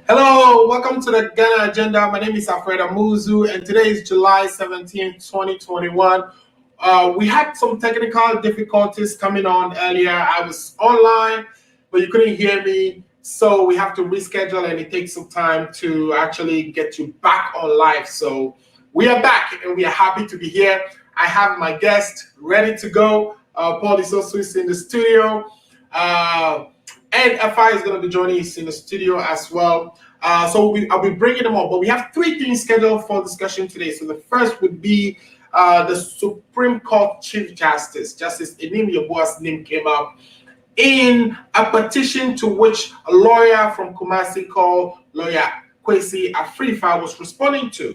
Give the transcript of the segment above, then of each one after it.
Hello, welcome to the Ghana Agenda. My name is Alfred Amuzu, and today is July 17th, 2021. We had some technical difficulties coming on earlier. I was online, but you couldn't hear me, so we have to reschedule, and it takes some time to actually get you back on live. So we are back, and we are happy to be here. I have my guest ready to go. Paul is also in the studio. And FI is going to be joining us in the studio as well. I'll be bringing them up, but we have three things scheduled for discussion today. So the first would be the Supreme Court Chief Justice Enim Yeboah's name came up in a petition to which a lawyer from Kumasi called lawyer Kwesi Afrifa was responding to.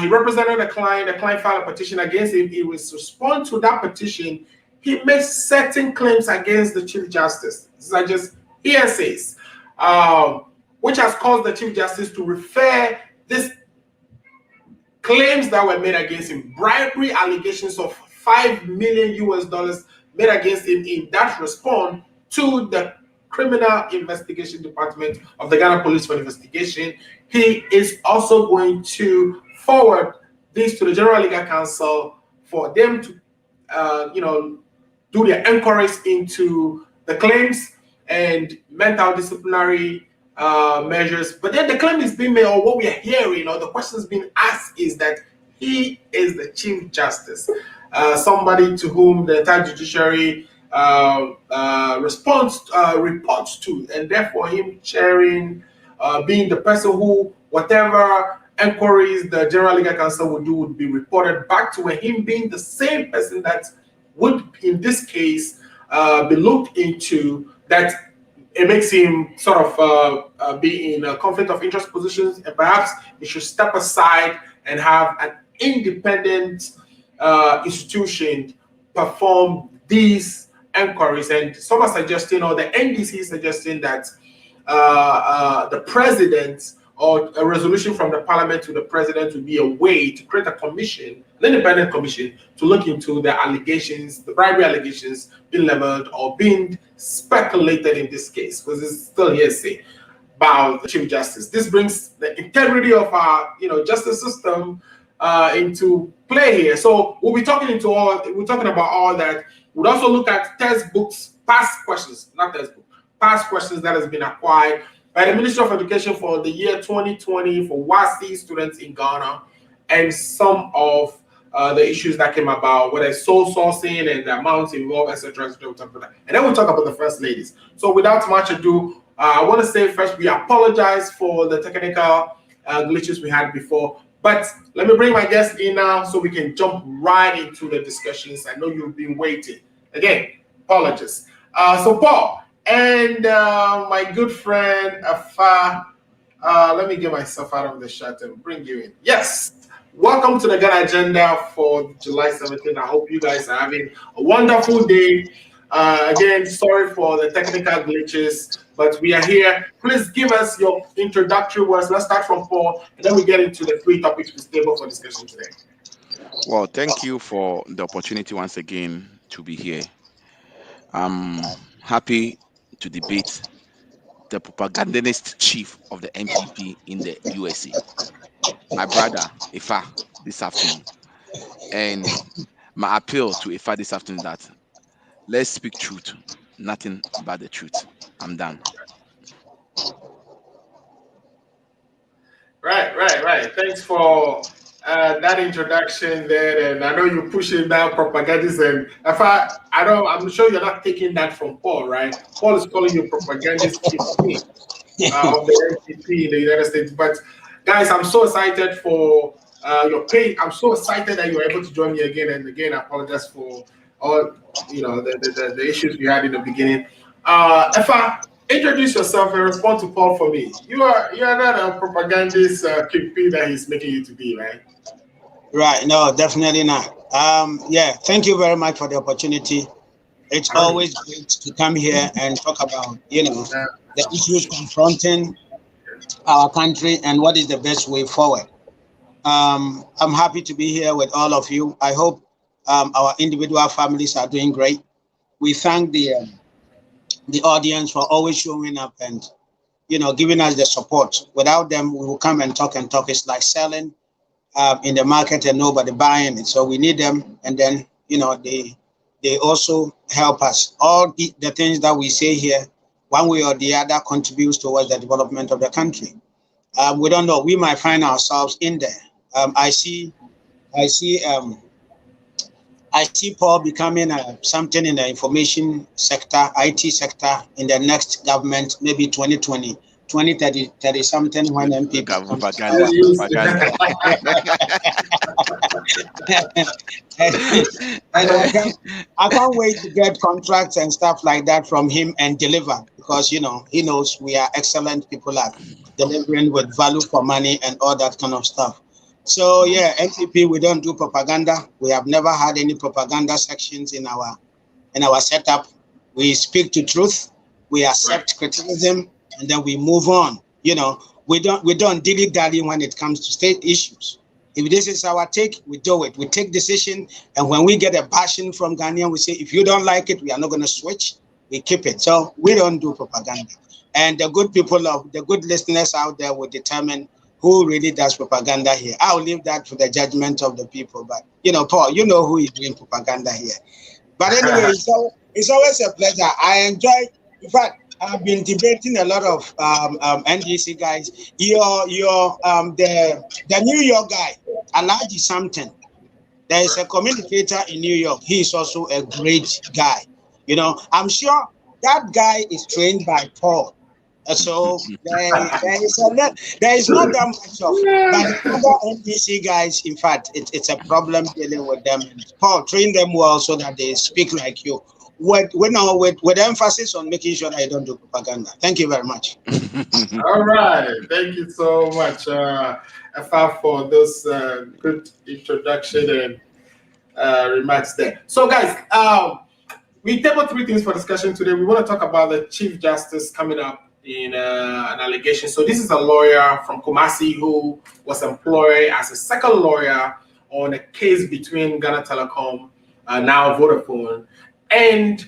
He represented a client. The client filed a petition against him. He was respond to that petition. He made certain claims against the Chief Justice. These are just hearsays, which has caused the Chief Justice to refer these claims that were made against him, bribery allegations of $5 million made against him in that response to the Criminal Investigation Department of the Ghana Police for investigation. He is also going to forward this to the General Legal Counsel for them to, do their inquiries into the claims and mental disciplinary measures. But then the claim is being made, or what we are hearing, or the questions being asked is that he is the Chief Justice, somebody to whom the entire judiciary reports to, and therefore him chairing, being the person who, whatever inquiries the General Legal Counsel would do would be reported back to him, being the same person that would, in this case, be looked into, that it makes him sort of be in a conflict of interest positions, and perhaps he should step aside and have an independent institution perform these inquiries. And some are suggesting, or the NDC is suggesting, that the president or a resolution from the parliament to the president would be a way to create a commission, an independent commission, to look into the allegations, the bribery allegations being leveled or being speculated in this case, because it's still hearsay about the Chief Justice. This brings the integrity of our, justice system into play here. So we'll be talking about all that. We'll also look at textbooks, past questions that has been acquired by the Ministry of Education for the year 2020 for WASSCE students in Ghana, and some of the issues that came about, whether it's sole sourcing and the amounts involved, etc. We'll talk about that. And then we'll talk about the First Ladies. So without much ado, I want to say first, we apologize for the technical glitches we had before. But let me bring my guest in now so we can jump right into the discussions. I know you've been waiting. Again, apologies. So Paul, and my good friend Afa, let me get myself out of the shot and bring you in. Yes, welcome to the Ghana Agenda for July 17th. I hope you guys are having a wonderful day. Again, sorry for the technical glitches, but we are here. Please give us your introductory words. Let's start from Paul, and then we get into the three topics we stable for discussion today. Well, thank you for the opportunity once again to be here. I'm happy to debate the propagandist chief of the NPP in the USA, my brother Ifa, this afternoon. And my appeal to Ifa this afternoon, that let's speak truth, nothing but the truth. I'm done. Right. Thanks for that introduction there, and I know you're pushing that propagandist. And I'm sure you're not taking that from Paul, right? Paul is calling you propagandist chief of the NPP in the United States. But guys, I'm so excited for your page. I'm so excited that you were able to join me again and again. I apologize for all the issues we had in the beginning. Introduce yourself and respond to Paul for me. You are not a propagandist KP that he's making you to be, right? Right. No, definitely not. Thank you very much for the opportunity. It's always great to come here and talk about, the issues confronting our country and what is the best way forward. I'm happy to be here with all of you. I hope our individual families are doing great. We thank the audience for always showing up and giving us the support. Without them, we will come and talk and talk. It's like selling in the market and nobody buying it. So we need them, and then they also help us. All the things that we say here, one way or the other, contributes towards the development of the country. We don't know. We might find ourselves in there. I see Paul becoming something in the information sector, IT sector in the next government, maybe 2020, 30 something when MP propaganda. And I can't wait to get contracts and stuff like that from him and deliver, because he knows we are excellent people at delivering with value for money and all that kind of stuff. So yeah, NPP, we don't do propaganda. We have never had any propaganda sections in our setup. We speak to truth, we accept criticism, and then we move on. We don't dilly-dally when it comes to state issues. If this is our take, we do it. We take decision, and when we get a bashing from Ghanaian, we say, if you don't like it, we are not going to switch. We keep it. So we don't do propaganda. And the good listeners out there will determine who really does propaganda here. I'll leave that to the judgment of the people. But, Paul, you know who is doing propaganda here. But anyway, it's always a pleasure. I enjoy, in fact, I've been debating a lot of NDC guys. The New York guy, Alaji something. There is a communicator in New York. He is also a great guy. I'm sure that guy is trained by Paul. So there is not that much of, but the other NDC guys, in fact, it's a problem dealing with them. Paul, train them well so that they speak like you. With emphasis on making sure that I don't do propaganda. Thank you very much. All right. Thank you so much, Afa, for those good introduction and remarks there. So, guys, we tabled 3 things for discussion today. We want to talk about the Chief Justice coming up in an allegation. So this is a lawyer from Kumasi who was employed as a second lawyer on a case between Ghana Telecom, now Vodafone, and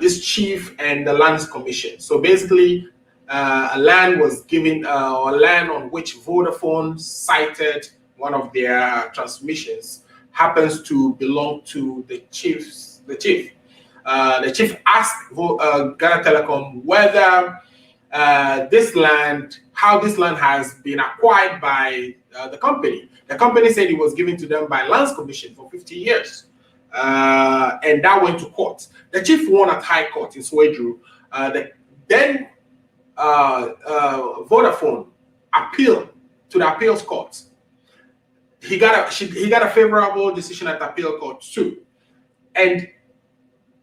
this chief and the Lands Commission. So basically, a land was given, or land on which Vodafone cited one of their transmissions happens to belong to the chief. The chief asked Ghana Telecom whether this land, how this land has been acquired by the company. The company said it was given to them by Lands Commission for 50 years. And that went to court. The chief won at High Court in Swedru. Then Vodafone appealed to the appeals court. He got a favorable decision at the appeal court too. And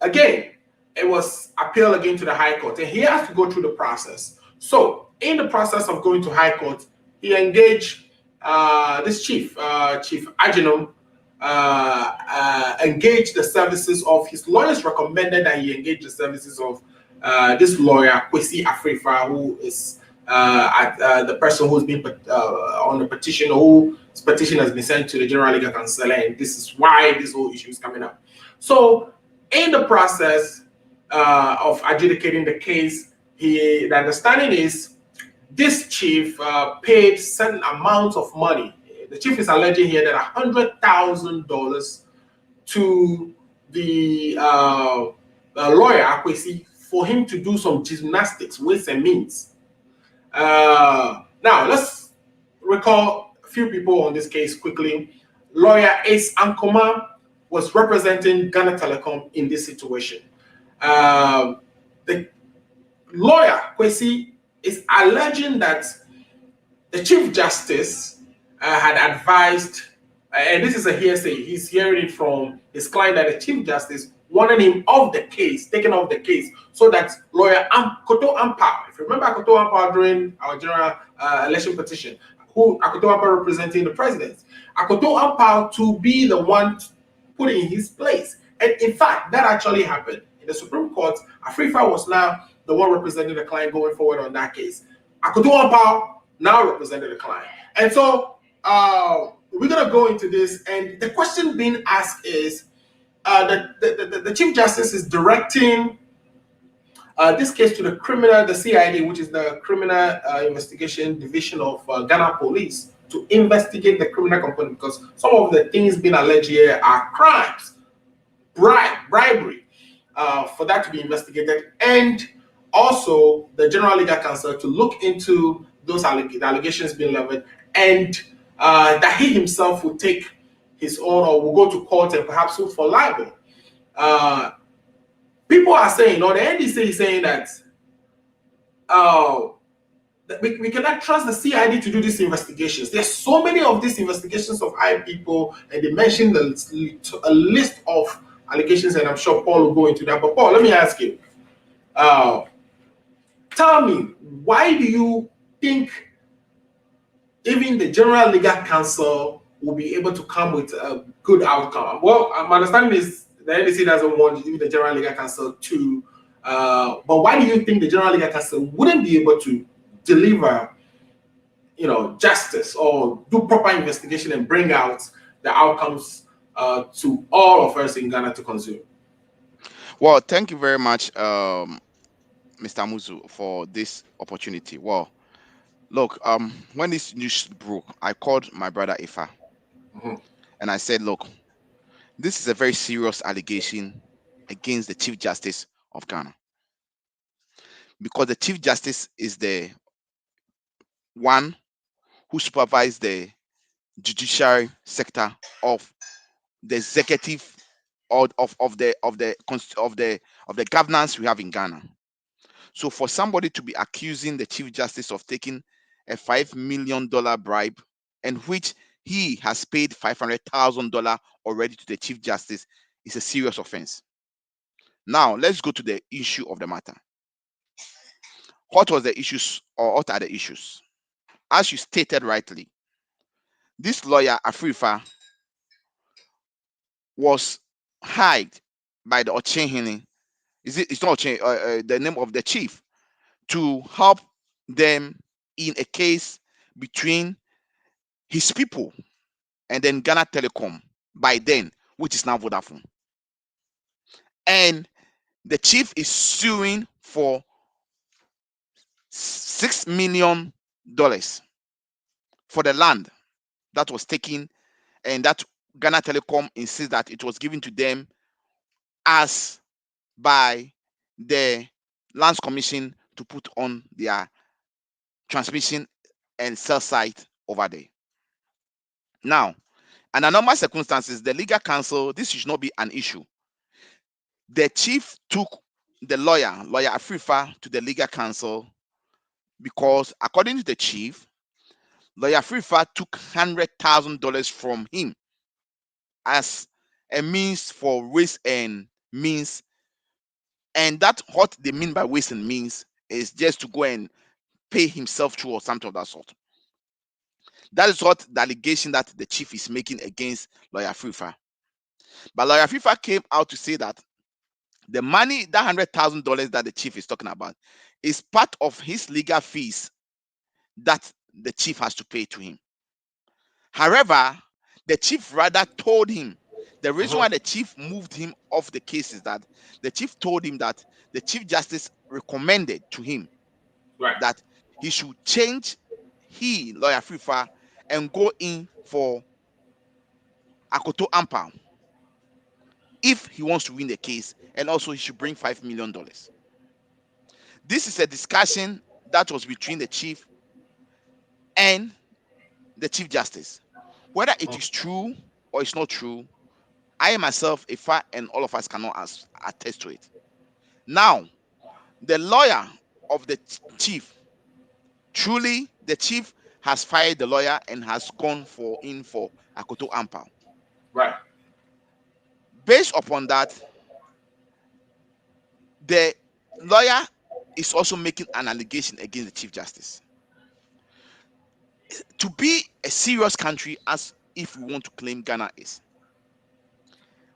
again, it was appealed again to the High Court, and he has to go through the process. So in the process of going to High Court, he engaged this chief, Chief Agenum, engaged the services of his lawyers. Recommended that he engage the services of this lawyer, Kwesi Afrifa, who is the person who's been on the petition, whose petition has been sent to the General Legal Counsel, and this is why this whole issue is coming up. So in the process of adjudicating the case, the understanding is this chief paid certain amounts of money. The chief is alleging here that $100,000 to the lawyer, Akwesi, for him to do some gymnastics, ways and means. Now, let's recall a few people on this case quickly. Lawyer Ace Ankoma was representing Ghana Telecom in this situation. The lawyer, Kwesi, is alleging that the Chief Justice had advised, and this is a hearsay, he's hearing it from his client, that the Chief Justice wanted him off the case, taken off the case, so that lawyer Akoto Ampao, if you remember Akoto Ampao during our general election petition, who Akoto Ampao representing the president, Akoto Ampao to be the one put in his place. And in fact, that actually happened. In the Supreme Court, Afrifa was now the one representing the client going forward on that case. Akoto Ampao now represented the client. And so we're going to go into this. And the question being asked is, the Chief Justice is directing this case to the CID, which is the Criminal Investigation Division of Ghana Police, to investigate the criminal component, because some of the things being alleged here are crimes, bribery, for that to be investigated, and also the General Legal Counsel to look into those allegations being leveled, and that he himself will take his own or will go to court and perhaps sue for libel. People are saying, or the NDC is saying that we cannot trust the CID to do these investigations. There's so many of these investigations of high people, and they mentioned a list of allegations, and I'm sure Paul will go into that. But Paul, let me ask you, tell me, why do you think even the General Legal Counsel will be able to come with a good outcome? Well, my understanding is the NDC doesn't want even the General Legal Counsel to, but why do you think the General Legal Counsel wouldn't be able to deliver, justice or do proper investigation and bring out the outcomes to all of us in Ghana to consume? Well, thank you very much, Mr. Muzu, for this opportunity. Well, look, when this news broke, I called my brother Ifa, and I said, look, this is a very serious allegation against the Chief Justice of Ghana, because the Chief Justice is the one who supervises the judiciary sector of the executive of the governance we have in Ghana. So for somebody to be accusing the Chief Justice of taking a $5 million bribe, and which he has paid $500,000 already to the Chief Justice, is a serious offense. Now let's go to the issue of the matter. What was the issues, or what are the issues? As you stated rightly, this lawyer Afrifa was hired by the Ochenhene. It's not Ochen, the name of the chief, to help them in a case between his people and then Ghana Telecom, by then, which is now Vodafone. And the chief is suing for $6 million for the land that was taken, and that Ghana Telecom insists that it was given to them as by the Lands Commission to put on their transmission and cell site over there. Now, under normal circumstances, the legal counsel, this should not be an issue. The chief took the lawyer Afrifa, to the legal counsel because, according to the chief, lawyer Afrifa took $100,000 from him as a means for ways and means. And that's what they mean by ways and means, is just to go and pay himself through or something of that sort. That is what the allegation that the chief is making against lawyer Afrifa. But lawyer Afrifa came out to say that the money, that $100,000 that the chief is talking about, is part of his legal fees that the chief has to pay to him. However, the chief rather told him, the reason why the chief moved him off the case is that the chief told him that the Chief Justice recommended to him that he should change lawyer Afrifa, and go in for Akoto Ampao if he wants to win the case, and also he should bring $5 million. This is a discussion that was between the chief and the Chief Justice. Whether it is true or it's not true, I myself, Ifa, and all of us cannot attest to it. Now, the lawyer of the chief, truly the chief has fired the lawyer and has gone in for Akoto Ampao. Right. Based upon that, the lawyer is also making an allegation against the Chief Justice. To be a serious country, as if we want to claim Ghana is,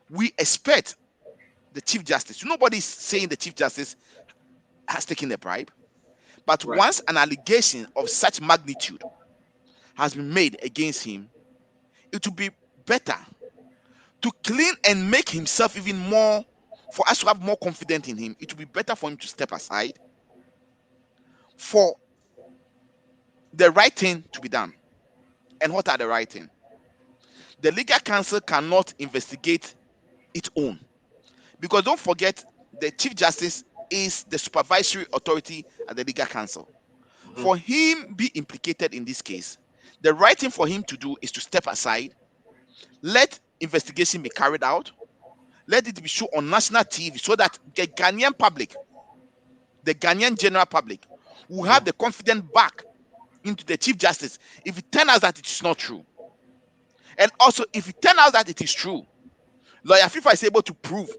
we expect the Chief Justice. Nobody is saying the Chief Justice has taken a bribe, but once an allegation of such magnitude has been made against him, it would be better to clean and make himself even more for us to have more confidence in him, it would be better for him to step aside for the right thing to be done. And what are the right thing? The legal counsel cannot investigate its own, because don't forget, the Chief Justice is the supervisory authority at the legal counsel. For him be implicated in this case, the right thing for him to do is to step aside, let investigation be carried out, let it be shown on national TV, so that the Ghanaian public, the Ghanaian general public, will have the confidence back into the Chief Justice if it turns out that it is not true. And also, if it turns out that it is true, Lawyer FIFA is able to prove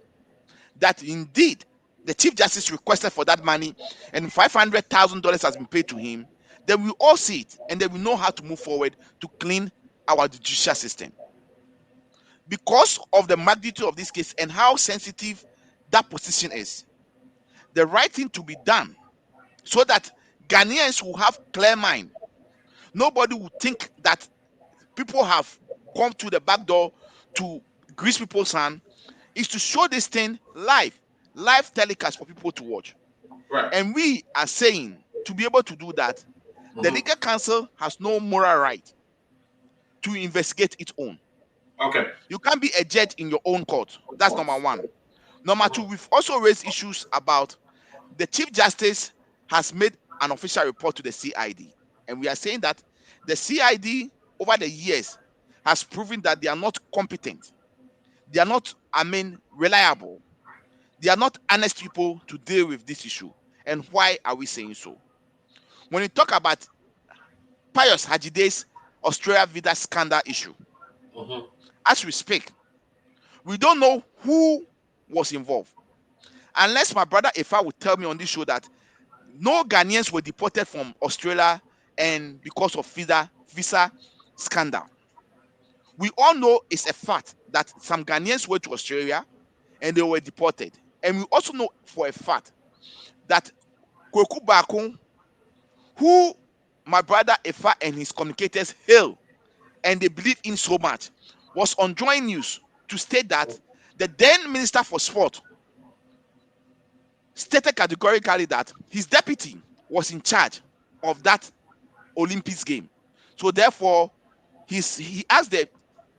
that indeed the Chief Justice requested for that money and $500,000 has been paid to him, then we all see it and then we know how to move forward to clean our judicial system. Because of the magnitude of this case and how sensitive that position is, the right thing to be done so that Ghanaians will have clear mind. Nobody will think that people have come to the back door to grease people's hand, is to show this thing live telecast for people to watch. Right. And we are saying, to be able to do that, the legal counsel has no moral right to investigate its own. Okay. You can't be a judge in your own court. That's number one. Number two, we've also raised issues about the Chief Justice has made an official report to the CID. And we are saying that the CID over the years has proven that they are not competent. They are not, reliable. They are not honest people to deal with this issue. And why are we saying so? When you talk about Pius Hajide's Australia Vida scandal issue, as we speak, we don't know who was involved. Unless my brother Ifa would tell me on this show that no Ghanaians were deported from Australia and because of visa scandal. We all know it's a fact that some Ghanaians went to Australia and they were deported. And we also know for a fact that Kweku Bakun, who my brother Ifa and his communicators hail and they believe in so much, was on Joy News to state that the then Minister for Sport stated categorically that his deputy was in charge of that Olympics game. So therefore, he asked the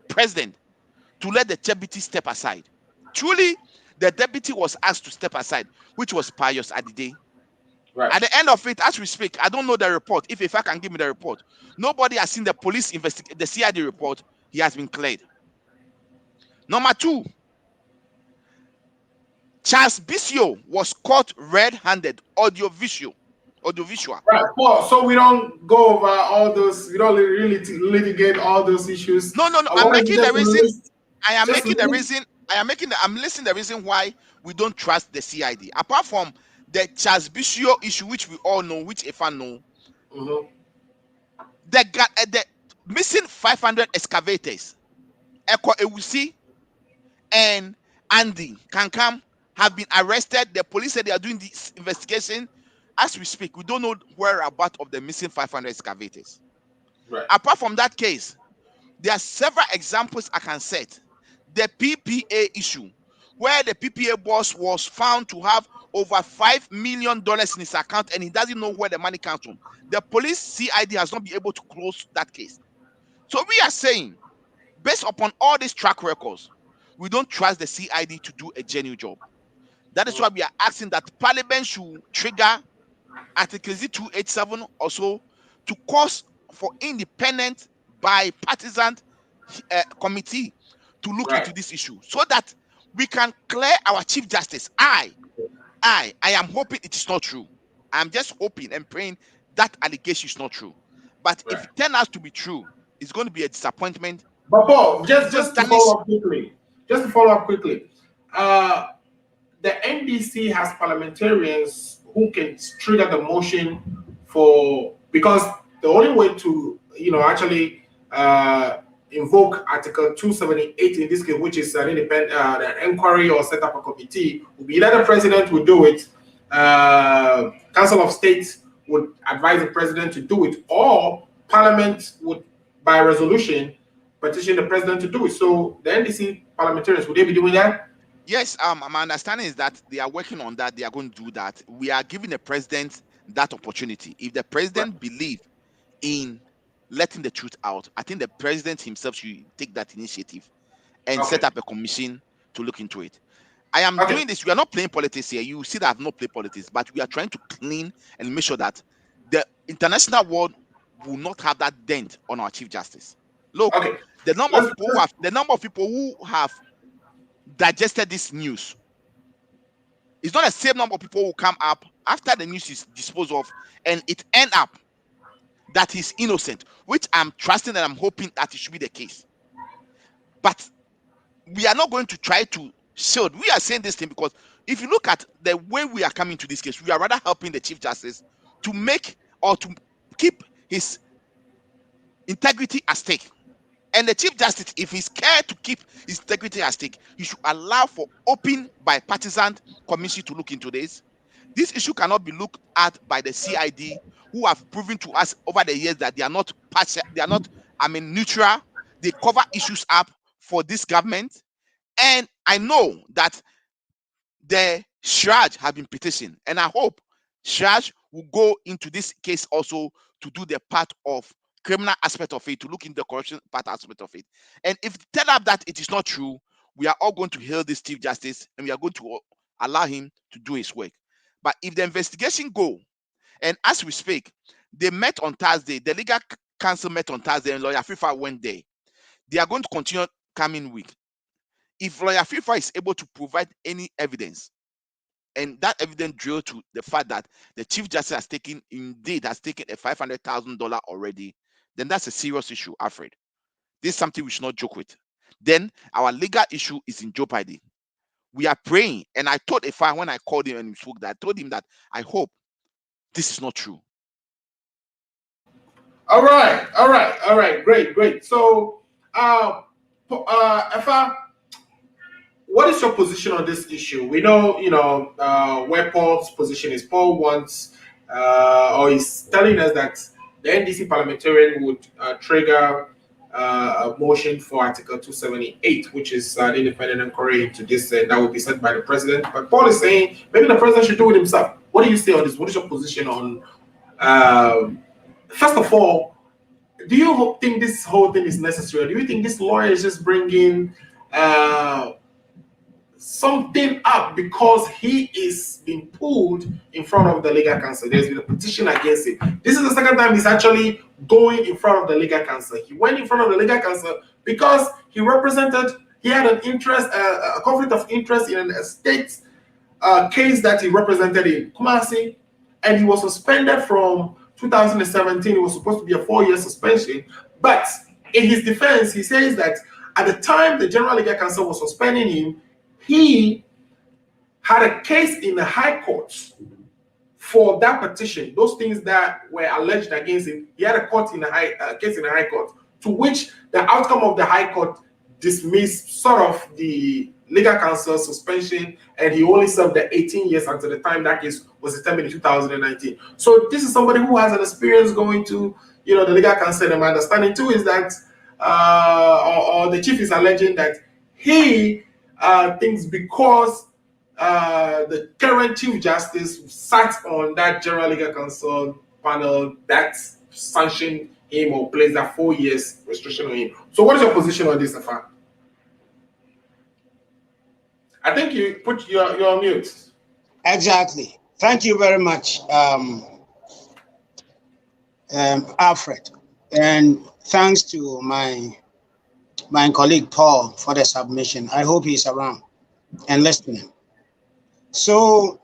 president to let the deputy step aside. Truly, the deputy was asked to step aside, which was Pius Adide. Right. At the end of it, as we speak, I don't know the report. If I can give me the report, nobody has seen the police the CID report. He has been cleared. Number two, Charles Bissio was caught red-handed, audiovisual. Right. Well, so we don't go over all those. We don't really litigate all those issues. No. I'm listing the reason why we don't trust the CID. Apart from the Charles Bissio issue, which we all know, which if I know, the missing 500 excavators, Eko Ewusi and Andy Kankam have been arrested. The police said they are doing this investigation. As we speak, we don't know whereabouts of the missing 500 excavators. Right. Apart from that case, there are several examples I can set. The PPA issue, where the PPA boss was found to have over $5 million in his account and he doesn't know where the money comes from. The police CID has not been able to close that case. So we are saying, based upon all these track records, we don't trust the CID to do a genuine job. That is why we are asking that Parliament should trigger Article 287 also to cause for independent bipartisan committee to look into this issue so that we can clear our Chief Justice. I am hoping it is not true. I'm just hoping and praying that allegation is not true. But if it turns out to be true, it's going to be a disappointment. But Paul, just to follow up quickly, the NDC has parliamentarians who can trigger the motion because the only way to actually invoke Article 278 in this case, which is an independent inquiry or set up a committee, would be either the president would do it, Council of State would advise the president to do it, or Parliament would, by resolution, petition the president to do it. So the NDC parliamentarians, would they be doing that? Yes, my understanding is that they are working on that. They are going to do that. We are giving the president that opportunity. If the Right. president believe in letting the truth out, I think the president himself should take that initiative and set Okay. up a commission to look into it. I am Okay. doing this. We are not playing politics here. You see that I've not played politics, but we are trying to clean and make sure that the international world will not have that dent on our Chief Justice. Look, Okay. the number of Let's, people who have digested this news, it's not the same number of people who come up after the news is disposed of and it end up that he's innocent, which I'm trusting and I'm hoping that it should be the case. But we are not going to try to shield. We are saying this thing because if you look at the way we are coming to this case, we are rather helping the Chief Justice to make or to keep his integrity at stake. And the Chief Justice, if he's scared to keep his integrity at stake, he should allow for open bipartisan commission to look into this. This issue cannot be looked at by the CID, who have proven to us over the years that they are not partial, they are not, neutral. They cover issues up for this government. And I know that the Shraj have been petitioned, and I hope Shraj will go into this case also to do the part of criminal aspect of it, to look in the corruption part aspect of it. And if tell up that it is not true, we are all going to hail this Chief Justice and we are going to allow him to do his work. But if the investigation go, and as we speak, they met on Thursday, the legal council met on Thursday, and Lawyer FIFA went there. They are going to continue coming week. If Lawyer FIFA is able to provide any evidence, and that evidence drew to the fact that the Chief Justice has taken a $500,000 already, then that's a serious issue, Alfred. This is something we should not joke with. Then our legal issue is in jeopardy. We are praying, and I told Ifa when I called him and we spoke that I told him that I hope this is not true. All right. Great. So, Efa, what is your position on this issue? We know, where Paul's position is. Paul wants, or he's telling us that the NDC parliamentarian would trigger a motion for Article 278, which is an independent inquiry into this that will be sent by the president. But Paul is saying maybe the president should do it himself. What do you say on this? What is your position on? First of all, do you think this whole thing is necessary? Do you think this lawyer is just bringing something up because he is being pulled in front of the legal counsel? There's been a petition against him. This is the second time he's actually going in front of the legal counsel. He went in front of the legal counsel because he had an interest, a conflict of interest in a state case that he represented in Kumasi, and he was suspended from 2017. It was supposed to be a 4-year suspension, but in his defense, he says that at the time the General Legal Counsel was suspending him, he had a case in the High Court for that petition, those things that were alleged against him. He had a case in the High Court, to which the outcome of the High Court dismissed sort of the legal counsel suspension, and he only served the 18 years until the time that case was determined in 2019. So this is somebody who has an experience going to, the legal counsel. And my understanding too is that, or the chief is alleging that he thinks because the current Chief Justice sat on that General Legal Counsel panel that sanctioned him or placed that 4 years restriction on him. So what is your position on this, Afan? I think you're on mute. Exactly. Thank you very much, Alfred, and thanks to my colleague Paul for the submission. I hope he's around and listening. So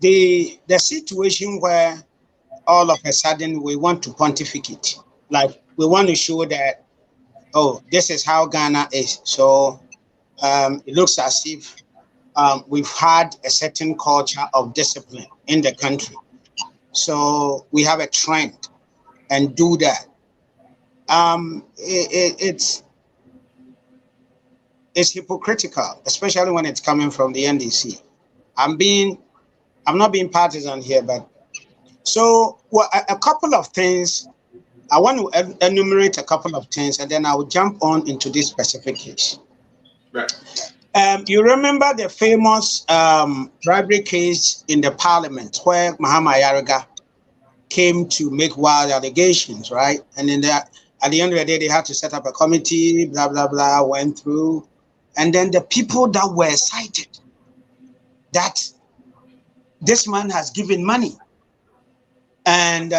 the situation where all of a sudden we want to pontificate, like we want to show that, oh, this is how Ghana is. So it looks as if we've had a certain culture of discipline in the country. So we have a trend and do that. It's hypocritical, especially when it's coming from the NDC. I'm not being partisan here, but so a couple of things. I want to enumerate a couple of things, and then I will jump on into this specific case. Right. You remember the famous bribery case in the parliament where Mahama Ayariga came to make wild allegations, right? And then at the end of the day, they had to set up a committee, blah, blah, blah, went through. And then the people that were cited, that this man has given money. And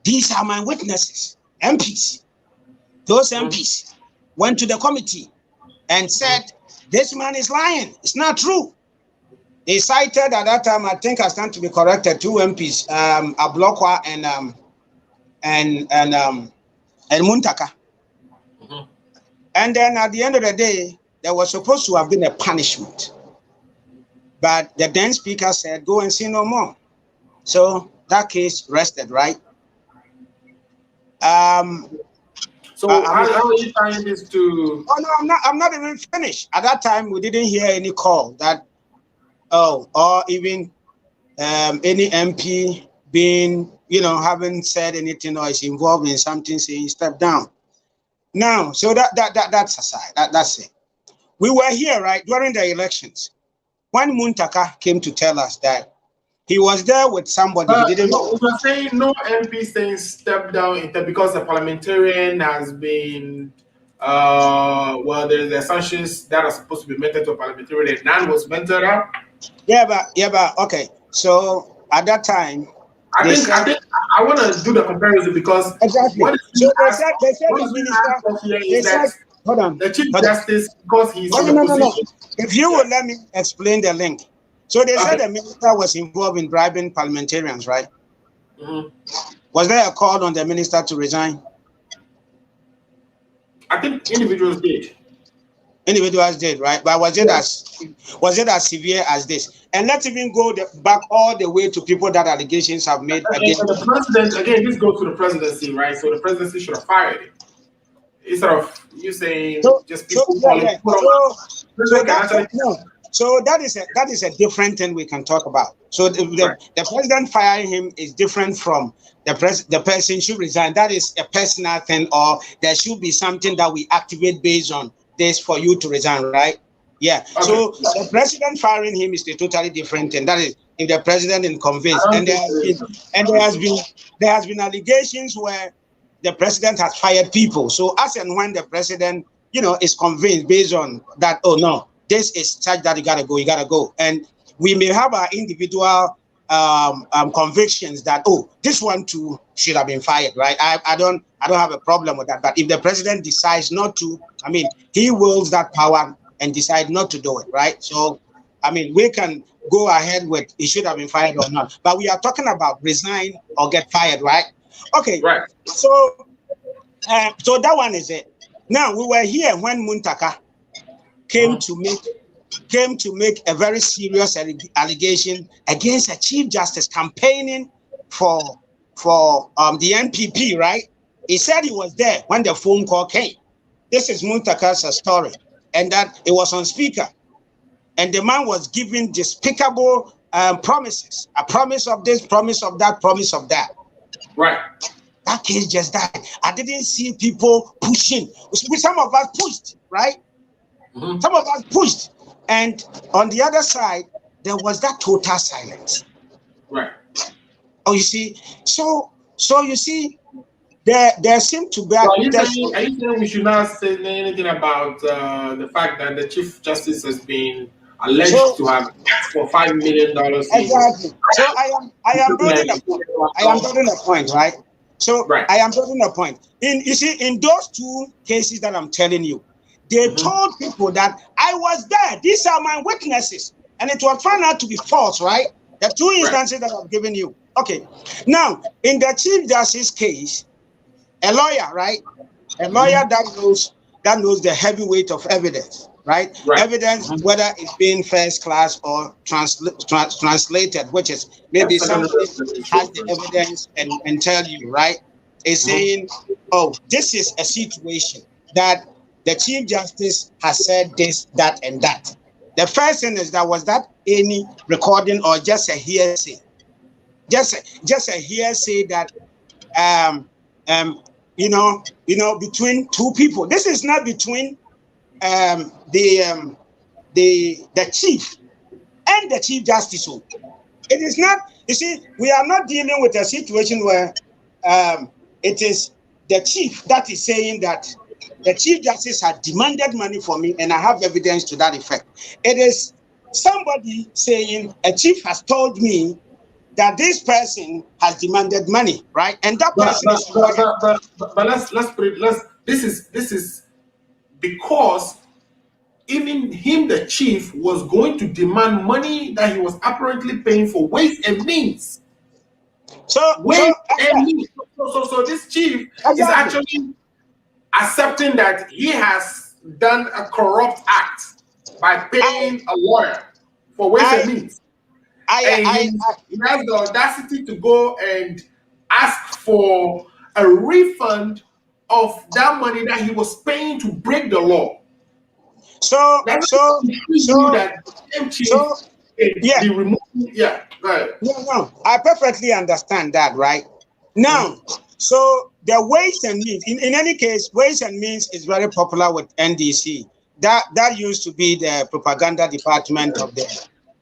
these are my witnesses, MPs. Those MPs went to the committee and said, this man is lying. It's not true. They cited at that time, I think I stand to be corrected, 2 MPs, Ablokwa and Muntaka. And then at the end of the day, there was supposed to have been a punishment. But the then speaker said, go and see no more. So that case rested, right? So how are you trying this to? Oh no, I'm not even finished. At that time, we didn't hear any call that, or even any MP being, haven't said anything or is involved in something saying step down. Now, so that's aside. That's it. We were here, right, during the elections when Muntaka came to tell us that he was there with somebody he didn't know. We were saying no MP saying step down because the parliamentarian has been, there's the sanctions that are supposed to be meted to a parliamentarian and none was meted up. Yeah, but okay. So at that time, I think I want to do the comparison because exactly. So they said the minister. Hold on. The Chief Justice, because he's no. If you will let me explain the link. So they said the minister was involved in bribing parliamentarians, right? Was there a call on the minister to resign? I think individuals did. Individuals did, right? But was it as severe as this? And let's even go back all the way to people that allegations have made against the president. Again, this goes to the presidency, right? So the presidency should have fired him. Instead of you saying just people So that is a different thing we can talk about. So the president firing him is different from the person should resign. That is a personal thing, or there should be something that we activate based on this for you to resign, right? Yeah. Okay. So the president firing him is a totally different thing. That is if the president is convinced, and there has been allegations where the president has fired people. So as and when the president, is convinced based on that, oh no, this is such that you gotta go. And we may have our individual convictions that, oh, this one too should have been fired, right? I don't have a problem with that. But if the president decides not to, he wields that power and decide not to do it, right? So, we can go ahead with he should have been fired or not. But we are talking about resign or get fired, right? Okay. Right. So that one is it. Now we were here when Muntaka came to make a very serious allegation against a chief justice campaigning for the NPP, right? He said he was there when the phone call came. This is Muntaka's story, and that it was on speaker, and the man was giving despicable promises, a promise of this, promise of that, promise of that. Right. That case just died. I didn't see people pushing. Some of us pushed, right? Some of us pushed. And on the other side, there was that total silence. Right. Oh, you see? So you see, there seemed to be... So are you saying we should not say anything about the fact that the Chief Justice has been alleged to have asked for $5 million? Exactly. So I am building a point, right? So I am building a point. In those 2 cases that I'm telling you, they told people that I was there. These are my witnesses. And it was found out to be false, right? The 2 instances that I've given you. Okay. Now, in the Chief Justice case, a lawyer, right? A lawyer that knows the heavyweight of evidence, right? Evidence, whether it's being first class or translated, which is maybe somebody has the evidence and tell you, right? Is saying, oh, this is a situation that the Chief Justice has said this, that, and that. The first thing is was that any recording or just a hearsay? Just a hearsay that between 2 people. This is not between the the chief and the chief justice. It is not, you see, we are not dealing with a situation where it is the chief that is saying that the chief justice has demanded money for me and I have evidence to that effect. It is somebody saying a chief has told me that this person has demanded money, right? And that person but let's put it, this is because even him, the chief, was going to demand money that he was apparently paying for ways and means. So this chief is actually accepting that he has done a corrupt act by paying a lawyer for ways and means. He has the audacity to go and ask for a refund of that money that he was paying to break the law. Go ahead. No, I perfectly understand that, right? Now, so the ways and means, in any case, ways and means is very popular with NDC. That used to be the propaganda department of the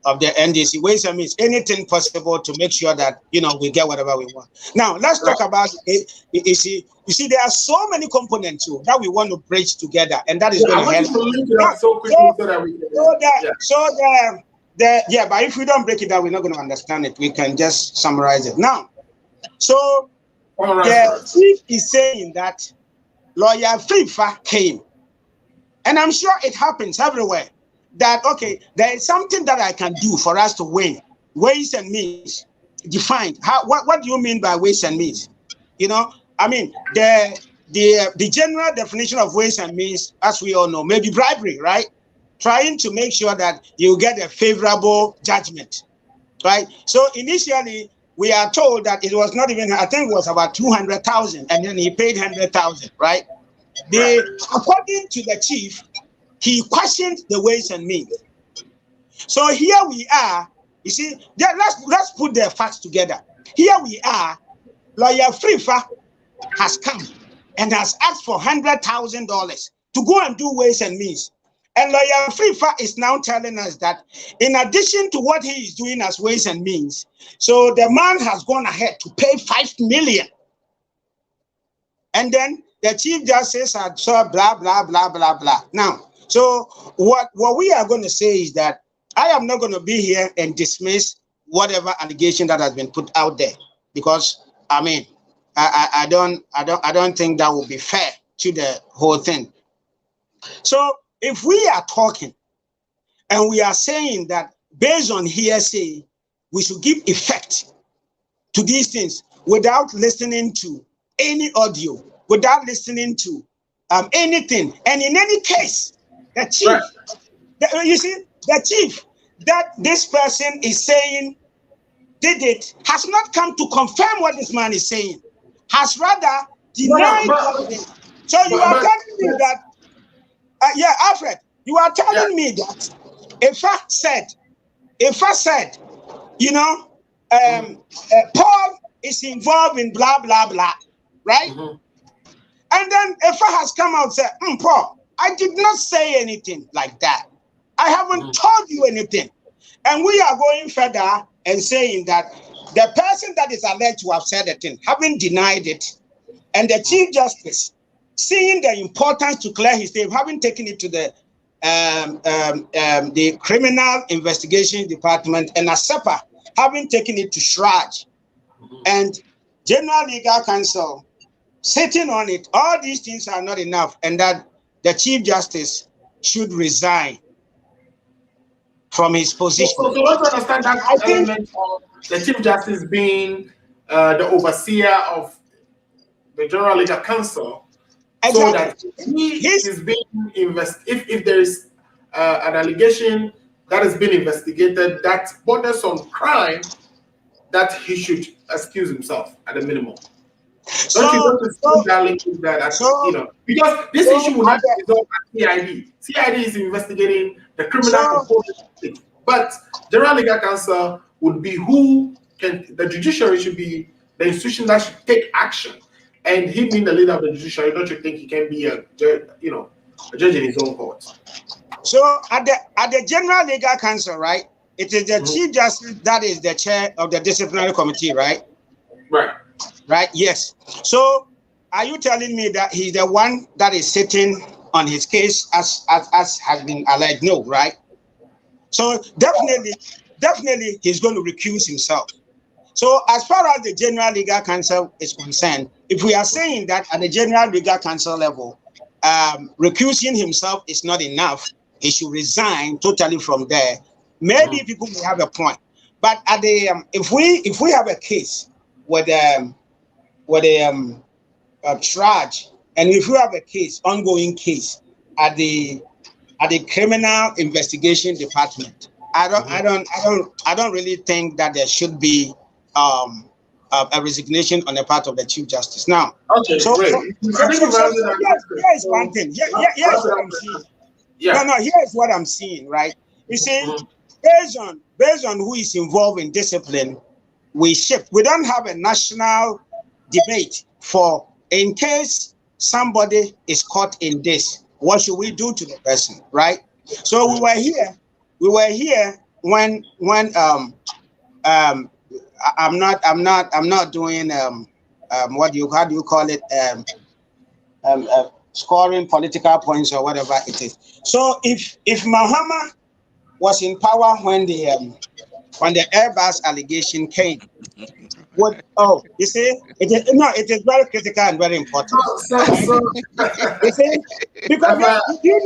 NDC. Ways and means, anything possible to make sure that we get whatever we want. Now let's talk about it. You see, there are so many components too that we want to bridge together, and that is going to help. But if we don't break it down, we're not going to understand it. We can just summarize it now. So the chief is saying that lawyer FIFA came, and I'm sure it happens everywhere. That okay, there is something that I can do for us to win. Ways and means defined. What do you mean by ways and means? I mean the general definition of ways and means, as we all know, maybe bribery, right? Trying to make sure that you get a favorable judgment, right? So initially we are told that it was not even, I think it was about 200,000, and then he paid 100,000, right? According to the chief, he questioned the ways and means. So here we are. You see, let's put the facts together. Here we are. Lawyer FIFA has come and has asked for $100,000 to go and do ways and means. And lawyer FIFA is now telling us that in addition to what he is doing as ways and means, so the man has gone ahead to pay $5 million. And then the chief justice had said blah, blah, blah, blah, blah. Now, so what we are going to say is that I am not going to be here and dismiss whatever allegation that has been put out there, because I mean, I don't think that would be fair to the whole thing. So if we are talking and we are saying that based on hearsay, we should give effect to these things without listening to any audio, without listening to anything, and in any case, the chief, the chief that this person is saying did it has not come to confirm what this man is saying, has rather denied what it is. So you are telling me that, Alfred, you are telling me that Ifa said, Paul is involved in blah, blah, blah, right? And then Ifa has come out and said, Paul, I did not say anything like that. I haven't told you anything. And we are going further and saying that the person that is alleged to have said a thing, having denied it, and the chief justice, seeing the importance to clear his name, having taken it to the criminal investigation department, and ASEPA, having taken it to Shraj, and General Legal Counsel sitting on it, all these things are not enough, and that the chief justice should resign from his position. So let's understand that element of the chief justice being the overseer of the General Legal Counsel, so that he is being if there is an allegation that has been investigated that borders on crime, that he should excuse himself at a minimum. Because this issue will not be resolved at CID. CID is investigating the criminal component, but General Legal Counsel would be the judiciary should be the institution that should take action. And he being the leader of the judiciary, don't you think he can be a judge in his own court? So at the General Legal Council, right? It is the Chief Justice that is the chair of the disciplinary committee, right? Right. Right. Yes. So are you telling me that he's the one that is sitting on his case as has been alleged? No, right? So definitely he's going to recuse himself. So as far as the General Legal Council is concerned, if we are saying that at the General Legal Council level, recusing himself is not enough, he should resign totally from there. Maybe people may have a point, but at the if we have a case with a charge, and if you have a case, ongoing case at the criminal investigation department, I don't really think that there should be a resignation on the part of the Chief Justice. Now, okay, so great. here is one thing. Here is what I'm seeing. Yeah. No, here is what I'm seeing, right? You see, based on who is involved in discipline, we shift. We don't have a national debate for in case somebody is caught in this, what should we do to the person, right? So we were here when I'm not doing how do you call it, scoring political points or whatever it is. So if Mahama was in power when the Airbus allegation came, you see, it is very critical and very important. You see, because you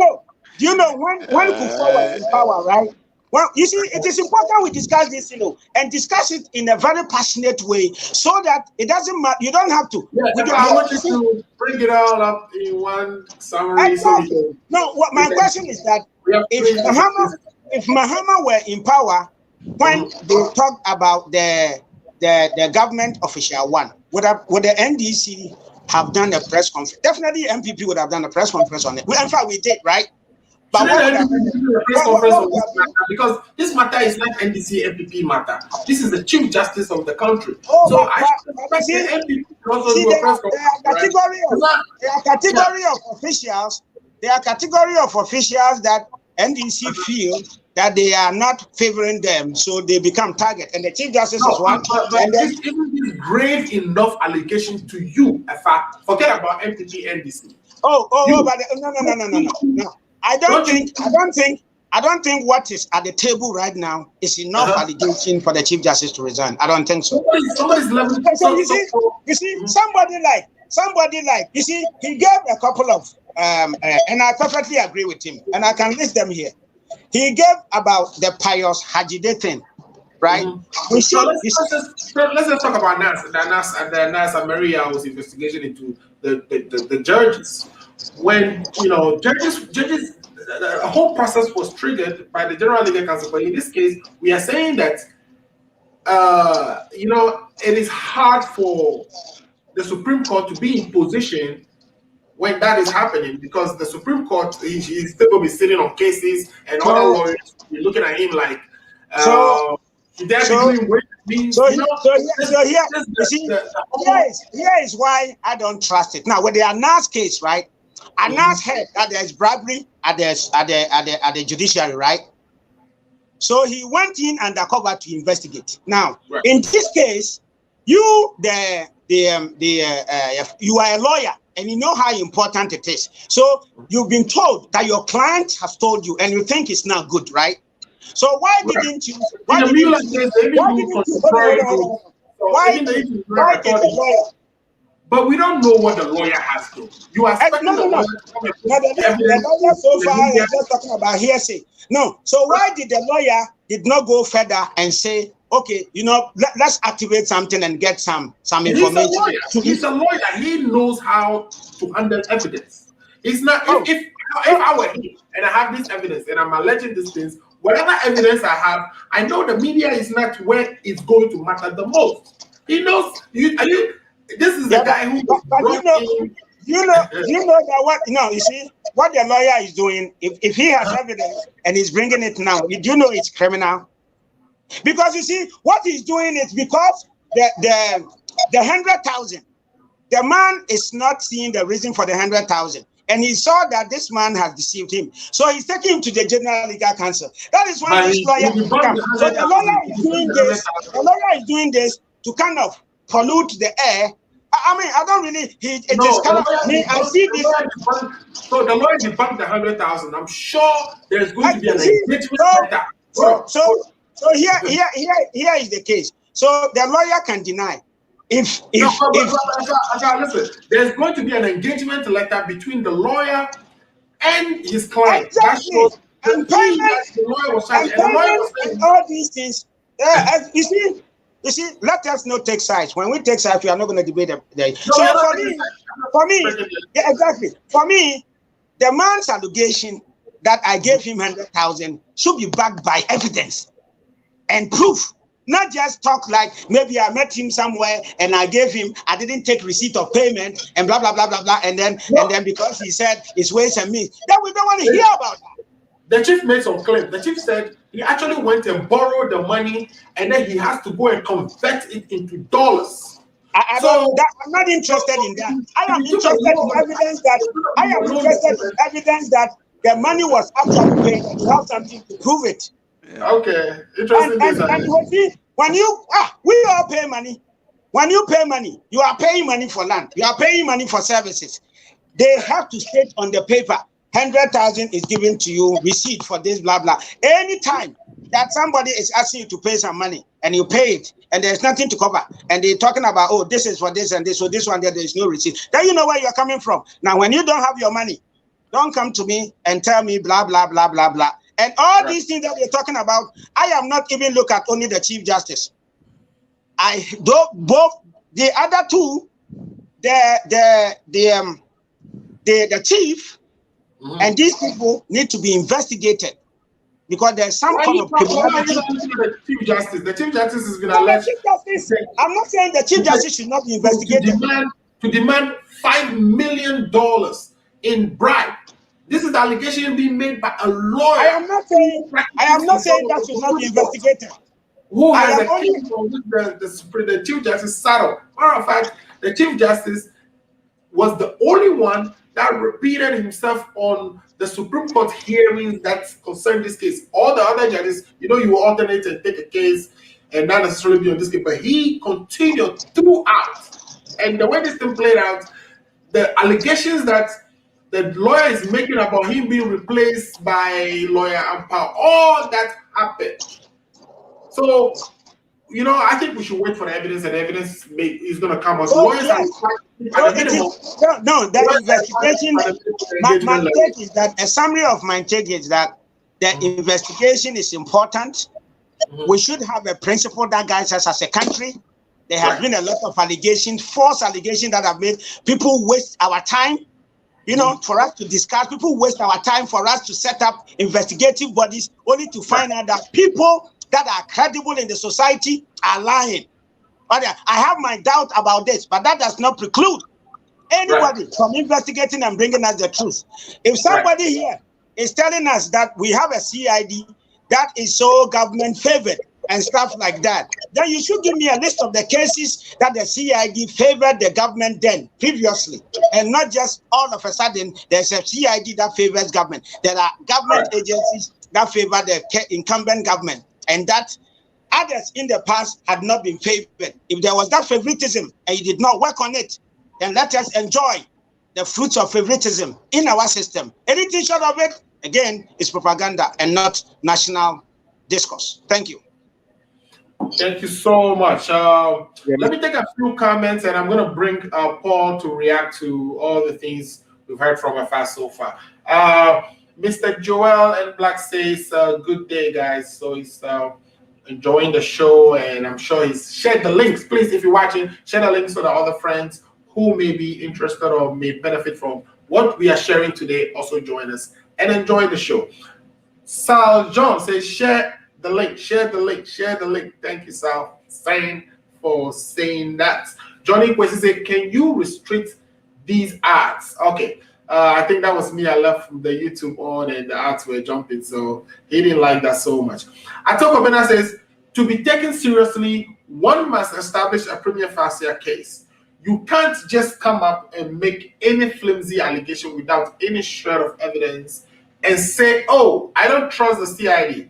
know when Kufuor was in power, right? Well, you see, it is important we discuss this, and discuss it in a very passionate way, so that it doesn't matter. You don't have to. Yeah, I want you to bring it all up in one summary. Exactly. What my question is that if Mahama were in power when they talked about the government official one, would the NDC have done a press conference? Definitely, MPP would have done a press conference on it. In fact, we did, right? But because this matter is not NDC MPP matter. This is the Chief Justice of the country. There are category of officials. There are category of officials that NDC feel that they are not favoring them, so they become target. And the Chief Justice is one. But isn't this grave enough allegation to you? In fact, forget about MPP NDC. But no. I don't think what is at the table right now is enough allegation for the Chief Justice to resign. I don't think so. Somebody's level. So you see, somebody like you see, he gave a couple of and I perfectly agree with him, and I can list them here. He gave about the Pius Hajide thing, right? Let's just talk about Nas and Maria's investigation into the judges. When judges, the whole process was triggered by the General Legal Council. But in this case, we are saying that it is hard for the Supreme Court to be in position when that is happening, because the Supreme Court is still going to be sitting on cases, and other lawyers will be looking at him like, here is why I don't trust it. Now, with the Anas case, right? Anas heard that there's bribery at the judiciary, right? So he went in undercover to investigate. Now, in this case, you are a lawyer and you know how important it is. So you've been told that your client has told you, and you think it's not good, right? So why didn't you? Why did the lawyer? But we don't know what the lawyer has to. You are expecting the lawyer so far is just talking about hearsay. No. So why did the lawyer did not go further and say, okay, let's activate something and get some information? He's a lawyer. He knows how to handle evidence. It's not if I were him and I have this evidence and I'm alleging these things, whatever evidence I have, I know the media is not where it's going to matter the most. He knows this is the guy who. But you know that what? No, you see what the lawyer is doing. If he has evidence and he's bringing it now, you know it's criminal. Because you see what he's doing is because the 100,000, the man is not seeing the reason for the 100,000, and he saw that this man has deceived him. So he's taking him to the General Legal Counsel. That is why this lawyer comes. So the lawyer is doing this. The lawyer is doing this to kind of pollute the air. I mean, I don't really. I see this. So the lawyer debunked the 100,000. I'm sure there's going to be an engagement letter. So here is the case. So the lawyer can deny. Listen, there's going to be an engagement letter between the lawyer and his client. Exactly. And all these things. You see, let us not take sides. When we take sides, we are not going to debate them. For me, yeah, exactly. For me, the man's allegation that I gave him 100,000 should be backed by evidence and proof. Not just talk like maybe I met him somewhere and I didn't take receipt of payment and blah blah blah blah blah, and then because he said it's ways and means, then we don't want to hear about that. The chief made some claims. The chief said he actually went and borrowed the money and then he has to go and convert it into dollars. I'm not interested in that. I am interested in evidence that the money was actually paid and you have something to prove it. Okay, interesting. And you see, when we all pay money. When you pay money, you are paying money for land. You are paying money for services. They have to state on the paper, 100,000 is given to you, receipt for this, blah, blah. Anytime that somebody is asking you to pay some money and you pay it and there's nothing to cover and they're talking about, oh, this is for this and this, so this one there is no receipt. Then you know where you're coming from. Now, when you don't have your money, don't come to me and tell me blah, blah, blah, blah, blah. And all these things that we're talking about, I am not even look at only the Chief Justice. Both the other two, the chief, and these people need to be investigated because there's some kind of criminality. The Chief Justice has been alleged. I'm not saying the Chief Justice should not be investigated. To demand $5 million in bribe. This is the allegation being made by a lawyer. I am not saying that should not be investigated. Who has the Chief Justice saddle? Matter of fact, the Chief Justice was the only one that repeated himself on the Supreme Court hearings that concern this case. All the other judges, you will alternate and take a case and not necessarily be on this case, but he continued throughout. And the way this thing played out, the allegations that the lawyer is making about him being replaced by lawyer Ampao, all that happened. So, I think we should wait for the evidence, and evidence is going to come out. Lawyers investigation. My take is that a summary of my take is that the investigation is important. We should have a principle that guides us as a country. There have been a lot of allegations, false allegations that have made people waste our time. For us to discuss, people waste our time for us to set up investigative bodies only to find out that people that are credible in the society are lying. But I have my doubt about this, but that does not preclude anybody from investigating and bringing us the truth. If somebody here is telling us that we have a CID that is so government favored and stuff like that, then you should give me a list of the cases that the CID favored the government then previously, and not just all of a sudden there's a CID that favors government. There are government agencies that favor the incumbent government, and that others in the past had not been favored. If there was that favoritism and you did not work on it, then let us enjoy the fruits of favoritism in our system. Anything short of it, again, is propaganda and not national discourse. Thank you. Thank you so much. Let me take a few comments, and I'm going to bring Paul to react to all the things we've heard from Afar so far. Mr. Joel and Black says, good day, guys. So he's enjoying the show, and I'm sure he's shared the links. Please, if you're watching, share the links so that other friends who may be interested or may benefit from what we are sharing today also join us and enjoy the show. Sal John says, share the link, share the link, share the link. Thank you, Sal, for saying that. Johnny Kwesi said, can you restrict these ads? Okay. I think that was me. I left the YouTube on and the ads were jumping, so he didn't like that so much. Atoko Bena says, to be taken seriously, one must establish a prima facie case. You can't just come up and make any flimsy allegation without any shred of evidence and say, oh, I don't trust the CID.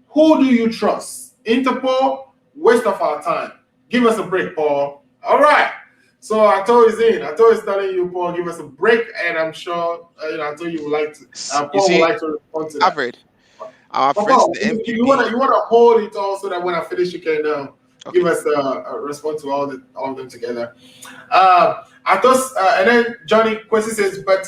Who do you trust? Interpol? Waste of our time. Give us a break, Paul. All right. So I told Zane, I told telling you, Paul, give us a break, and I'm sure I told you would like to. You Paul see, would like to respond to that. Alfred, our But friends Paul, in the you MPP. want to hold it all so that when I finish, you can Okay. give us a response to all of them together. I thought, and then Johnny Quincy says, but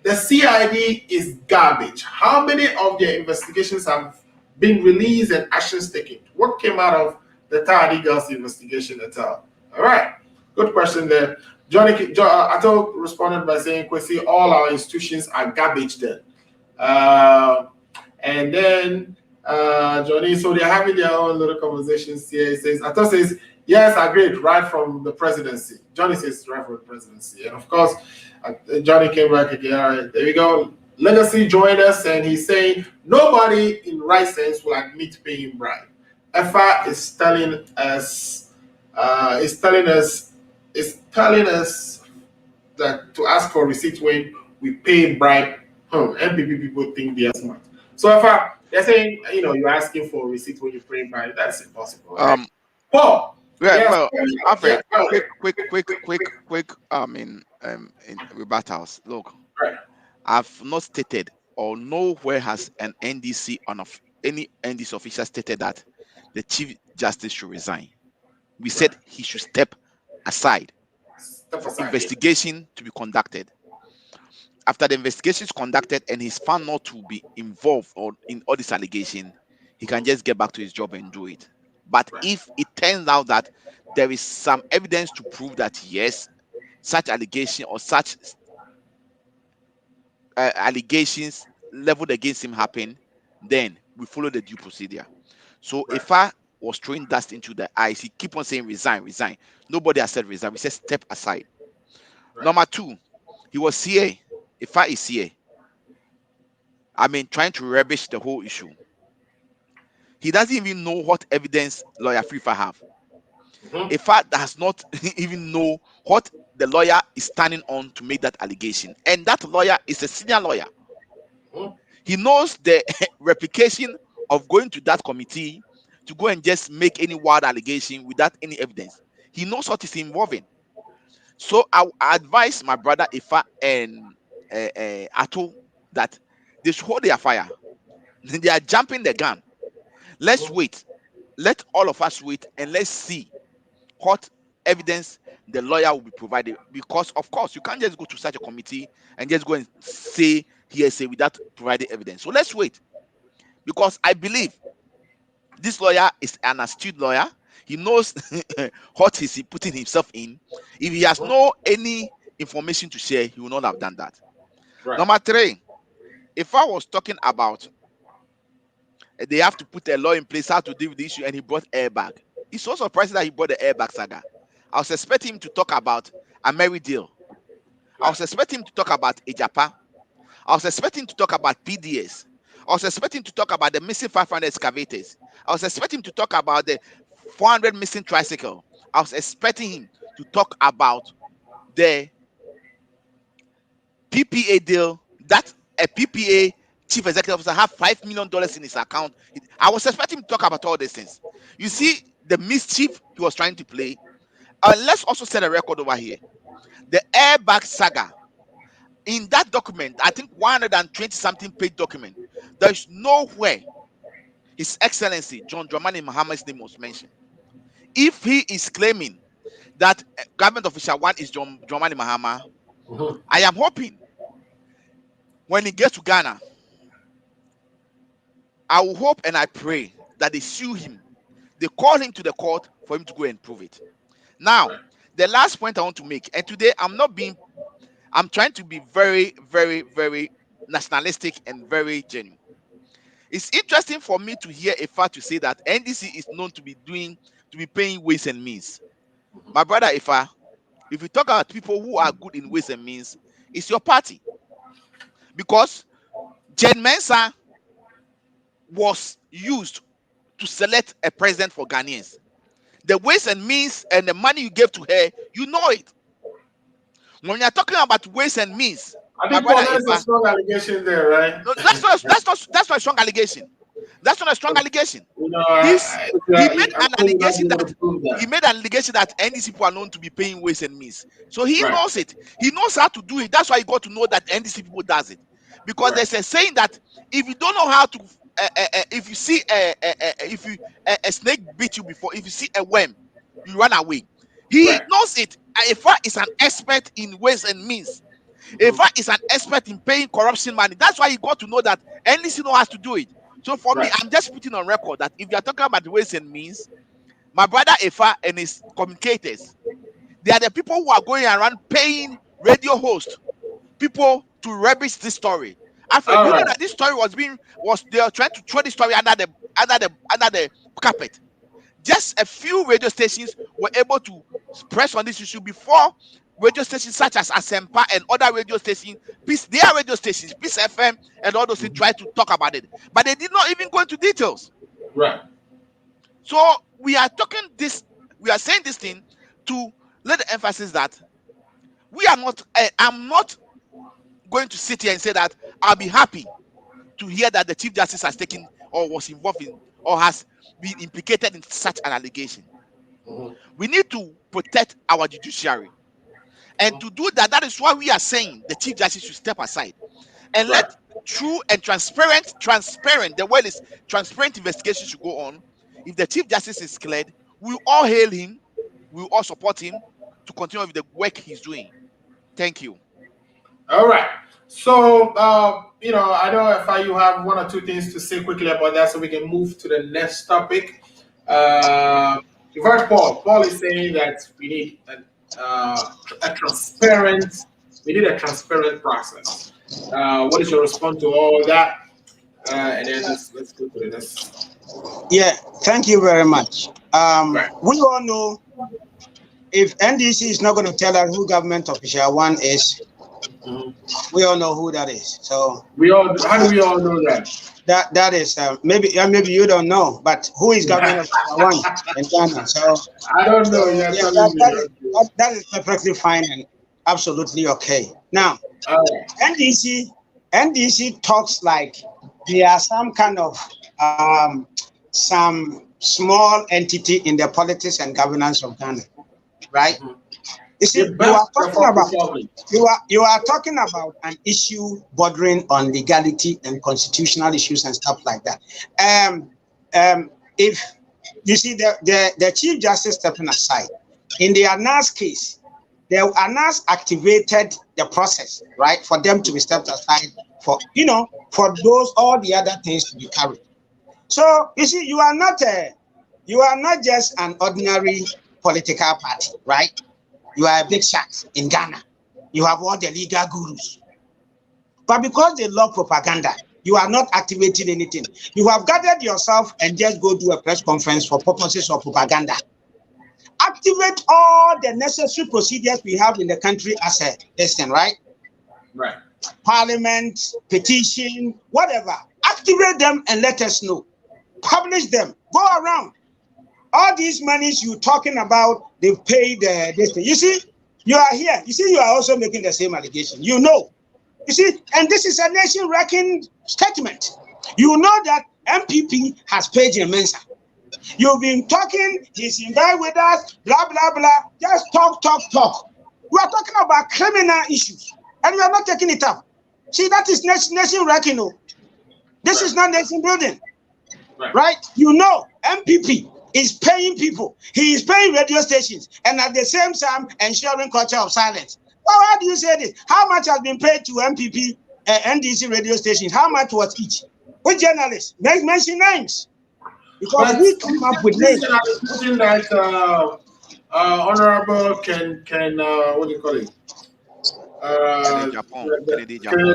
the CID is garbage. How many of their investigations have been released and actions taken? What came out of the Tower Girls investigation at all? All right, good question there. Ato responded by saying, Quincy, all our institutions are garbage then. And then Johnny, so they're having their own little conversations here. He says, Ato says, yes, agreed, right from the presidency. Johnny says, right from the presidency. And of course, Johnny came back again. All right, there we go. Legacy joined us, and he's saying, nobody in right sense will admit paying bribe. EFA is telling us, that to ask for receipt when we pay bribe. MPP people think they are smart. So they're saying, you're asking for a receipt when you pay bribe. That's impossible. Right? Paul. Yeah, yes, well, Alfred, yeah, quick, in rebuttals. Look, right. I've not stated or nowhere has an NDC any NDC official stated that the Chief Justice should resign. We said he should step aside for investigation to be conducted. After the investigation is conducted and he's found not to be involved or in all this allegation, he can just get back to his job and do it. But if it turns out that there is some evidence to prove that yes, such allegation or such allegations leveled against him happen, then we follow the due procedure. So if I was throwing dust into the eyes, he keep on saying resign. Nobody has said resign. We said step aside. Number two, he was CA. If I is CA, trying to rubbish the whole issue. He doesn't even know what evidence lawyer FIFA have. Ifa does not even know what the lawyer is standing on to make that allegation. And that lawyer is a senior lawyer. He knows the replication of going to that committee to go and just make any wild allegation without any evidence. He knows what is involving. So I advise my brother Ifa and Ato that they should hold their fire. They are jumping the gun. Let's wait. Let all of us wait and let's see what evidence the lawyer will be provided. Because of course you can't just go to such a committee and just go and say hearsay without providing evidence. So let's wait, because I believe this lawyer is an astute lawyer. He knows what he's putting himself in. If he has any information to share, he will not have done that. Number three, if I was talking about they have to put a law in place how to deal with the issue, and he brought airbag. It's so surprising that he brought the airbag saga. I was expecting him to talk about a Mary deal. I was expecting him to talk about Ejapa. I was expecting him to talk about PDS. I was expecting him to talk about the missing 500 excavators. I was expecting him to talk about the 400 missing tricycle. I was expecting him to talk about the PPA deal, that a PPA chief executive officer have $5 million in his account. I was expecting him to talk about all these things. You see the mischief he was trying to play. Let's also set a record over here. The airbag saga. In that document, I think 120 something page document, there's nowhere His Excellency John Dramani Mahama's name was mentioned. If he is claiming that government official one is John Dramani Mahama, I am hoping when he gets to Ghana, I will hope and I pray that they sue him. They call him to the court for him to go and prove it. Now, the last point I want to make, and today I'm trying to be very, very, very nationalistic and very genuine. It's interesting for me to hear a fact to say that NDC is known to be paying ways and means. My brother Ifa, if you talk about people who are good in ways and means, it's your party. Because Jen Mensa was used to select a president for Ghanaians. The ways and means and the money you gave to her, you know it. When you're talking about ways and means, I my think Paul, brother there's a Ifa, strong allegation there, right? no, that's not a strong allegation. That's not a strong allegation. You know, He made I'm an sure you might allegation be able that to prove that. NDC people are known to be paying ways and means. So he Right. knows it. He knows how to do it. That's why he got to know that NDC people does it. Because Right. there's a saying that if you don't know how to, if you see a snake beat you before, if you see a worm, you run away. He Right. knows it. Ifa is an expert in ways and means. Ifa is an expert in paying corruption money. That's why he got to know that NDC knows how to do it. So for me, Right. I'm just putting on record that if you're talking about ways and means, my brother Ifa and his communicators, they are the people who are going around paying radio hosts, people to rubbish this story. Alfred, All you know right. that this story they are trying to throw this story under the carpet. Just a few radio stations were able to press on this issue before radio stations such as Asempa and other radio stations, their radio stations, Peace FM and all those things tried to talk about it. But they did not even go into details. Right. So we are saying this thing to let the emphasis that we are not, I'm not going to sit here and say that I'll be happy to hear that the Chief Justice has taken or was involved in or has been implicated in such an allegation. We need to protect our judiciary. And to do that, that is why we are saying the Chief Justice should step aside and Right. let true and transparent, the word is transparent investigation should go on. If the Chief Justice is cleared, we all hail him, we all support him to continue with the work he's doing. Thank you. All right. So, I know if you have one or two things to say quickly about that so we can move to the next topic. You've heard Paul. Paul is saying that we need a transparent process. What is your response to all that? And then let's go to the next. Yeah, thank you very much. Right. We all know if NDC is not going to tell us who government official one is, we all know who that is. So how do we all know that? That is maybe you don't know, but who is government official one in Ghana? So I don't know. That is perfectly fine and absolutely okay. Now, NDC talks like they are some kind of some small entity in the politics and governance of Ghana, right? You see, you are talking about an issue bordering on legality and constitutional issues and stuff like that. If you see the Chief Justice stepping aside in the Anas case, the Anas activated the process, right, for them to be stepped aside for those all the other things to be carried. So you see, you are not just an ordinary political party, right? You are a big shot in Ghana. You have all the legal gurus. But because they love propaganda, you are not activating anything. You have gathered yourself and just go do a press conference for purposes of propaganda. Activate all the necessary procedures we have in the country as a lesson, right? Right. Parliament, petition, whatever. Activate them and let us know. Publish them. Go around. All these monies you're talking about, they've paid this thing. You see, you are here. You see, you are also making the same allegation. You know. You see, and this is a nation-wrecking statement. You know that MPP has paid Jim Mensah. You've been talking, he's in there with us, blah, blah, blah. Just talk. We are talking about criminal issues, and we are not taking it up. See, that is nation-wrecking. This is not nation building. Right? You know, MPP is paying people. He is paying radio stations and at the same time ensuring culture of silence. Well, how do you say this? How much has been paid to MPP NDC radio stations? How much was each? Which journalists? Mention names. Because we come up with names. That Honorable can what do you call it?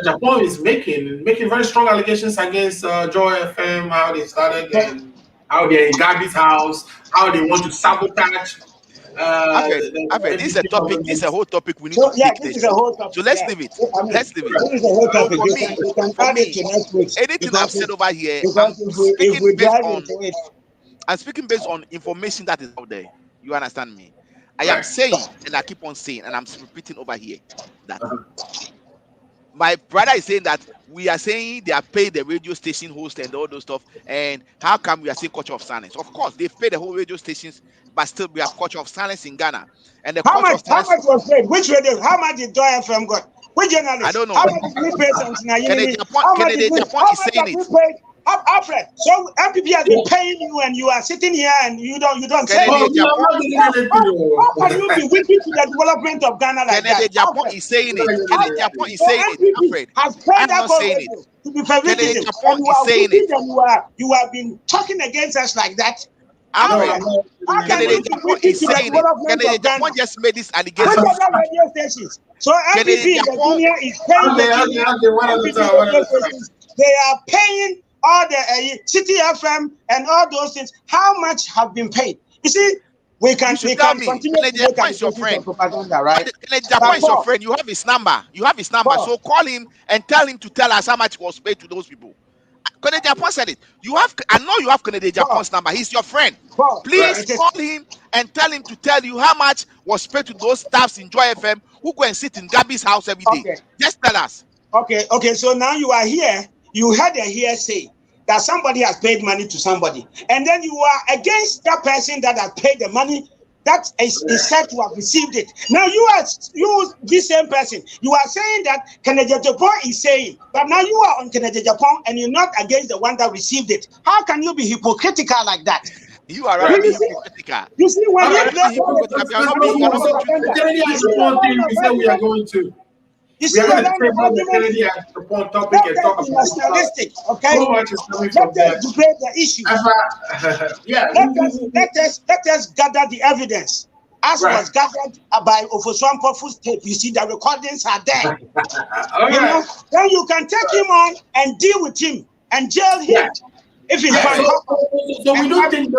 Japan is making very strong allegations against Joy FM, how they started and how they're in Gabi's house, how they want to sabotage. This is a topic. This is a whole topic. We need to take this. So let's leave it. Let's leave it. This is a whole topic. For me, anything I've said over here, I'm speaking based on information that is out there. You understand me? I am saying, and I keep on saying, and I'm repeating over here, that my brother is saying that we are saying they are paid the radio station host and all those stuff, and how come we are saying culture of silence? Of course, they've paid the whole radio stations, but still we have culture of silence in Ghana. And the How culture much? of silence, How much was paid? Which radio? How much did Joy FM got? Which journalist? I don't know. How much did we pay Santina Yinimi? Kennedy Japan is saying it. Alfred, so MPP has been paying you, and you are sitting here and you don't say Kennedy it. How can you be wicked to the development of Ghana like Kennedy that? Japan is saying it. Kennedy Japan is saying it. Alfred, has I'm paid that not saying it. to be favoritism. Japan And you is are saying wicked it. and you have been talking against us like that. Alfred, How can Kennedy you be Japan wicked is to the saying it. development Kennedy of Ghana? Japan just made this Which allegation. other radio stations? So Kennedy MPP in the Japan- junior is paying the junior. MPP radio stations. They are paying all the City FM and all those things. How much have been paid? You see, we can tell me, continue Kennedy to make Japan is your allegations friend. of propaganda, right? Kennedy Japan is your Paul, friend. You have his number. You have his number. Paul. So call him and tell him to tell us how much was paid to those people. Kennedy Japan said it. You have. I know you have Kennedy Japan's number. He's your friend. Paul, Please call him and tell him to tell you how much was paid to those staffs in Joy FM who go and sit in Gabby's house every day. Okay. Just tell us. Okay. So now you are here. You had a hearsay that somebody has paid money to somebody, and then you are against that person that has paid the money that is said to have received it. Now this same person, you are saying that Kennedy Japan is saying, but now you are on Kennedy Japan and you're not against the one that received it. How can you be hypocritical like that? You are right. Hypocritical. You see, when you Kennedy has the one thing we say we are going to. You We see, are the going to take on the Kennedy as the point topic and talk about it. nationalistic, okay? So much is coming Let from there. us debate the issue. Yeah. Let us gather the evidence. As Right. was gathered by Ofoswampofu's tape, you see the recordings are there. All You know, right. then you can take him on and deal with him and jail him. Yeah. If he's Yeah, found. so we don't think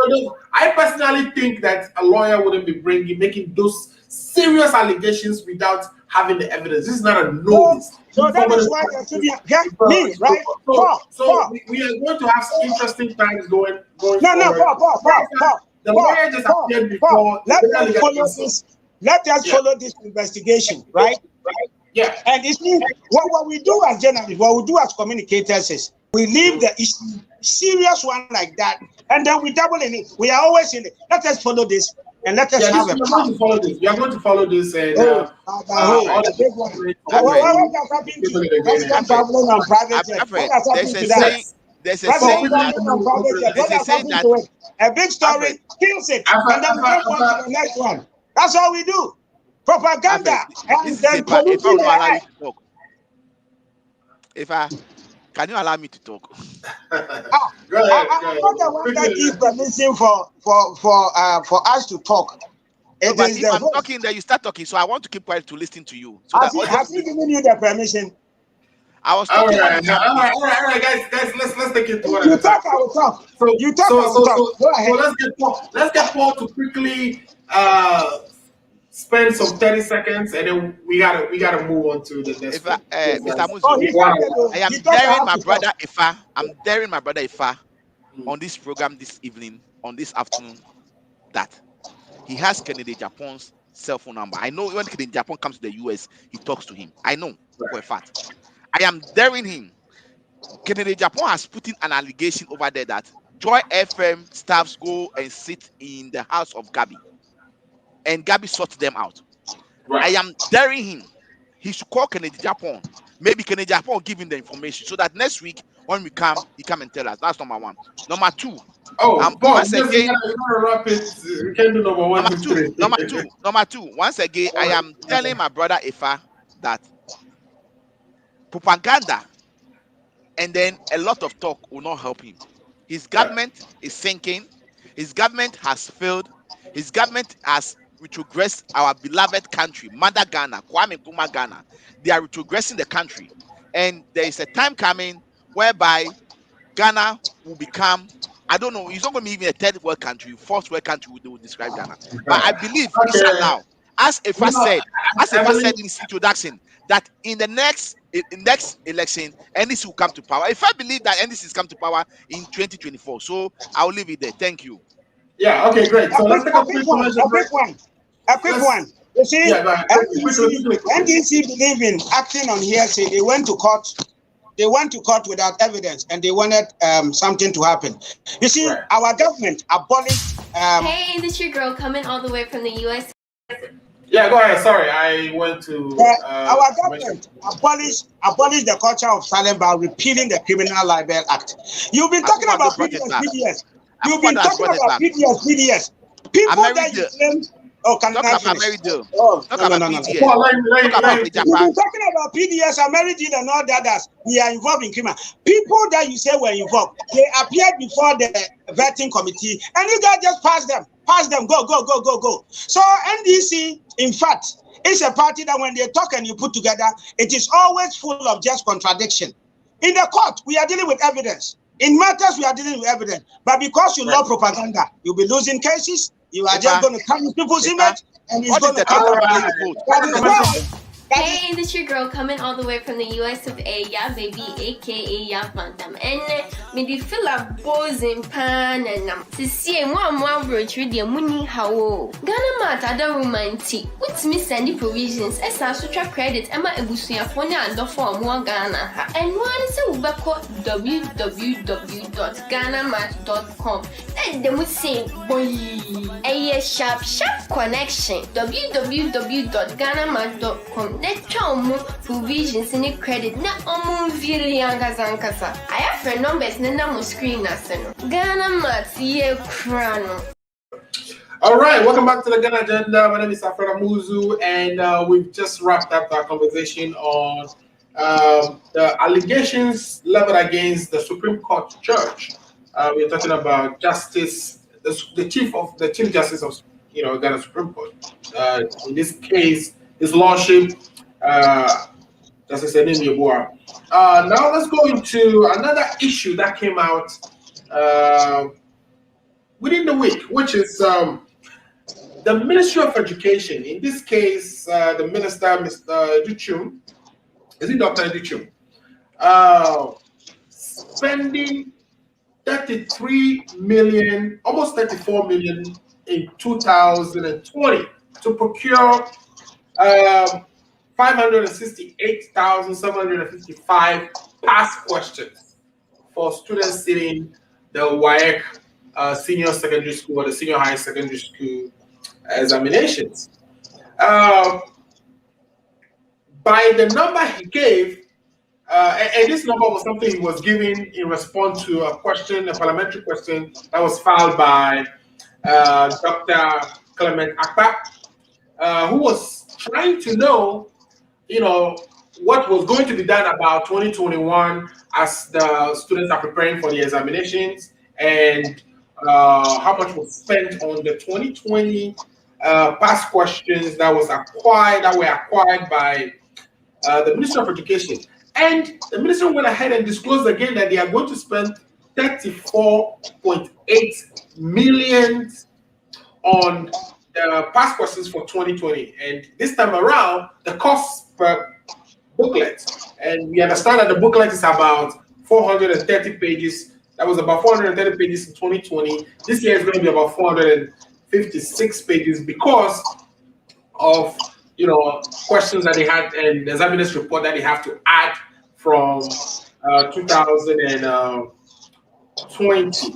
I personally think that a lawyer wouldn't be making those serious allegations without having the evidence. This is not a notice. So that is why there should be me, right? So we are going to have some interesting times going No, forward. Paul. The lawyer just appeared before. Let us follow this. Let us follow this investigation, right? Yeah. And it's what we do as journalists, what we do as communicators is we leave the issue, serious one like that, and then we double in it. We are always in it. Let us follow this and let us have a We are going to follow this. We are going to follow this and what has happened to you? That's not traveling on private jet. What has happened to that? There's a That's saying what that on private jet. What has happened to it? A big story kills it, and then we move on to the next one. That's all we do. Propaganda and then polluting the air. Can you allow me to talk? Go ahead. I'm not the one that gives permission for us to talk. No, but if I'm talking, then you start talking. So I want to keep quiet to listen to you. So has he given you the permission? I was All talking. right, guys. Let's take it to one. You talk, I will talk. So You talk, I will talk. Go ahead. So let's get Paul to quickly spend some 30 seconds, and then we gotta move on to the next. Mr. Muzi, Oh, I am daring my brother Ifa. I'm daring my brother Ifa on this program this evening, on this afternoon, that he has Kennedy Japan's cell phone number. I know when Kennedy Japan comes to the US, he talks to him. I know for a fact. I am daring him. Kennedy Japan has put in an allegation over there that Joy FM staffs go and sit in the house of Gabby, and Gabby sorts them out. Right. I am daring him. He should call Kennedy Japan. Maybe Kennedy Japan will give him the information so that next week when we come, he come and tell us. That's number one. Number two. Paul, once again, you gotta wrap it. We can do number one. Number two. Once again, I am telling my brother Ifa that propaganda and then a lot of talk will not help him. His government is sinking. His government has failed. His government has retrogressed our beloved country, Mother Ghana, Kwame Nkrumah Ghana. They are retrogressing the country. And there is a time coming whereby Ghana will become, I don't know, it's not going to be even a third world country, fourth world country, they will describe Ghana. But I believe it's allowed. As Ifa said in his introduction, that in the next election, NDC will come to power. If I believe that NDC is come to power in 2024, so I will leave it there. Thank you. Yeah. Okay. Great. So let's take a quick one. A quick one. You see, Yeah, go ahead. NDC believe in acting on hearsay. They went to court. They went to court without evidence, and they wanted something to happen. You see, Right. our government abolished. Hey, this your girl coming all the way from the U.S. Yeah, go ahead. Sorry, I went to. Our government abolished the culture of silence by repealing the Criminal Libel Act. You've been talking about PDS. You've been talking about PDS. People that you claim. Oh, can I finish? Oh, no. Paul, You've been talking about PDS, American, and all the others. We are involved in criminal. People that you say were involved, they appeared before the vetting committee, and you guys just pass them. Go. So NDC, in fact, is a party that when they talk and you put together, it is always full of just contradiction. In the court, we are dealing with evidence. In matters, we are dealing with evidence. But because you love propaganda, you'll be losing cases. You are just going to come with people's image, and it's going to come out. Hey, this your girl coming all the way from the US of A, yeah, baby, aka Ya Phantom. And me di feel a buzzing pan and to see one bridge with the money how Ghana mat other romantic. What's me sending provisions? As I such credit, Emma Ebusuya phone and the form one Ghana. And one is a www.ghanamat.com. And they would say, boy, a sharp connection. www.ghanamat.com. Let's provisions in credit. Na very young as Ankasa. I have friend numbers na screen aseno. Ghana Mat ye crano. All right, welcome back to the Ghana Agenda. My name is Alfred Amuzu, and we've just wrapped up our conversation on the allegations leveled against the Supreme Court judge. We're talking about Justice, the Chief Justice of Ghana Supreme Court. In this case, His Lordship, Justice Enim Yeboah. Now let's go into another issue that came out within the week, which is the Ministry of Education. In this case, the minister, Mr. Duchum, is it Dr. Duchum? Spending 33 million, almost 34 million in 2020 to procure 568,755 past questions for students sitting the WAEC senior secondary school or the senior high secondary school examinations. By the number he gave, and this number was something he was giving in response to a parliamentary question that was filed by Dr. Clement Akpa, who was trying to know, what was going to be done about 2021 as the students are preparing for the examinations, and how much was spent on the 2020 past questions that were acquired by the Ministry of Education. And the minister went ahead and disclosed again that they are going to spend 34.8 million on the past questions for 2020. And this time around, the cost per booklet, and we understand that the booklet is about 430 pages. That was about 430 pages in 2020. This year is going to be about 456 pages because of questions that they had and the examiners report that they have to add from 2020.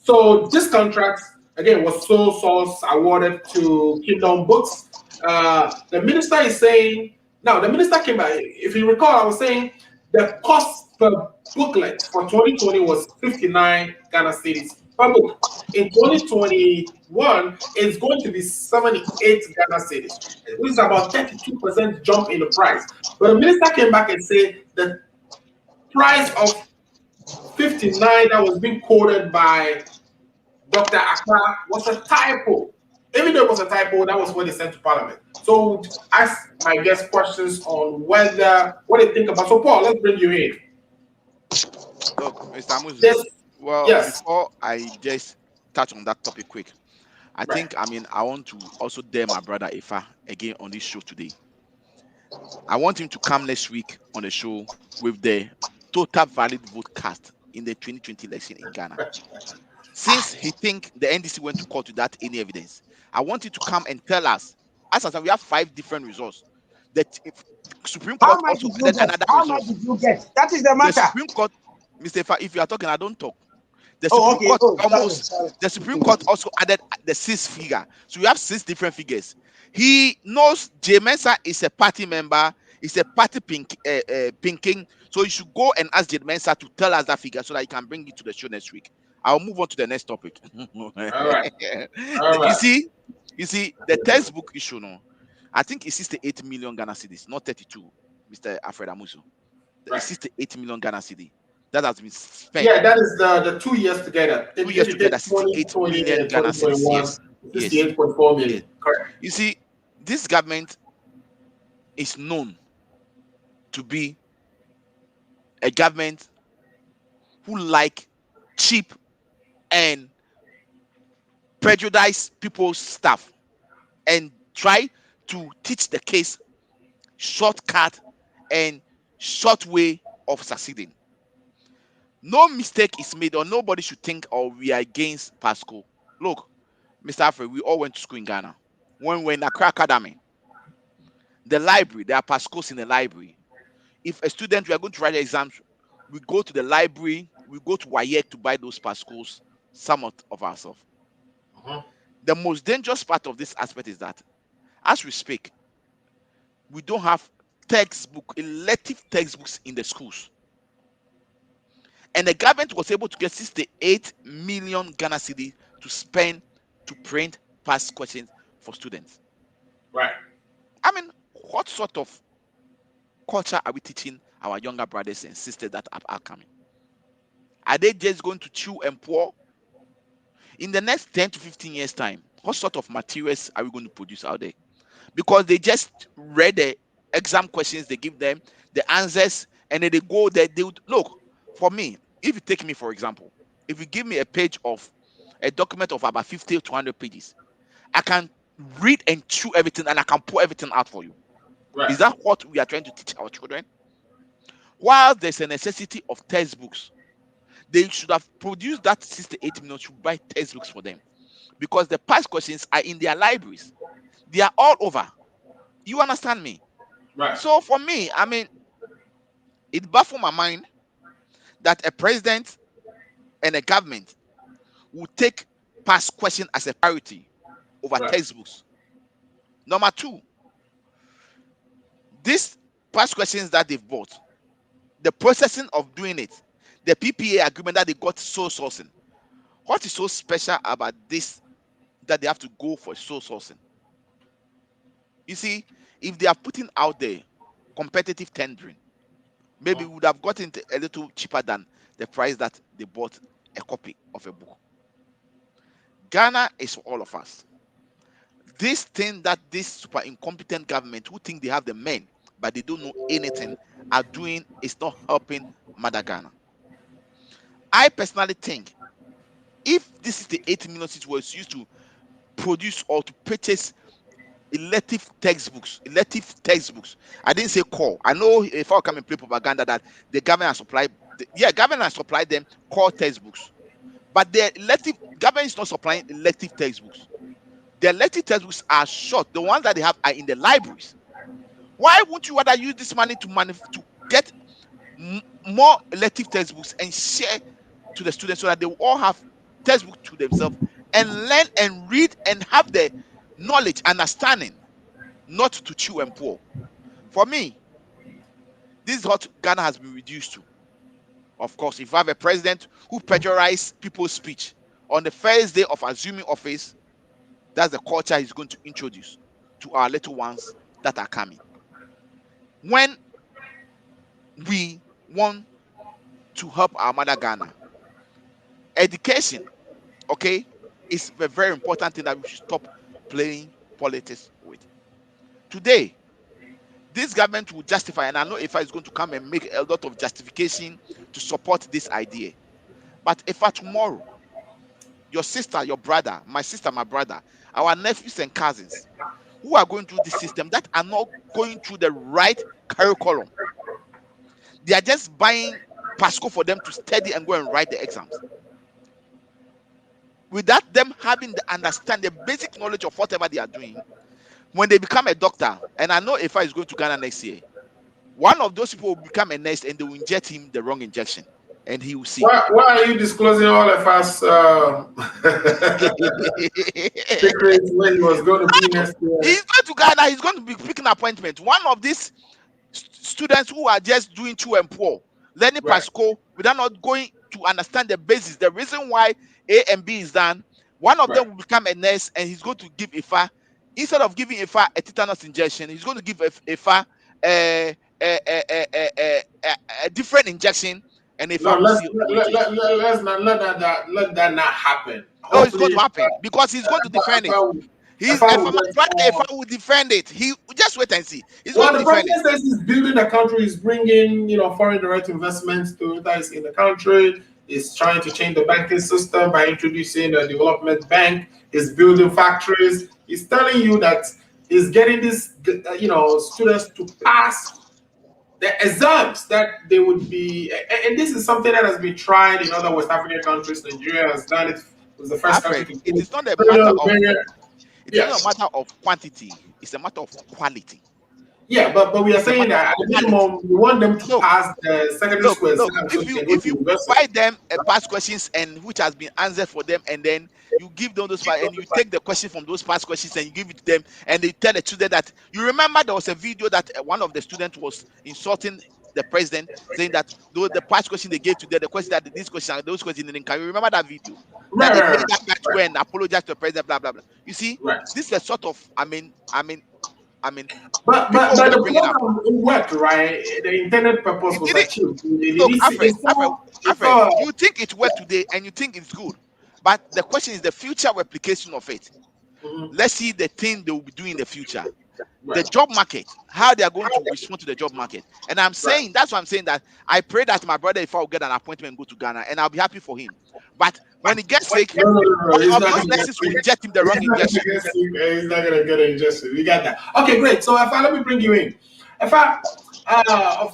So this contract again was sole source awarded to Kingdom Books. The minister is saying, now the minister came back. If you recall, I was saying the cost per booklet for 2020 was 59 Ghana cedis per book. In 2021, it's going to be 78 Ghana cedis, which is about 32% jump in the price. But the minister came back and said the price of 59 that was being quoted by Dr. Akpa was a typo. Even though it was a typo, that was what they sent to Parliament. So ask my guest questions on what they think about. So Paul, let's bring you in. Look, Mr. Amuzu, Yes. Before I just touch on that topic quick, I think, I want to also dare my brother Ifa again on this show today. I want him to come next week on the show with the total valid vote cast in the 2020 election in Ghana. Since he think the NDC went to court without any evidence, I want you to come and tell us as we have 5 different results. The Supreme How Court much also did you added get? another How result. much did you get? That is the The matter. Supreme Court, Mr. Fa, if you are talking, I don't talk. The Oh, Supreme okay. Court Oh, almost, sorry. the Supreme Court also added the 6th figure. So we have 6 different figures. He knows J Mensa is a party member, is a party pinking. So you should go and ask J Mensa to tell us that figure so that he can bring it to the show next week. I'll move on to the next topic. All right. All You right. see, the textbook issue, no, I think it's 68 million Ghana cedis, not 32, Mr. Alfred Amusu. Right. It's 68 million Ghana cedi that has been spent. Yeah, that is the 2 years together. 2 years together, 68 million Ghana cedis. Yes. 68.4 million. Yes. Correct. You see, this government is known to be a government who like cheap and prejudice people's stuff and try to teach the case shortcut and short way of succeeding. No mistake is made, or nobody should think, or we are against Pasco. Look, Mr. Alfred, we all went to school in Ghana. When we're in Accra Academy, the library, there are Pascos in the library. If a student, we are going to write exams, we go to the library, we go to WAEC to buy those Pascos, some of ourselves. Uh-huh. The most dangerous part of this aspect is that, as we speak, we don't have elective textbooks in the schools. And the government was able to get 68 million Ghana cedi to spend to print past questions for students. Right. I mean, what sort of culture are we teaching our younger brothers and sisters that are coming? Are they just going to chew and pour? In the next 10 to 15 years' time, what sort of materials are we going to produce out there? Because they just read the exam questions, they give them the answers, and then they go there. They would look. For me, if you take me for example, if you give me a page of a document of about 50 to 100 pages, I can read and chew everything and I can pour everything out for you. Right. Is that what we are trying to teach our children? While there's a necessity of textbooks, they should have produced that 68 million to buy textbooks for them, because the past questions are in their libraries. They are all over. You understand me? Right. So for me, I mean, it baffles my mind that a president and a government will take past question as a priority over Right. textbooks. Number 2, these past questions that they've bought, the processing of doing it, the PPA agreement that they got sole sourcing. What is so special about this that they have to go for sole sourcing? You see, if they are putting out there competitive tendering, maybe we would have gotten it a little cheaper than the price that they bought a copy of a book. Ghana is for all of us. This thing that this super incompetent government who think they have the men but they don't know anything are doing is not helping Mother Ghana. I personally think if this is the 80 million seats was used to produce or to purchase elective textbooks, I didn't say core. I know if I come and play propaganda that the government has supplied, government has supplied them core textbooks, but the elective government is not supplying elective textbooks. The elective textbooks are short. The ones that they have are in the libraries. Why won't you rather use this money to get more elective textbooks and share to the students so that they will all have textbooks to themselves and learn and read and have the knowledge, understanding, not to chew and pour? For me, this is what Ghana has been reduced to. Of course, if you have a president who plagiarizes people's speech on the first day of assuming office, that's the culture he's going to introduce to our little ones that are coming. When we want to help our Mother Ghana, education, okay, is a very important thing that we should stop playing politics with. Today, this government will justify, and I know if is going to come and make a lot of justification to support this idea. But if tomorrow, your sister, your brother, my sister, my brother, our nephews and cousins who are going through this system that are not going through the right curriculum, they are just buying Pasco for them to study and go and write the exams, without them having the basic knowledge of whatever they are doing, when they become a doctor, and I know Ifa is going to Ghana next year, one of those people will become a nurse and they will inject him the wrong injection, and he will see. Why are you disclosing all of us secrets when he was going to be next year? He's going to Ghana. He's going to be picking appointment. One of these students who are just doing true and poor, learning Right. Pasco, without not going to understand the basis, the reason why A and B is done. One of Right. them will become a nurse, and he's going to give Ifa, instead of giving Ifa a tetanus injection, he's going to give Ifa a different injection, and Ifa No, will let's see. not let that not happen. No, it's going to Hopefully, happen because he's going to defend it. He's Ifa will my get brother more. Ifa will defend it. He just wait and see. He's Well, going the to defend it. president says he's building the country, he's bringing, foreign direct investments to is in the country. He's trying to change the banking system by introducing a development bank. He's building factories. He's telling you that he's getting these, students to pass the exams that they would be, and this is something that has been tried in other West African countries. Nigeria has done it. It was the first country to do It is not a it. matter of it's Yes. not a matter of quantity. It's a matter of quality. Yeah, but we are saying that at the minimum, we want them to pass the secondary school. If you provide them past questions and which has been answered for them, and then you give them those and you take the question from those past questions and you give it to them, and they tell the student that you remember there was a video that one of the students was insulting the president, saying that the past question they gave to them, the question that this question and those questions didn't come. You remember that video? That they made that guy to go and apologize to the president, blah blah blah. You see, this is a sort of but the program worked, right? The intended purpose was achieved. Look, you think it worked today and you think it's good, but the question is the future replication of it. Mm-hmm. Let's see the thing they will be doing in the future. The job market, how they are going to respond to the job market. And I'm saying, that's why I'm saying that I pray that my brother, if I will get an appointment and go to Ghana, and I'll be happy for him. But when he gets sick, those nurses will inject him the wrong injection. He's not going to get an injection. We got that. Okay, great. So, let me bring you in. Of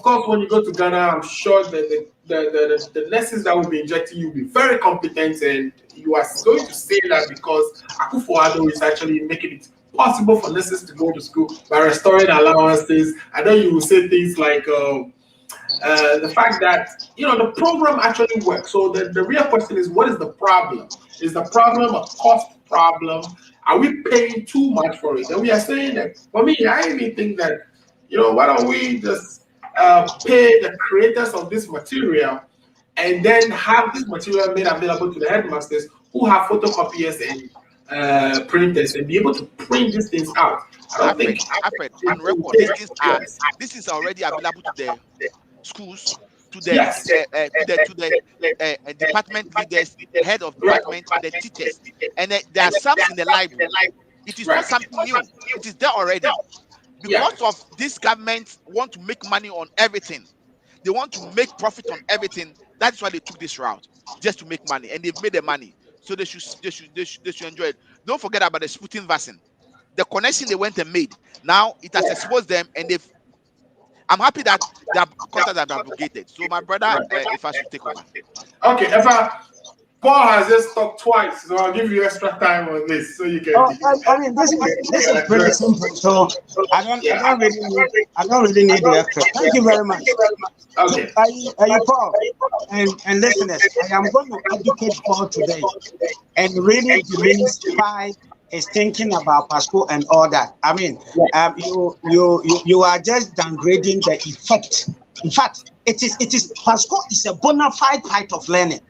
course, when you go to Ghana, I'm sure that the nurses that will be injecting you will be very competent, and you are going to say that because Akufo-Addo is actually making it possible for nurses to go to school by restoring allowances. I know you will say things like the fact that the program actually works. So the real question is, what is the problem? Is the problem a cost problem? Are we paying too much for it? And we are saying that, for me, I even think that, why don't we just pay the creators of this material and then have this material made available to the headmasters who have photocopiers and printers and be able to print these things out. I don't think on record, this is already available to the schools, to the department leaders, head of department, the teachers, and there are some in the library. It is not something new; it is there already. Because of this government want to make money on everything, they want to make profit on everything. That's why they took this route, just to make money, and they've made the money. So they should enjoy it. Don't forget about the Sputin vaccine. The connection they went and made. Now it has exposed them, and I'm happy that their contacts have been abrogated. So my brother, if I should take over. Okay, Paul has just talked twice, so I'll give you extra time on this so you can. This is pretty simple. So I don't really need the extra. Thank you very much. Okay. Are you Paul and listeners? I am going to educate Paul today and really demystify his thinking about Pasco and all that. You are just downgrading the effect. In fact, it is Pasco is a bona fide part of learning.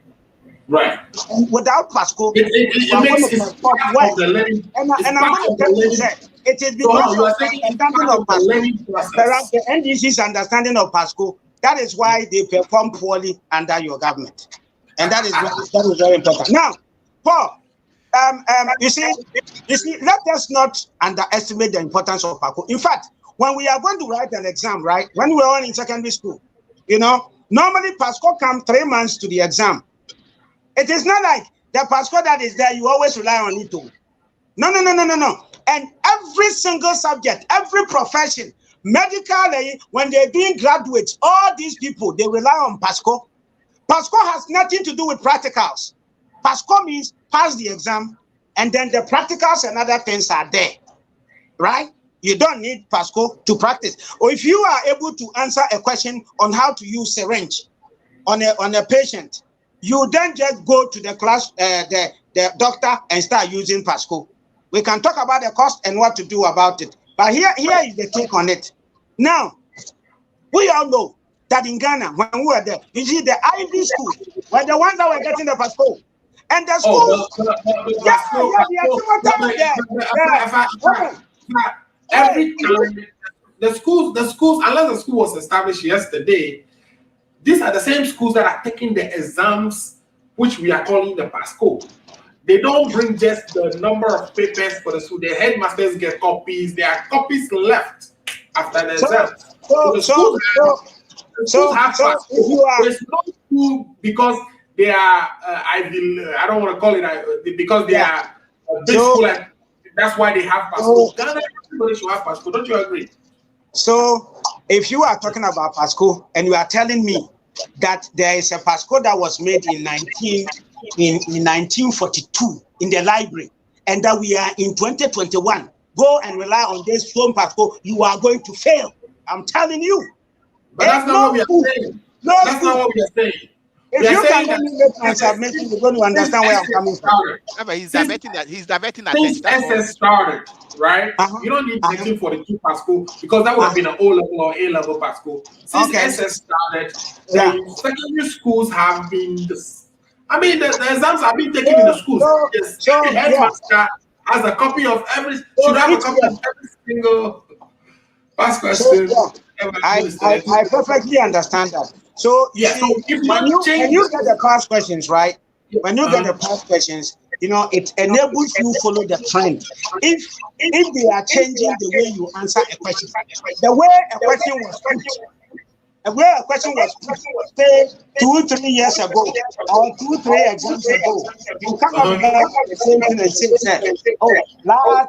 Right. And without Pasco, it makes it part of the learning. And I'm going to tell you that it is because of the understanding of Pasco, whereas the NDC's understanding of Pasco, that is why they perform poorly under your government. And that is very important. Now, Paul, you see, let us not underestimate the importance of Pasco. In fact, when we are going to write an exam, right, when we are in secondary school, normally Pasco comes 3 months to the exam. It is not like the Pasco that is there, you always rely on it too. No. And every single subject, every profession, medically, when they're doing graduates, all these people, they rely on Pasco. Pasco has nothing to do with practicals. Pasco means pass the exam, and then the practicals and other things are there. right? You don't need Pasco to practice. Or if you are able to answer a question on how to use syringe on a patient, you then just go to the class, the doctor, and start using Pasco. We can talk about the cost and what to do about it. But here is the take on it. Now, we all know that in Ghana, when we were there, you see the Ivy schools were the ones that were getting the Pasco. And the schools, every time the schools, unless the school was established yesterday, these are the same schools that are taking the exams, which we are calling the Pasco. They don't bring just the number of papers for the school. The headmasters get copies. There are copies left after the exam. There's no school because they are I don't want to call it because they are a big school. And that's why they have Pasco. Ghana, everybody should have Pasco. Don't you agree? So, if you are talking about Pasco and you are telling me that there is a Pasco that was made in 1942 in the library, and that we are in 2021, go and rely on this phone Pasco, you are going to fail. I'm telling you. But that's not what we are saying. That's not what we are saying. If you can only make my submission, you're going to understand where I'm coming from. But he's diverting attention. Since SS started, right? You don't need 1942 Pasco because that would have been an O-level or A-level Pasco. Since SS started, the secondary schools have been the exams have been taken in the schools. The headmaster has a copy of every single past question. I perfectly understand that. So when you get the past questions, right? When you get the past questions, it enables you to follow the trend. If they are changing the way you answer a question, the way a question was put, say 2-3 years ago or 2-3 exams ago, you come up with the same thing and say,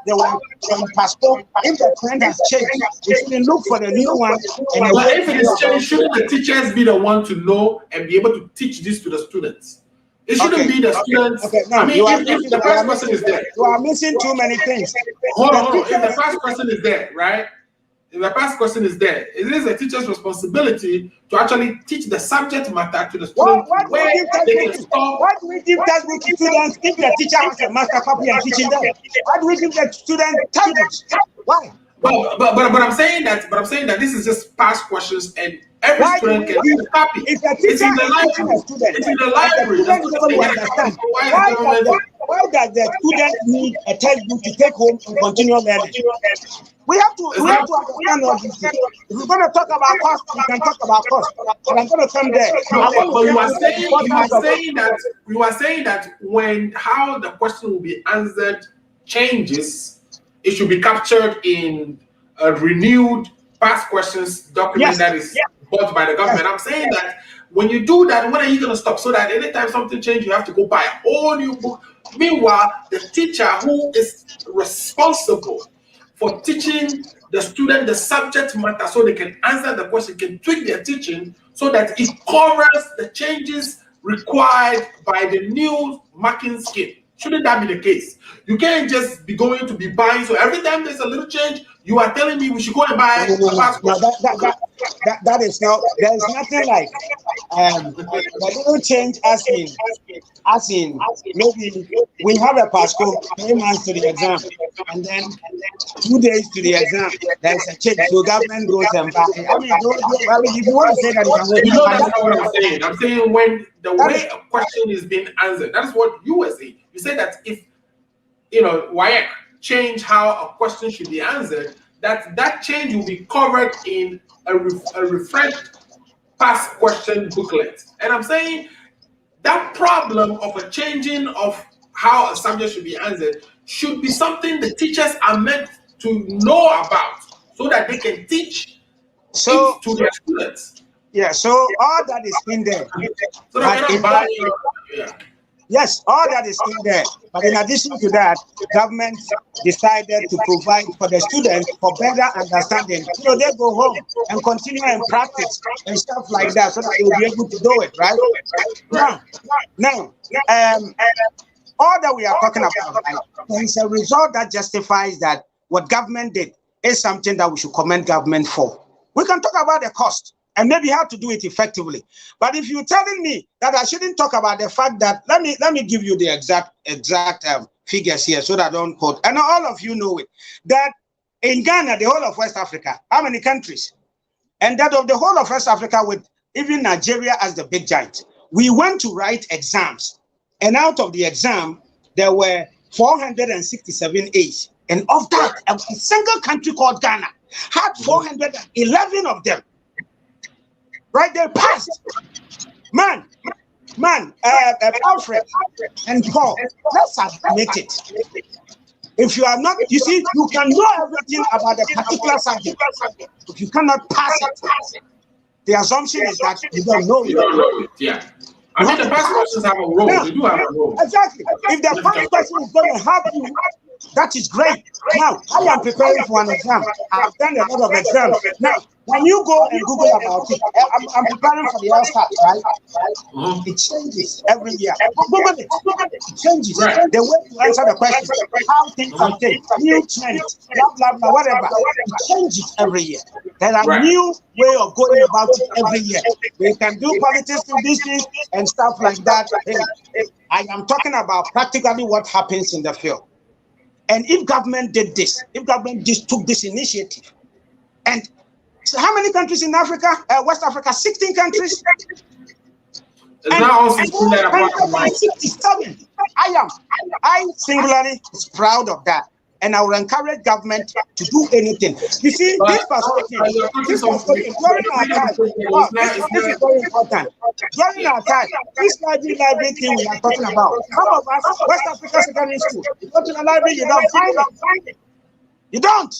there were some Pasco. If the trend has changed, you should look for the new one. But if it is changed, shouldn't the teachers be the one to know and be able to teach this to the students? It shouldn't be the students. If the first person is there, you are missing too many things. Hold on. If the first person is there, right? If the past question is there, it is the teacher's responsibility to actually teach the subject matter to the students. Why do we give textbook to students if the teacher has a master copy and teaching them? Why do we give the students textbooks? Why? But I'm saying that this is just past questions and every student can use a copy. If the teacher it's in the library. It's in the library. Why does the student need a textbook to take home and continue learning? We have to understand all these things. If we're going to talk about cost, we can talk about cost. And I'm going to come there. But you are saying that when how the question will be answered changes, it should be captured in a renewed past questions document that is bought by the government. I'm saying that when you do that, when are you going to stop? So that anytime something changes, you have to go buy a whole new book. Meanwhile, the teacher who is responsible for teaching the student the subject matter so they can answer the question, can tweak their teaching so that it covers the changes required by the new marking scheme. Shouldn't that be the case? You can't just be going to be buying. So every time there's a little change, you are telling me we should go and buy that is not. There is nothing like the little change as in maybe we have a Pasco 3 months to the exam and then 2 days to the exam. There is a change. So government goes and buy. If you want to say that, that's not what I'm saying. I'm saying when the way a question is being answered, that's what you were saying. You say that if WAEC change how a question should be answered, that change will be covered in a refreshed past question booklet. And I'm saying that problem of a changing of how a subject should be answered should be something the teachers are meant to know about so that they can teach it to their students. Yeah, so all that is in there. So that yes, all that is in there. But in addition to that, government decided to provide for the students for better understanding. They go home and continue and practice and stuff like that so that they will be able to do it, right? Now, all that we are talking about, right, there is a result that justifies that what government did is something that we should commend government for. We can talk about the cost and maybe how to do it effectively. But if you're telling me that I shouldn't talk about the fact that, let me give you the exact figures here so that I don't quote. And all of you know it, that in Ghana, the whole of West Africa, how many countries? And that of the whole of West Africa, with even Nigeria as the big giant, we went to write exams. And out of the exam, there were 467 A's. And of that, a single country called Ghana had 411 of them. Right? They passed. Man, Alfred and Paul, let's admit it. If you are not, you see, you can know everything about a particular subject, but you cannot pass it. The assumption is that you don't know it. Yeah. I mean, the past questions have a role. They do have a role. Exactly. If the past question is going to help you, that is great. Now, I am preparing for an exam. I've done a lot of exams. Now, when you go and Google about it, I'm preparing for the LSAT, right? It changes every year. Google it. It changes. Right. The way to answer the question, how things are changed, new trends, blah, blah, blah, whatever. It changes every year. There are new way of going about it every year. We can do politics in this thing and stuff like that. I am talking about practically what happens in the field. And if government did this, if government just took this initiative, and so how many countries in Africa, West Africa, 16 countries? And 67. I singularly is proud of that. And I will encourage government to do anything. You see, this perspective, during our time, this is very important. During our time, this library thing we are talking about, some of us, West Africa Secondary School, you go to the library, you don't find it. You don't.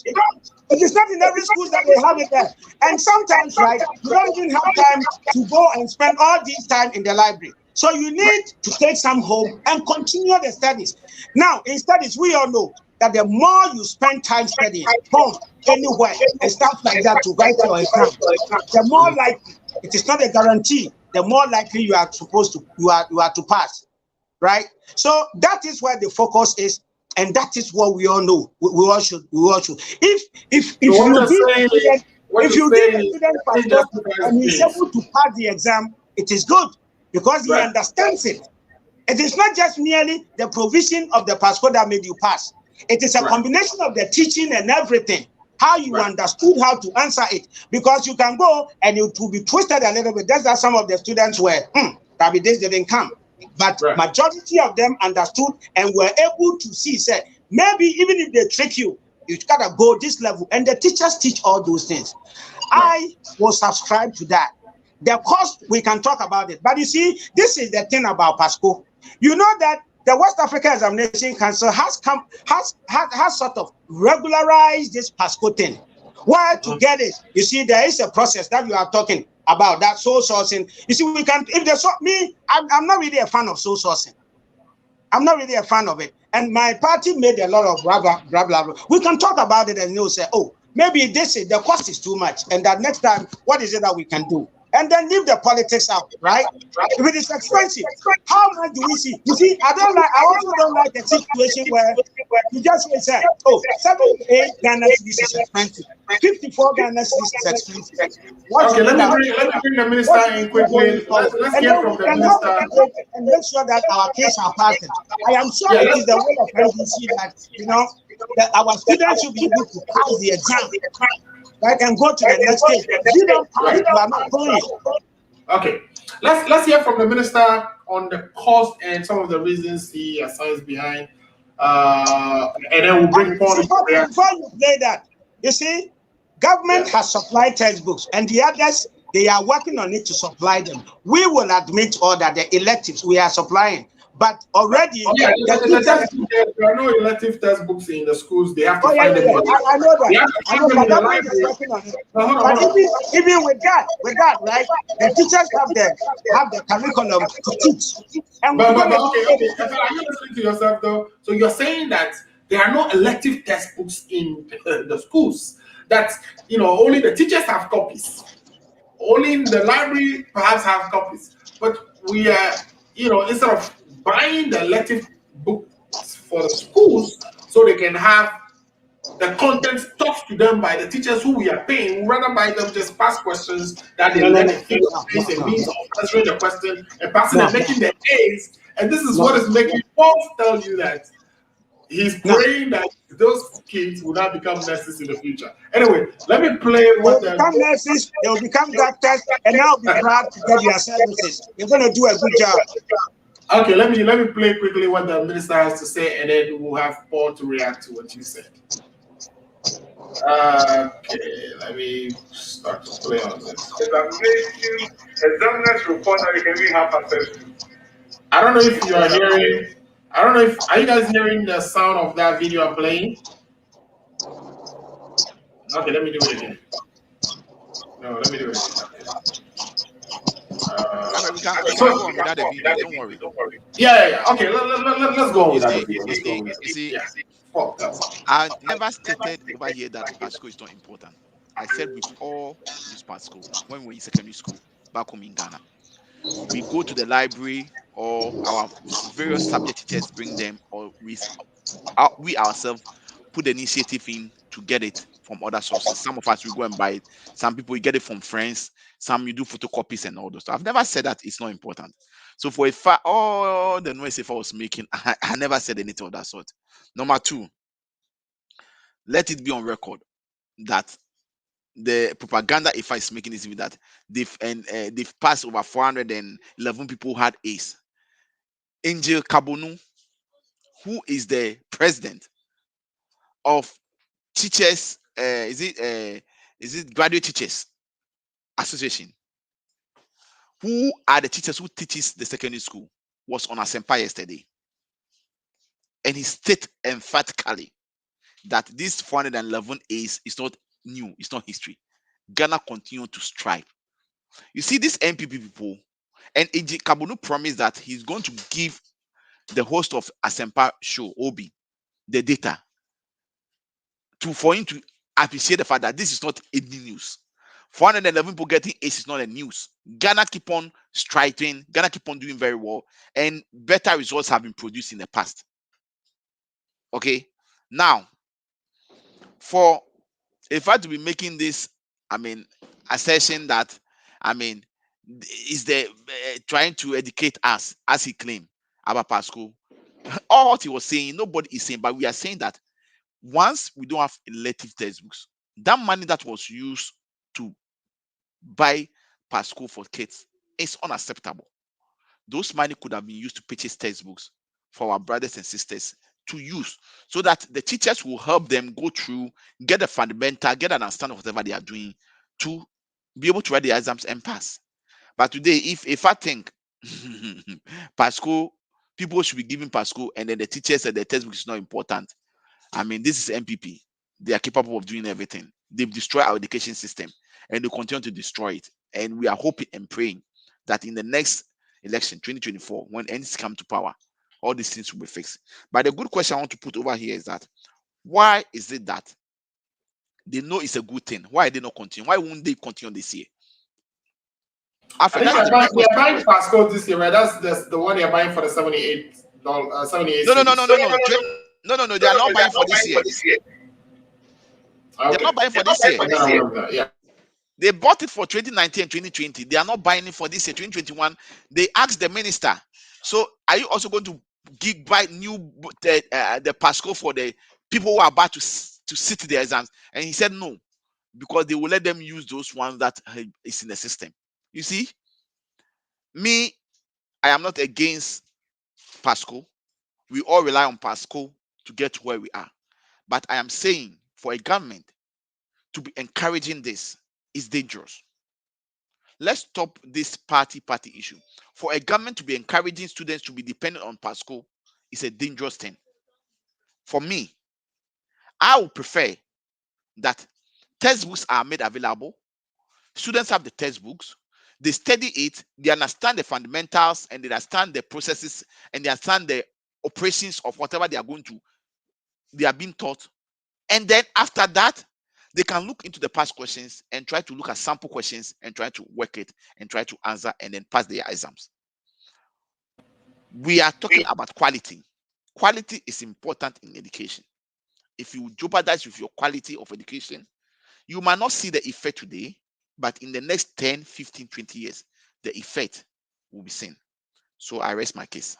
It is not in every school that they have it there. And sometimes, right, you don't even have time to go and spend all this time in the library. So you need to take some home and continue the studies. Now, in studies, we all know that the more you spend time studying, home, anywhere, and stuff like that to write your exam, the more likely, it is not a guarantee, the more likely you are supposed to, you are to pass, right? So that is where the focus is, and that is what we all know. We all should. If you give a student passport and he's able to pass the exam, it is good because he understands it. It is not just merely the provision of the passport that made you pass. It is a combination of the teaching and everything, how you understood how to answer it. Because you can go and it will be twisted a little bit. That's how some of the students were, probably this didn't come. But majority of them understood and were able to see, said, maybe even if they trick you, you gotta go this level. And the teachers teach all those things. I will subscribe to that. The cost, we can talk about it. But you see, this is the thing about PASCO. You know that the West Africa Examination Council has sort of regularized this PASCO thing. Where to get it? You see, there is a process that you are talking about, that sole sourcing. You see, we can, if there's I'm not really a fan of sole sourcing. I'm not really a fan of it. And my party made a lot of blah, blah, blah. We can talk about it and you'll say, oh, maybe the cost is too much. And that next time, what is it that we can do? And then leave the politics out, right? If it is expensive, how much do we see? You see, I also don't like the situation where you just say, oh, 78 Ghana cedis is expensive, 54 Ghana cedis is expensive. Okay, let me bring the minister in quickly. Let's hear from the minister. And make sure that our case are passed. I am sure it is the way of NDC that, you know, that our students should be able to pass the exam. Right, and go to the next stage. You don't pass, you are not going. Okay, let's hear from the minister on the cost and some of the reasons he assigns behind, and then we'll bring Paul. Before you play that, you see, government has supplied textbooks, and the others, they are working on it to supply them. We will admit all that the electives we are supplying. But already, there are no elective textbooks in the schools. They have to find them. I know that. I know that. Government is working on it. But even with that, right? The teachers have the curriculum to teach. And okay. Are you listening to yourself though? So you're saying that there are no elective textbooks in the schools. That only the teachers have copies. Only in the library perhaps have copies. But we are, instead of buying the elective books for the schools so they can have the content taught to them by the teachers who we are paying, rather by them just pass questions that they No, no, learn no, a few ways and no, means of answering the question and passing no, and making the A's. And this is no, what is making Paul tell you that he's no. praying that those kids will not become nurses in the future. Anyway, let me play They will what become the nurses, they will become doctors, and I'll be proud to get their services. They're going to do a good job. okay. Let me play quickly what the minister has to say, and then we'll have Paul to react to what you said. Okay, let me start to play on this. Examination, examiners report that you can even have access to. I don't know if you are hearing. I don't know if are you guys hearing the sound of that video I'm playing? Okay, let me do it again. No, let me do it again. We can go on without the video. Don't worry. Yeah. Okay, let's go on with that video. You see, Yeah. Fuck that. I never stated over here that Pasco is not important. I said we've all used Pasco when we were in secondary school back home in Ghana. We go to the library, or our various subject teachers bring them, or we ourselves put the initiative in to get it from other sources. Some of us will go and buy it. Some people you get it from friends. Some you do photocopies and all those stuff. I've never said that it's not important. So for a fact, all the noise if I was making, I never said anything of that sort. Number two, let it be on record that the propaganda if I is making is that they've passed over 411 people who had A's. Angel Kabonu, who is the president of teachers, is it graduate teachers association, who are the teachers who teaches the secondary school, was on Asempa yesterday, and he stated emphatically that this 411 A's is not new, it's not history. Ghana continue to strive. You see, these NPP people, and AJ Kabunu promised that he's going to give the host of Asempa show, Obi, the data for him to appreciate the fact that this is not any news. 411 people getting A's is not a news. Ghana keep on striving, Ghana keep on doing very well, and better results have been produced in the past. Okay, now for if I had to be making this, assertion that, is the trying to educate us as he claimed about Pasco. All what he was saying, nobody is saying, but we are saying that once we don't have elective textbooks, that money that was used to buy Pasco for kids is unacceptable. Those money could have been used to purchase textbooks for our brothers and sisters to use, so that the teachers will help them go through, get the fundamental, get an understanding of whatever they are doing to be able to write the exams and pass. But today, if I think Pasco, people should be giving Pasco, and then the teachers said the textbook is not important. This is NPP. They are capable of doing everything. They've destroyed our education system, and they continue to destroy it. And we are hoping and praying that in the next election, 2024, when NDC come to power, all these things will be fixed. But the good question I want to put over here is that why is it that they know it's a good thing? Why they not continue? Why won't they continue this year? I think they're buying Pasco this year, right? That's the one they're buying for the $78. No. They are not buying for this year. They're not buying for this year. Yeah. They bought it for 2019 and 2020. They are not buying it for this year, 2021. They asked the minister, so are you also going to buy new the Pasco for the people who are about to sit the exams? And he said no, because they will let them use those ones that is in the system. You see, me, I am not against Pasco. We all rely on Pasco to get to where we are. But I am saying for a government to be encouraging this is dangerous. Let's stop this party issue. For a government to be encouraging students to be dependent on Pasco is a dangerous thing. For me, I would prefer that textbooks are made available. Students have the textbooks. They study it. They understand the fundamentals, and they understand the processes, and they understand the operations of whatever they are being taught. And then after that, they can look into the past questions and try to look at sample questions and try to work it and try to answer and then pass their exams. We are talking about quality. Quality is important in education. if you jeopardize with your quality of education, you might not see the effect today, but in the next 10, 15, 20 years, the effect will be seen. So I rest my case.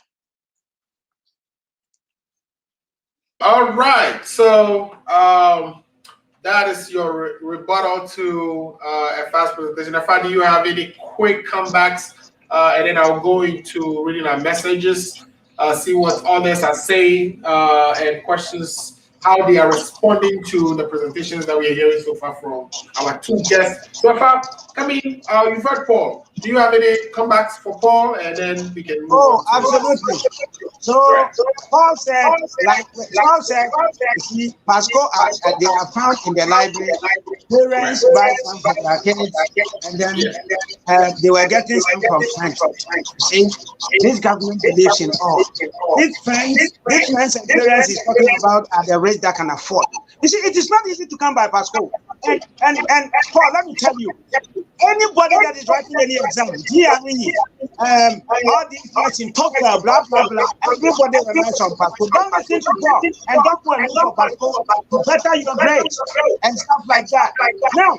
All right. So that is your rebuttal to a fast presentation. Afa, do you have any quick comebacks? And then I'll go into reading our messages, see what others are saying, and questions, how they are responding to the presentations that we are hearing so far from our two guests. So, Afa, come in. You've heard Paul. Do you have any comebacks for Paul? And then we can move on. Absolutely. So Paul said, you see, Pasco, they are found in the library. Parents buy some for their kids, and then they were getting some from friends. See, this government believes in all. These friends and parents is talking about are the rich that can afford. You see, it is not easy to come by Pasco. And Paul, let me tell you, anybody that is writing any exam, all these guys in Tokyo, blah blah blah, everybody relies on Pasco. Don't listen to Paul and don't go and look for Pasco to better your grades and stuff like that. Now,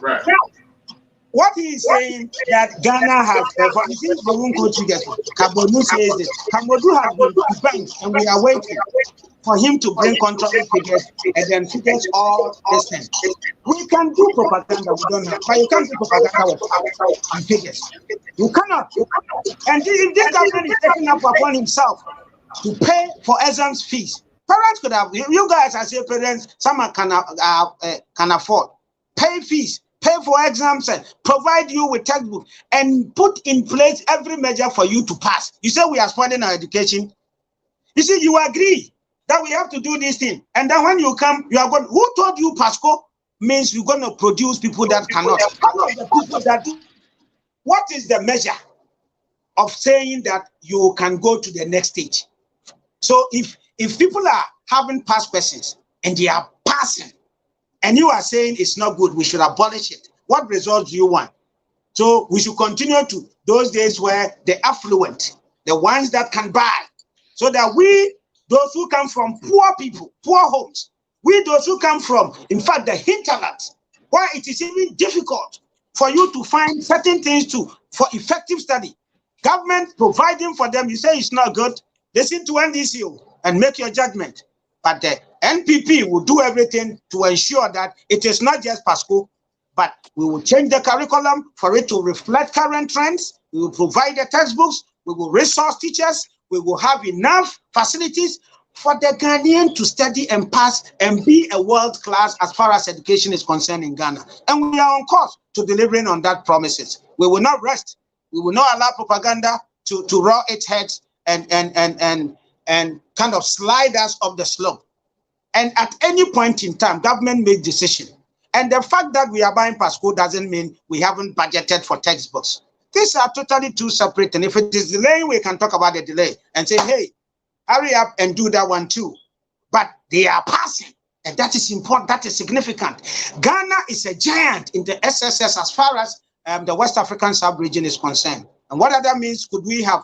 what he is saying that Ghana has, for instance, they won't go together. Kabodu says this. Kabodu has been debanked, and we are waiting for him to bring contrary figures and then figures all this thing. We can do propaganda, we don't have, but you can't do propaganda with figures. You cannot. And if this government is taking up upon himself to pay for exams fees, parents could have, you guys as your parents, some can afford, pay fees, pay for exams, and provide you with textbooks, and put in place every measure for you to pass. You say we are funding our education. You see, you agree that we have to do this thing. And then when you come, you are going, who told you Pasco means you're going to produce people that cannot? The people that do. What is the measure of saying that you can go to the next stage? So if people are having past persons and they are passing, and you are saying it's not good, we should abolish it, what results do you want? So we should continue to those days where the affluent, the ones that can buy, so that we, those who come from poor people, poor homes, we those who come from, in fact, the hinterlands, where it is even difficult for you to find certain things for effective study. Government providing for them, you say it's not good, listen to NDCO and make your judgment. But the NPP will do everything to ensure that it is not just Pasco, but we will change the curriculum for it to reflect current trends. We will provide the textbooks, we will resource teachers, we will have enough facilities for the Ghanaian to study and pass and be a world class as far as education is concerned in Ghana. And we are on course to delivering on that promises. We will not rest. We will not allow propaganda to rear its head and kind of slide us off the slope. And at any point in time, government made decision. And the fact that we are buying Pasco doesn't mean we haven't budgeted for textbooks. These are totally two separate. And if it is delaying, we can talk about the delay and say, hey, hurry up and do that one too. But they are passing. And that is important. That is significant. Ghana is a giant in the SSS as far as the West African sub-region is concerned. And what other means could we have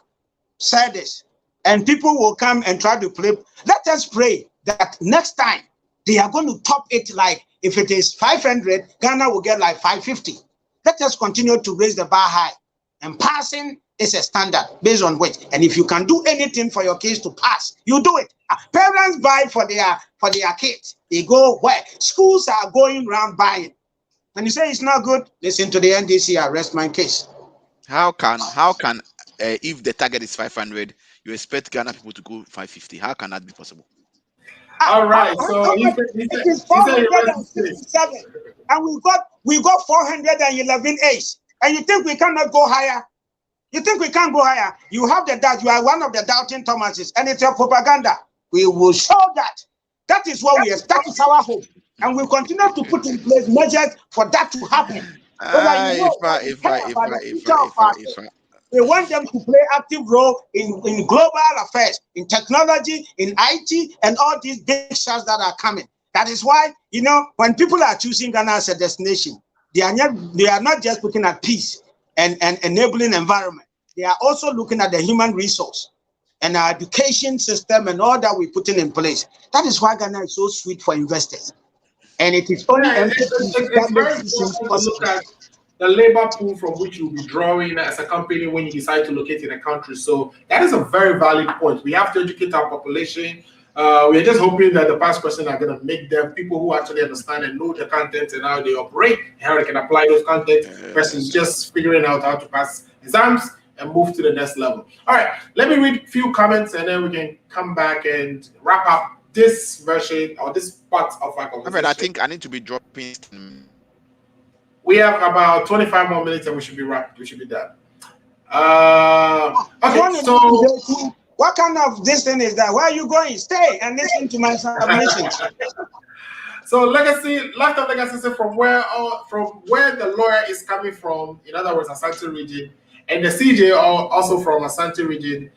said this? And people will come and try to play. Let us pray that next time they are going to top it, like if it is 500, Ghana will get like 550. Let us continue to raise the bar high. And passing is a standard based on which. And if you can do anything for your kids to pass, you do it. Parents buy for their kids. They go where? Schools are going around buying. And you say it's not good, listen to the NDC, arrest my case. How can if the target is 500, you expect Ghana people to go 550? How can that be possible? All right, so it is 467, and we got 411 A's, and you think we cannot go higher? You think we can't go higher? You have the doubt. You are one of the doubting Thomases, and it's your propaganda. We will show that. That is what we expect. That is our hope, and we continue to put in place measures for that to happen. We want them to play active role in global affairs, in technology, in IT, and all these big shots that are coming. That is why, when people are choosing Ghana as a destination, they are not just looking at peace and enabling environment. They are also looking at the human resource and our education system and all that we're putting in place. That is why Ghana is so sweet for investors. And it is only it's very important to look at the labor pool from which you'll be drawing as a company when you decide to locate in a country. So that is a very valid point. We have to educate our population. We're just hoping that the past question are going to make them people who actually understand and know the content and how they operate, how they can apply those content versus just figuring out how to pass exams and move to the next level. All right, let me read a few comments and then we can come back and wrap up this version or this part of our conversation. I think I need to be dropping. We have about 25 more minutes and we should be wrapped. We should be done. Okay, so what kind of this thing is that? Where are you going? Stay and listen to my submissions. So lifetime legacy from where the lawyer is coming from, in other words, Asante region, and the CJ are also from Asante region.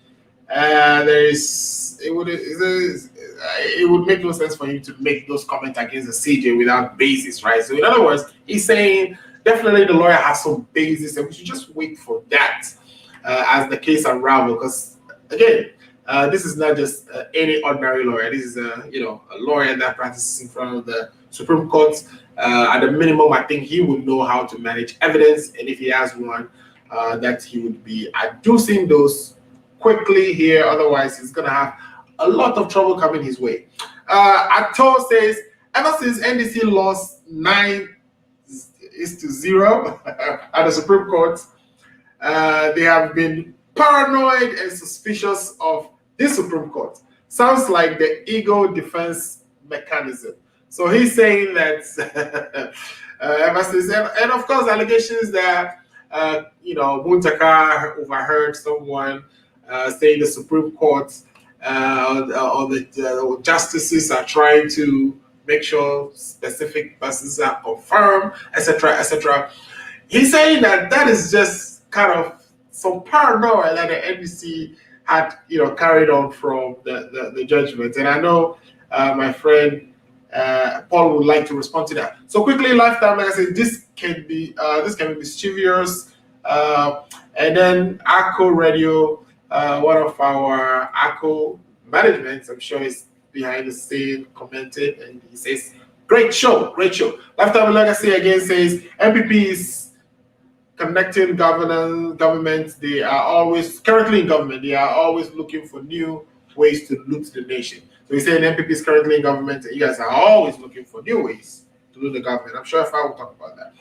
It would make no sense for him to make those comments against the CJ without basis, right? So in other words, he's saying definitely the lawyer has some basis, and we should just wait for that as the case unravels. Because again, this is not just any ordinary lawyer. This is a lawyer that practices in front of the Supreme Court. At the minimum, I think he would know how to manage evidence, and if he has one, that he would be adducing those quickly here. Otherwise, he's gonna have a lot of trouble coming his way. Ato says, ever since NDC lost 9-0 at the Supreme Court, they have been paranoid and suspicious of this Supreme Court. Sounds like the ego defense mechanism. So he's saying that ever since, and of course, allegations that Muntaka overheard someone saying the Supreme Court or the justices are trying to make sure specific persons are confirmed, etc., etc. He's saying that is just kind of some paranoia that the NDC had, carried on from the judgment. And I know my friend Paul would like to respond to that. So quickly, lifetime, like I said, this can be mischievous. And then ACO Radio, one of our ACO managements, I'm sure is behind the scene, commented, and he says, great show. Lifetime Legacy again says, MPP is connecting governments. They are always, currently in government, they are always looking for new ways to loot the nation. So he's saying MPP is currently in government, and you guys are always looking for new ways to loot the government. I'm sure if I will talk about that.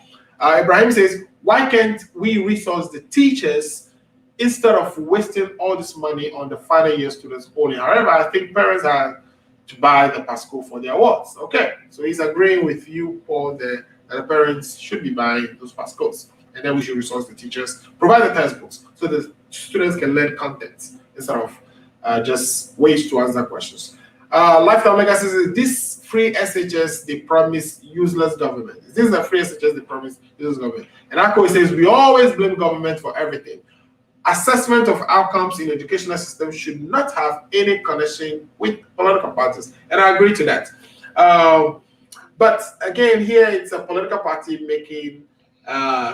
Ibrahim says, why can't we resource the teachers instead of wasting all this money on the final year students only? However, I think parents are to buy the Pasco for their awards. Okay, so he's agreeing with you, Paul, that the parents should be buying those Pascos, and then we should resource the teachers, provide the textbooks so the students can learn content instead of just ways to answer questions. Lifetime Legacy says, this free SHS, they promise useless government. This is a free SHS, they promise useless government. And ACO says, we always blame government for everything. Assessment of outcomes in the educational system should not have any connection with political parties. And I agree to that. But again, here it's a political party making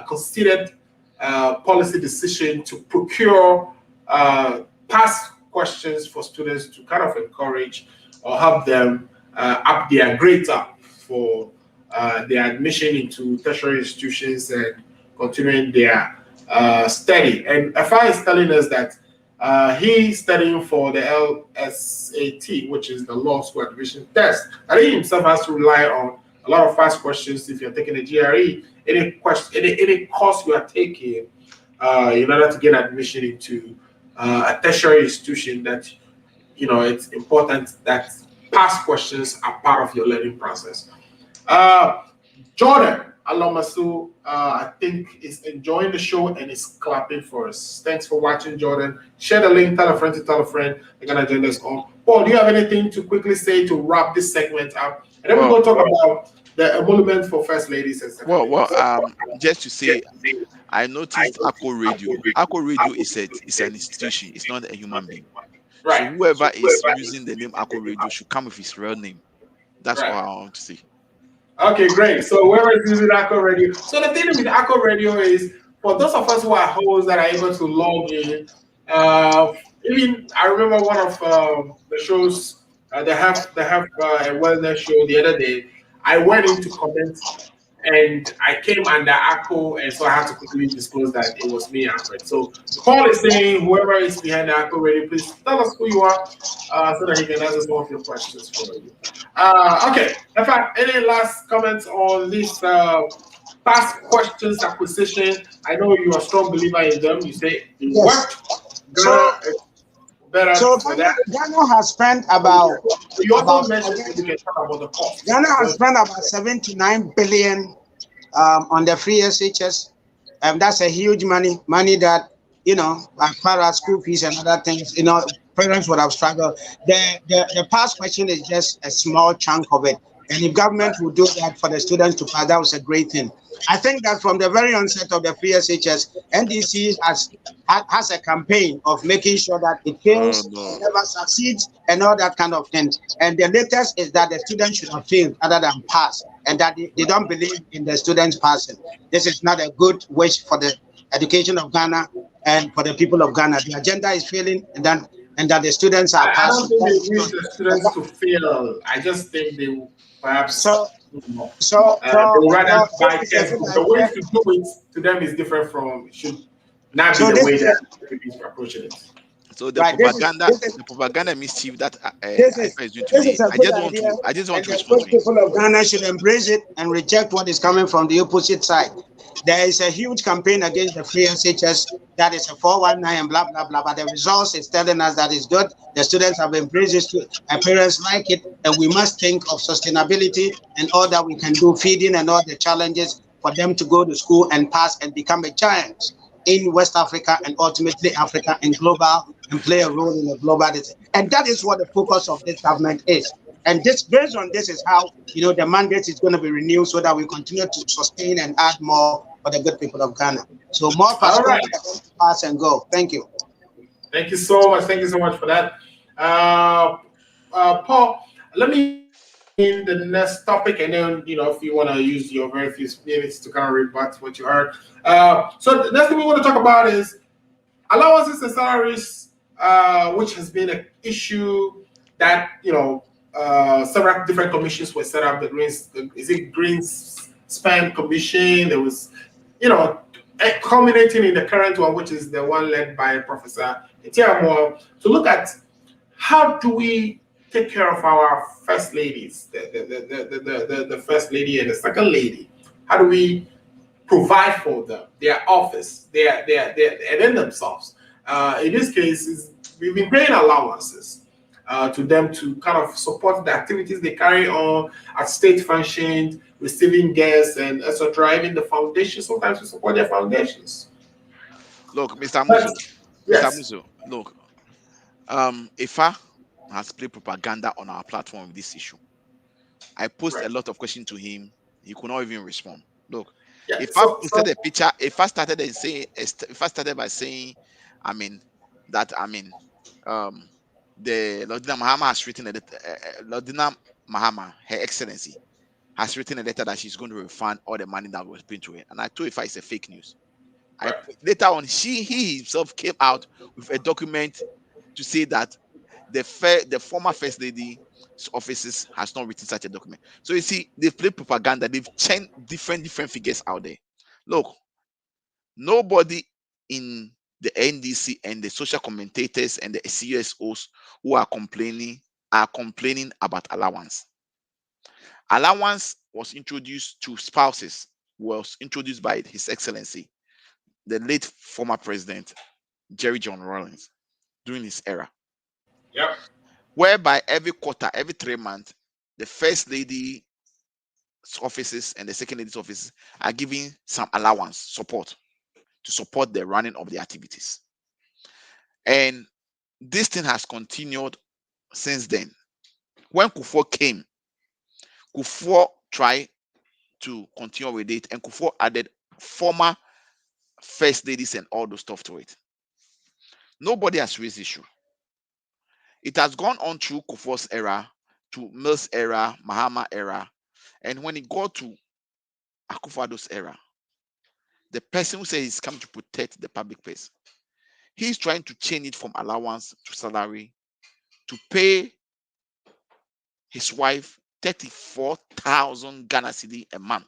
considered policy decision to procure past questions for students to kind of encourage or help them up their grades up for their admission into tertiary institutions and continuing their study. And FI is telling us that he's studying for the LSAT, which is the Law School Admission Test. And he himself has to rely on a lot of fast questions if you're taking a GRE, any course you are taking in order to get admission into a tertiary institution, that it's important that past questions are part of your learning process. Jordan Alomasu, I think, is enjoying the show and is clapping for us. Thanks for watching, Jordan. Share the link, tell a friend to tell a friend. They're going to join us on. Paul, do you have anything to quickly say to wrap this segment up? And then we're going to talk about the emolument for first ladies. And just to say, I noticed ACO Radio. ACO Radio is an institution. It's not a human being. Right. So whoever is using the name ACO Radio should come with his real name. That's what I want to say. Okay, great. So whoever is using ACO Radio. So the thing with ACO Radio is, for those of us who are hosts that are able to log in, even I remember one of the shows. They have a wellness show the other day. I went in to comment, and I came under ACO, and so I had to quickly disclose that it was me, Alfred. So the call is saying, whoever is behind the ACO ready, please tell us who you are, so that he can answer some of your questions for you. Okay. In fact, any last comments on this past questions acquisition? I know you're a strong believer in them. You say it Yes. worked. So, Ghana is better so for that. Ghana has spent about You also about mentioned seven, we can talk about the cost. Ghana has spent about 7 to 9 billion on the free SHS. That's a huge money that, as far as school fees and other things, parents would have struggled. The past question is just a small chunk of it. And if government would do that for the students to pass, that was a great thing. I think that from the very onset of the free SHS, NDC has a campaign of making sure that it fails, no. never succeeds, and all that kind of thing. And the latest is that the students should have failed other than pass, and that they don't believe in the students passing. This is not a good wish for the education of Ghana and for the people of Ghana. The agenda is failing, and that the students are I don't passing. think they wish the students to fail. I just think they will perhaps, So, you know, so, they so, will rather so buy this is a textbooks. good The way idea. to do it to them is different from, should not be So the this way is that a, people are approaching it. So the right. propaganda mischief that This is IFA is doing this today. is a good idea, I just want and to the respond good to it. people of Ghana should embrace it and reject what is coming from the opposite side. There is a huge campaign against the free SHS that is a 419 and blah blah blah. But the results is telling us that it's good. The students have embraced it, and parents like it, and we must think of sustainability and all that we can do, feeding and all the challenges for them to go to school and pass and become a giant in West Africa and ultimately Africa and global and play a role in the global. And that is what the focus of this government is. And this, based on this, is how the mandate is going to be renewed so that we continue to sustain and add more for the good people of Ghana. So more All persons right. pass and go. Thank you. Thank you so much. Thank you so much for that. Paul, let me in the next topic, and then if you want to use your very few minutes to kind of rebut what you heard. So the next thing we want to talk about is allowances and salaries, which has been an issue that several different commissions were set up. The Greenspan Commission. There was, culminating in the current one, which is the one led by Professor Etiamo, to look at how do we take care of our first ladies, the first lady and the second lady. How do we provide for them, their office, and then themselves? In this case, we've been paying allowances to them to kind of support the activities they carry on at state functions, receiving guests, and etc. Even the foundation, sometimes we support their foundations. Look, Mr. But, Muzo, yes. look, IFA has played propaganda on our platform with this issue. I posted Right. a lot of questions to him. He could not even respond. Look, Yeah. if I posted a picture, if I started by saying, that the Lordina Mahama has written a letter, Lordina Mahama, Her Excellency, has written a letter that she's going to refund all the money that was paid to her. And I told IFA it's a fake news. Right. Later on, he himself came out with a document to say that the former first lady's offices has not written such a document. So you see, they've played propaganda. They've changed different figures out there. Look, nobody in the NDC and the social commentators and the CSOs who are complaining about allowance. Allowance was introduced to spouses, was introduced by His Excellency, the late former president, Jerry John Rawlings, during his era. Yep. Whereby every quarter, every 3 months, the first lady's offices and the second lady's offices are giving some allowance support to support the running of the activities. And this thing has continued since then. When Kufuor came, Kufuor tried to continue with it, and Kufuor added former first ladies and all those stuff to it. Nobody has raised the issue. It has gone on through Kufuor's era, to Mills era, Mahama era, and when it got to Akufo-Addo's era, the person who says he's come to protect the public purse, He's trying to change it from allowance to salary to pay his wife 34,000 Ghana cedi a month,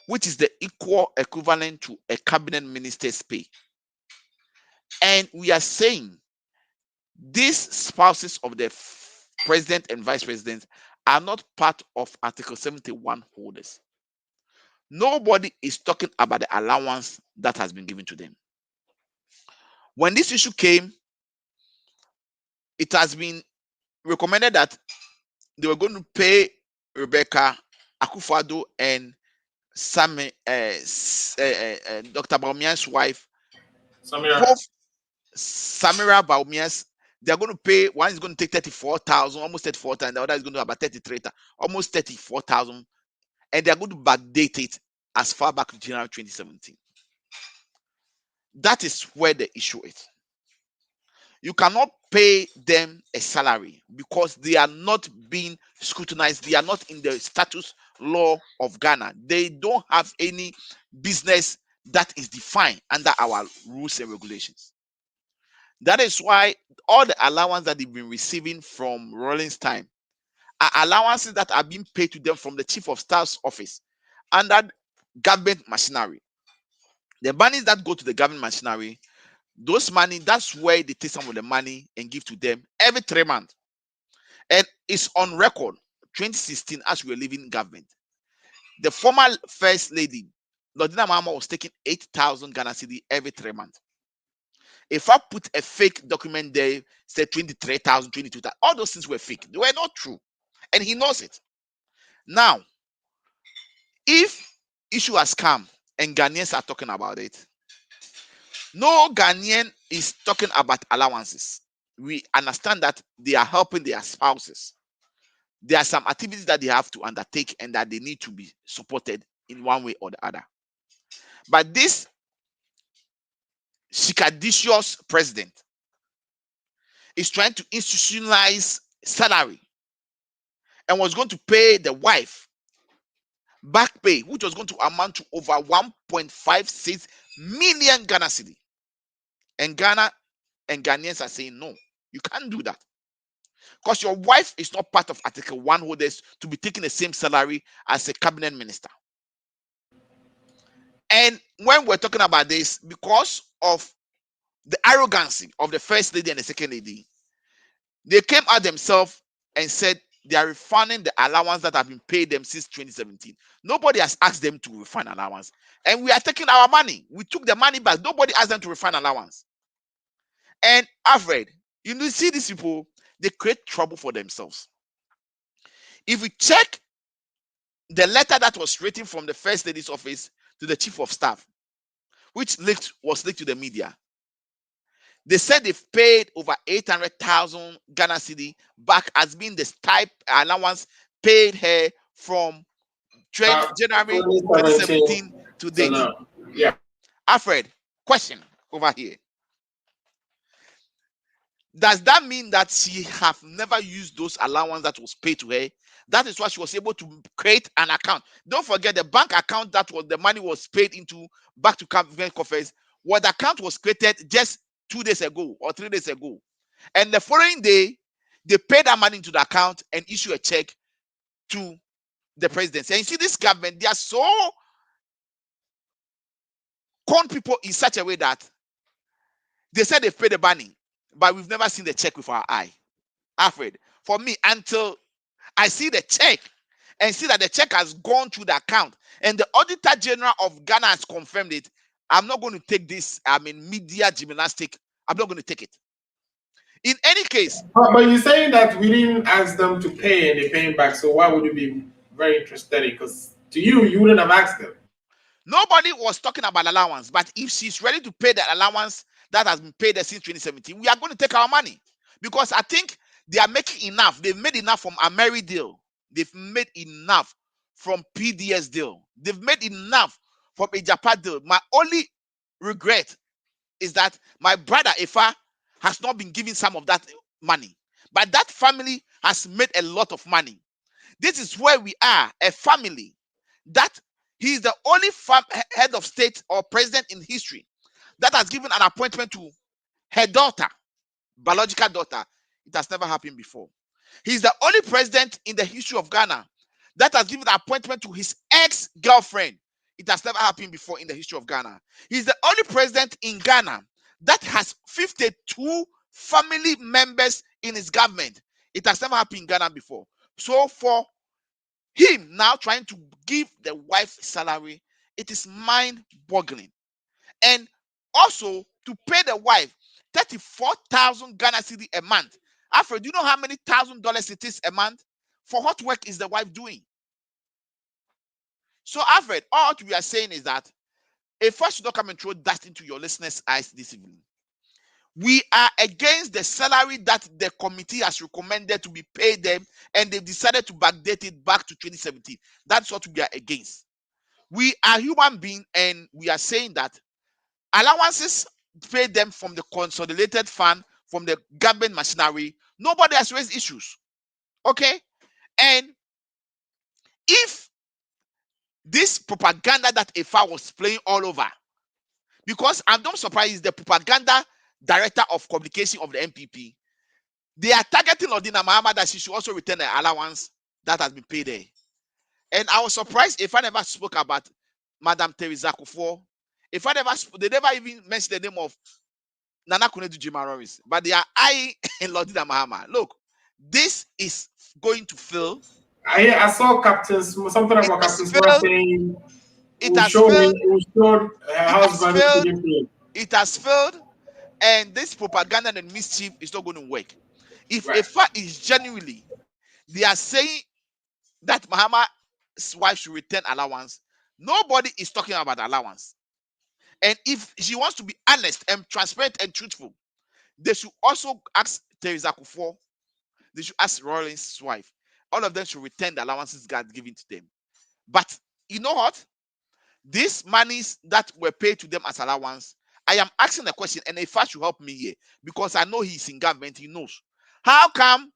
which is the equal equivalent to a cabinet minister's pay. And we are saying these spouses of the president and vice president are not part of Article 71 holders. Nobody is talking about the allowance that has been given to them. When this issue came, it has been recommended that they were going to pay Rebecca Akufo-Addo and Dr. Bawumia's wife, Samira. both Samira Bawumia's. They are going to pay. One is going to take 34,000, almost 34,000, and the other is going to have about 33,000, almost 34,000, and they are going to backdate it as far back to January 2017. That is where the issue is. You cannot pay them a salary because they are not being scrutinized. They are not in the status law of Ghana. They don't have any business that is defined under our rules and regulations. That is why all the allowance that they've been receiving from Rawlings Time are allowances that are being paid to them from the Chief of Staff's office under government machinery. The monies that go to the government machinery, those money, that's where they take some of the money and give to them every 3 months. And it's on record, 2016, as we were leaving government. The former First Lady, Lordina Mahama, was taking 8,000 Ghana cedi every 3 months. If I put a fake document there, say 23,000, 22,000, all those things were fake. They were not true. And he knows it. Now, if issue has come and Ghanaians are talking about it, no Ghanaian is talking about allowances. We understand that they are helping their spouses. There are some activities that they have to undertake and that they need to be supported in one way or the other. But this shikadicious president is trying to institutionalize salary and was going to pay the wife back pay, which was going to amount to over 1.56 million Ghana cedi. And Ghana and Ghanaians are saying, no, you can't do that. Because your wife is not part of Article 1 holders to be taking the same salary as a cabinet minister. And when we're talking about this, because of the arrogancy of the First Lady and the Second Lady, they came out themselves and said they are refunding the allowance that have been paid them since 2017. Nobody has asked them to refund allowance. And we are taking our money. We took the money back. Nobody asked them to refund allowance. And Alfred, you see these people, they create trouble for themselves. If we check the letter that was written from the First Lady's office to the Chief of Staff, which was leaked to the media, they said they've paid over 800,000 Ghana cedi back as being the type allowance paid her from January 2017 to date. Yeah. Alfred, question over here. Does that mean that she have never used those allowance that was paid to her? That is why she was able to create an account. Don't forget the bank account that was the money was paid into back to government coffers. What the account was created just 2 days ago or 3 days ago. And the following day, they paid that money into the account and issue a check to the presidency. And you see, this government, they are so con people in such a way that they said they've paid the money, but we've never seen the check with our eye. Alfred, for me, until I see the check and see that the check has gone to the account and the Auditor General of Ghana has confirmed it, I'm not going to take this, media gymnastic. I'm not going to take it. In any case. But you're saying that we didn't ask them to pay and they're paying back, so why would you be very interested in? Because to you wouldn't have asked them. Nobody was talking about allowance, but if she's ready to pay the allowance that has been paid since 2017, we are going to take our money. Because I think they are making enough. They've made enough from Ameri deal. They've made enough from PDS deal. They've made enough from a Japan deal. My only regret is that my brother Ifa has not been given some of that money. But that family has made a lot of money. This is where we are, a family that he is the only head of state or president in history that has given an appointment to her daughter, biological daughter. It has never happened before. He's the only president in the history of Ghana that has given an appointment to his ex-girlfriend. It has never happened before in the history of Ghana. He's the only president in Ghana that has 52 family members in his government. It has never happened in Ghana before. So for him now trying to give the wife salary, it is mind-boggling. And also to pay the wife 34,000 Ghana cedi a month. Alfred, do you know how many $1,000 it is a month? For what work is the wife doing? So, Alfred, all we are saying is that if I should not come and throw dust into your listeners' eyes this evening, we are against the salary that the committee has recommended to be paid them, and they've decided to backdate it back to 2017. That's what we are against. We are human beings, and we are saying that allowances paid them from the consolidated fund, from the government machinery. Nobody has raised issues. Okay? And if this propaganda that Efa was playing all over, because I'm not surprised the propaganda director of communication of the MPP, they are targeting Odina Mahama that she should also return the allowance that has been paid there. And I was surprised if I never spoke about Madam Teresa Kufuor. If I never, they never even mentioned the name of Nana Kunedu Jimaroris, but they are eyeing Lordina Mahama. Look, this is going to fail. I saw Captain's something about Captain's saying it has failed. It has failed, and this propaganda and mischief is not going to work. If Efa is genuinely, they are saying that Mahama's wife should return allowance. Nobody is talking about allowance. And if she wants to be honest and transparent and truthful, they should also ask Teresa Kufuor. They should ask Rawlings' wife. All of them should return the allowances God given to them. But you know what? These monies that were paid to them as allowance, I am asking a question, and if I should help me here, because I know he's in government, he knows. How come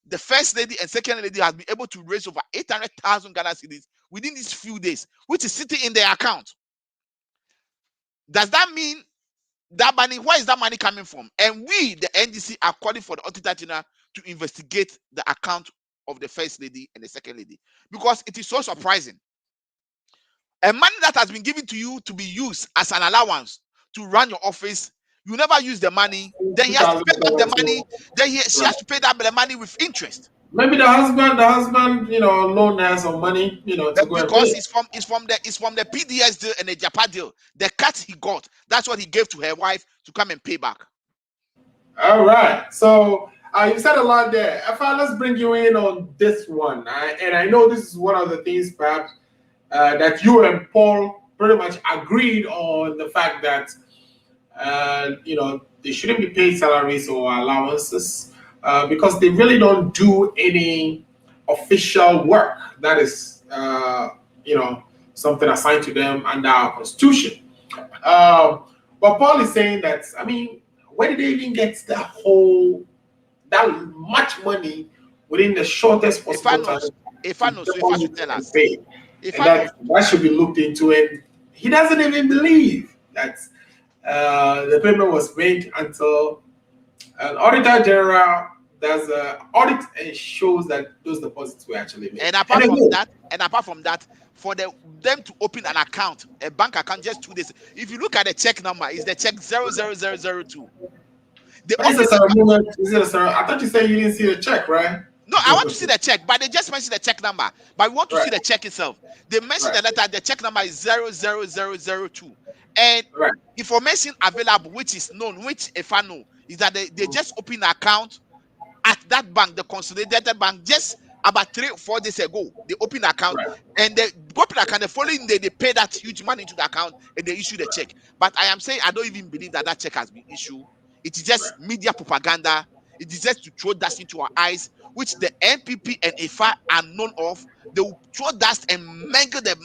the first lady and second lady has been able to raise over 800,000 Ghana cedis within these few days, which is sitting in their account? Does that mean that money, where is that money coming from? And we, the NDC, are calling for the Auditor General to investigate the account of the first lady and the second lady, because it is so surprising. And money that has been given to you to be used as an allowance to run your office, you never use the money, then he has to pay back the money, then she has to pay that the money with interest. Maybe the husband, loaned her some money, to go because it's from the PDS deal and the Japan deal. The cut he got, that's what he gave to her wife to come and pay back. All right. So you said a lot there. Let's bring you in on this one. And I know this is one of the things perhaps that you and Paul pretty much agreed on, the fact that they shouldn't be paid salaries or allowances because they really don't do any official work that is something assigned to them under our constitution. But Paul is saying that, where did they even get that much money within the shortest possible time? If I should tell us, that should be looked into, and he doesn't even believe that the payment was made until an Auditor General does an audit and shows that those deposits were actually made. And apart from that, for them to open an account, a bank account, just 2 days. If you look at the check number, is the check 00002. I thought you said you didn't see the check, right? No, I want to see the check, but they just mentioned the check number. But we want to see the check itself. They mentioned the letter, the check number is 00002. And information available, which is known, which if I know, is that they just opened an account at that bank, the Consolidated Bank, just about 3 or 4 days ago. They opened an account, and they opened an account. The following day, they pay that huge money into the account, and they issue the check. But I am saying I don't even believe that check has been issued. It is just media propaganda. It is just to throw dust into our eyes, which the NPP and Efa are known of. They will throw dust and mangle the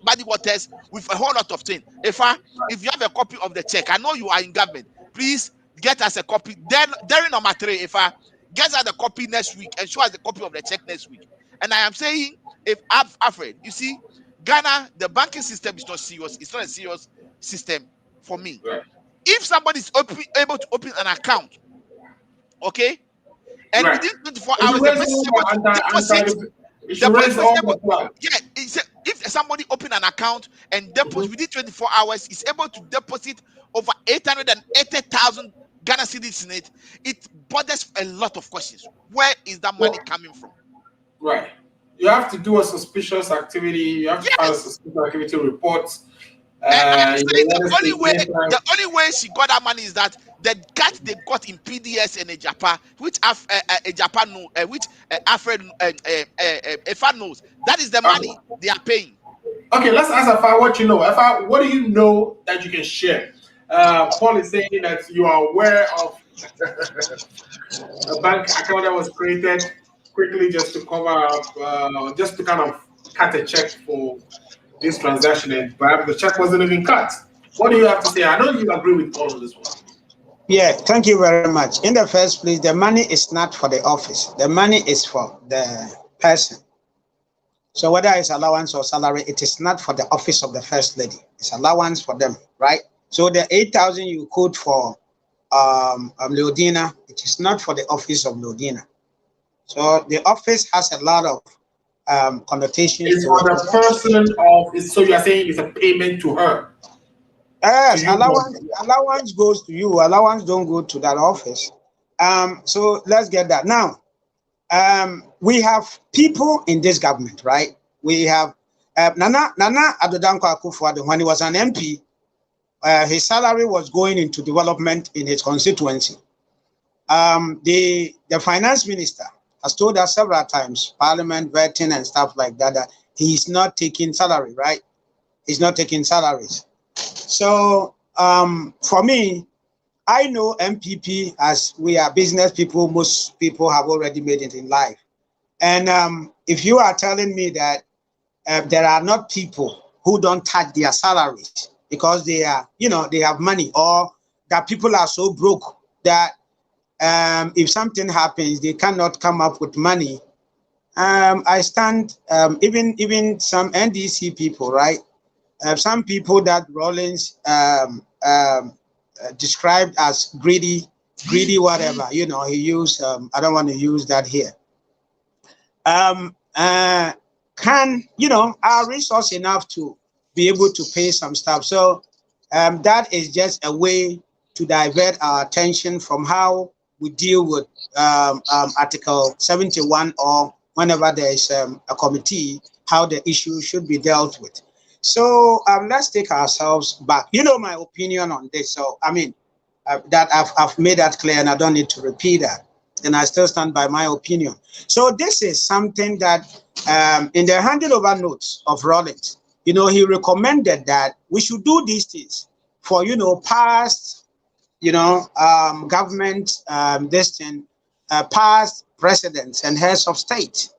muddy waters with a whole lot of things. Efa, if you have a copy of the check, I know you are in government, please get us a copy. Then, during number 3, Efa, get us the copy next week and show us the copy of the check next week. And I am saying, if I'm afraid, you see, Ghana, the banking system is not serious. It's not a serious system for me. if somebody is able to open an account, okay, and Right. within 24 hours, the person is able to deposit. If somebody open an account and deposit within 24 hours, is able to deposit over 880,000 Ghana cedis in it, it bothers a lot of questions. Where is that money coming from? Right. You have to do a suspicious activity. You have to file a suspicious activity report. The only way she got that money is that the cat they got in PDS and Japan, which Japan know, which Alfred Efa knows. That is the money they are paying. Okay, let's ask Afa what you know. Afa, what do you know that you can share? Paul is saying that you are aware of a bank account that was created quickly just to cover up, just to kind of cut a check for this transaction, and perhaps the check wasn't even cut. What do you have to say? I know you agree with Paul on this one. Yeah, thank you very much. In the first place, the money is not for the office. The money is for the person. So whether it's allowance or salary, it is not for the office of the First Lady. It's allowance for them, right? So the 8,000 you quote for Leodina, it is not for the office of Leodina. So the office has a lot of connotations. It's for the person of. So you are saying it's a payment to her. Yes, allowance goes to you. Allowance don't go to that office. So let's get that now. We have people in this government, right? We have Nana Addo Dankwa Akufo-Addo. When he was an MP, his salary was going into development in his constituency. The finance minister has told us several times, parliament vetting and stuff like that, that he's not taking salary, right? He's not taking salaries. So for me, I know MPP, as we are business people, most people have already made it in life. And if you are telling me that there are not people who don't touch their salaries because they are, they have money, or that people are so broke that if something happens, they cannot come up with money. I stand, even some NDC people, right? Some people that Rawlings described as greedy whatever, he used, I don't want to use that here. Are resource enough to be able to pay some stuff. So that is just a way to divert our attention from how we deal with Article 71, or whenever there is a committee, how the issue should be dealt with. So let's take ourselves back. You know my opinion on this. So, I mean, that I've made that clear and I don't need to repeat that. And I still stand by my opinion. So this is something that in the handing over notes of Rawlings, he recommended that we should do these things for, past, government, past presidents and heads of state.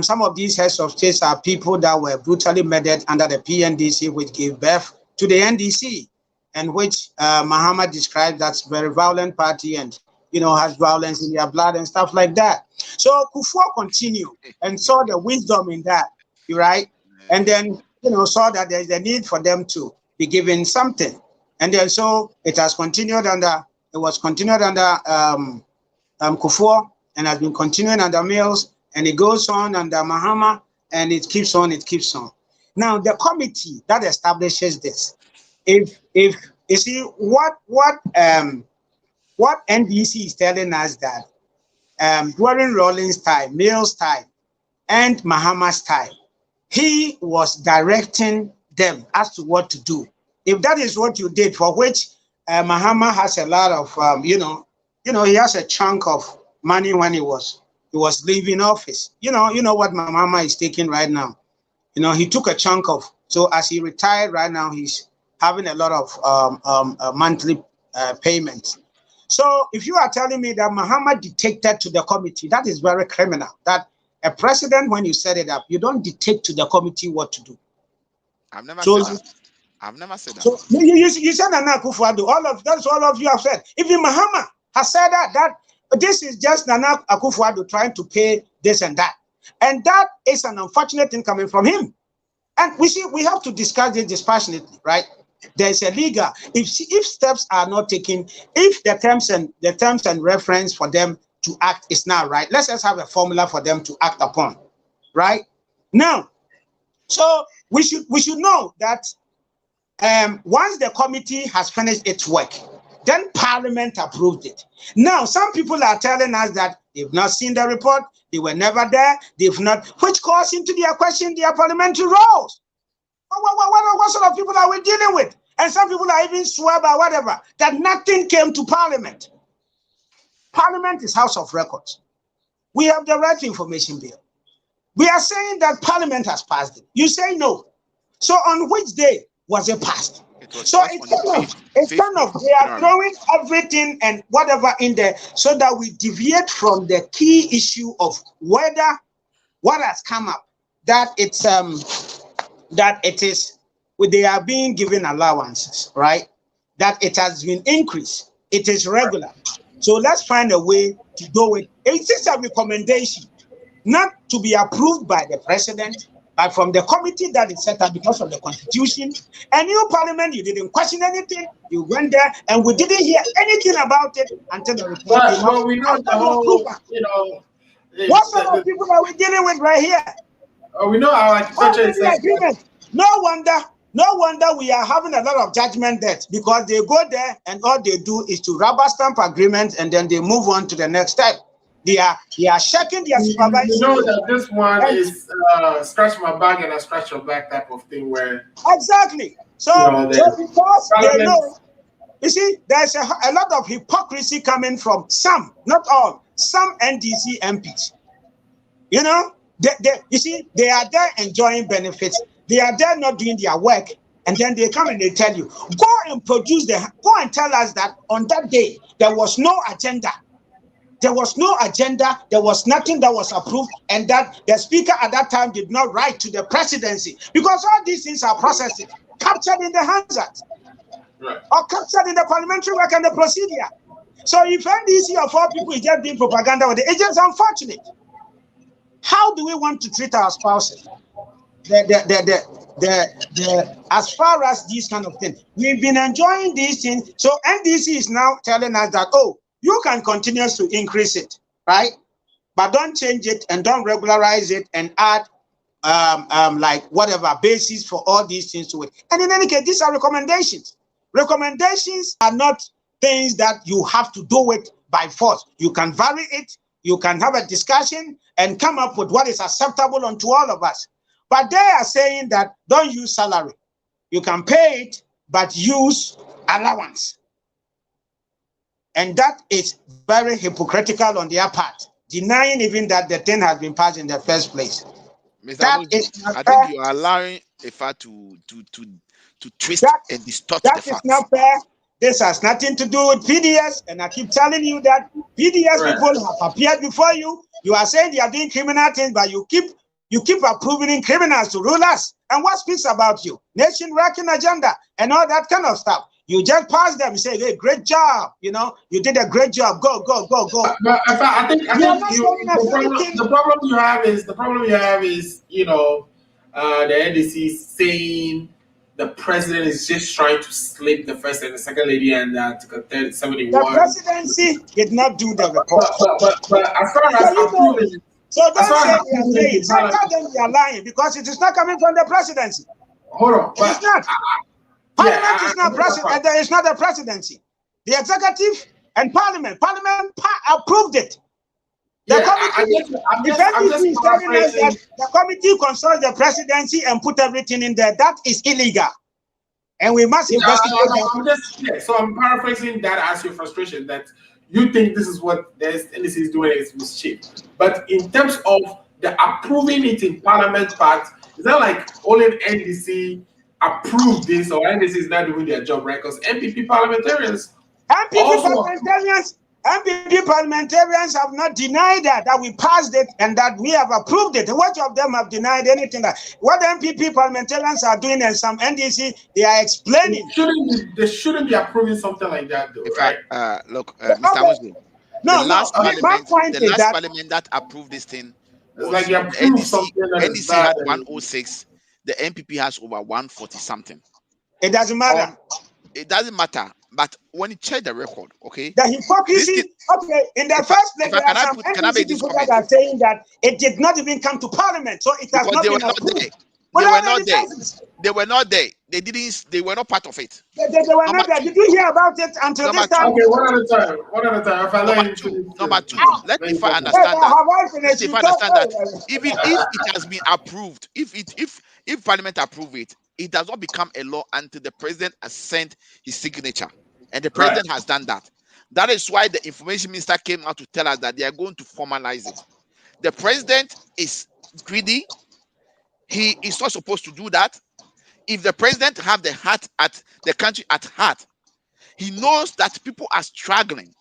Some of these heads of states are people that were brutally murdered under the PNDC, which gave birth to the NDC, and which Mahama described as very violent party and, has violence in their blood and stuff like that. So Kufuor continued and saw the wisdom in that, right? And then, saw that there's a need for them to be given something. And then so it was continued under Kufuor and has been continuing under Mills. And it goes on under Mahama, and it keeps on. Now, the committee that establishes this, if you see what NDC is telling us, that during Rawlings' time, Mills' time, and Mahama's time, he was directing them as to what to do. If that is what you did, for which Mahama has a lot of, he has a chunk of money when he was leaving office. You know what Mahama is taking right now. He took a chunk of, so as he retired right now, he's having a lot of monthly payments. So if you are telling me that Mahama dictated to the committee, that is very criminal. That a president, when you set it up, you don't dictate to the committee what to do. I've never said that. So you said Nana Akufo-Addo. That's all of you have said. Even Mahama has said that this is just Nana Akufo-Addo trying to pay this and that. And that is an unfortunate thing coming from him. And we have to discuss this dispassionately, right? there's a legal, if steps are not taken, if the terms and reference for them to act is not right, let's just have a formula for them to act upon, right? Now, so we should know that once the committee has finished its work, then Parliament approved it. Now, some people are telling us that they've not seen the report, they were never there, they've not, which calls into their question their parliamentary roles. What sort of people are we dealing with? And some people are even swear by whatever, that nothing came to Parliament. Parliament is House of Records. We have the Right to Information Bill. We are saying that Parliament has passed it. You say no. So on which day was it passed? So it's kind of they are throwing everything and whatever in there so that we deviate from the key issue of whether what has come up, that it's that it is they are being given allowances, right? That it has been increased, it is regular. So let's find a way to do it. It is a recommendation, not to be approved by the president, but from the committee that is set up because of the constitution. And you parliament, you didn't question anything. You went there and we didn't hear anything about it until the report came out. Well, we know the whole, you know. What sort of people are we dealing with right here? We know our architecture is agreement. No wonder we are having a lot of judgment debts, because they go there and all they do is to rubber stamp agreements and then they move on to the next step. They are checking their supervisor. You know that this one is scratch my back and I scratch your back type of thing where exactly. So, so because they know, you see, there's a lot of hypocrisy coming from some, not all, some NDC MPs. You know, you see, they are there enjoying benefits. They are there not doing their work, and then they come and they tell you, go and tell us that on that day there was no agenda. There was no agenda, there was nothing that was approved, and that the speaker at that time did not write to the presidency, because all these things are processed, captured in the Hansard, right, or captured in the parliamentary work and the procedure. So if NDC or 4 people is just doing propaganda with it's just unfortunate. How do we want to treat our spouses? As far as these kind of things, we've been enjoying these things. So NDC is now telling us that, oh, you can continue to increase it, right? But don't change it and don't regularize it and add like whatever basis for all these things to it. And in any case, these are recommendations. Recommendations are not things that you have to do it by force. You can vary it, you can have a discussion and come up with what is acceptable unto all of us. But they are saying that don't use salary. You can pay it, but use allowance. And that is very hypocritical on their part, denying even that the thing has been passed in the first place. Mr. I think you are allowing IFA to twist and distort the facts. That is not fair. This has nothing to do with PDS, and I keep telling you that PDS people have appeared before you. You are saying they are doing criminal things, but you keep approving criminals to rule us. And what speaks about you? Nation wrecking agenda and all that kind of stuff. You just pass them and say, hey, great job. You know, you did a great job. Go. But I think the problem you have is, you know, the NDC saying the president is just trying to slip the first and the second lady and that 71. The presidency did not do the report. But as far as approving, so don't say they are saying, tell them they are lying, because it is not coming from the presidency. Hold on. It's not. Parliament is not president. It's not the presidency. The executive and Parliament approved it. The committee consults the presidency and put everything in there. That is illegal, and we must investigate. So I'm paraphrasing that as your frustration that you think this is what the NDC is doing is mischief. But in terms of the approving it in Parliament part, is that like only NDC approved this, or NDC is not doing their job, right? Because MPP parliamentarians have not denied that we passed it and that we have approved it. What of them have denied anything? That what MPP parliamentarians are doing and some NDC, they are explaining. They shouldn't be approving something like that, though, right? Look, Mr. Muslim, the last parliament that approved this thing was like you approved something. NDC had 106. The MPP has over 140 something. It doesn't matter. It doesn't matter. But when you check the record, okay? The hypocrisy, okay, in the first place, there are some NDC people that are saying that it did not even come to Parliament, so it has not been approved. They were not there. They didn't. They were not part of it. They were not there. Did you hear about it until this time? Okay, one at a time. One at a time. If I Number two. Let me understand that. If I understand that, even if it has been approved, if Parliament approve it, it does not become a law until the president has sent his signature, and the president has done that. That is why the information minister came out to tell us that they are going to formalize it. The president is greedy. He is not supposed to do that. If the president have the heart at the country at heart, he knows that people are struggling.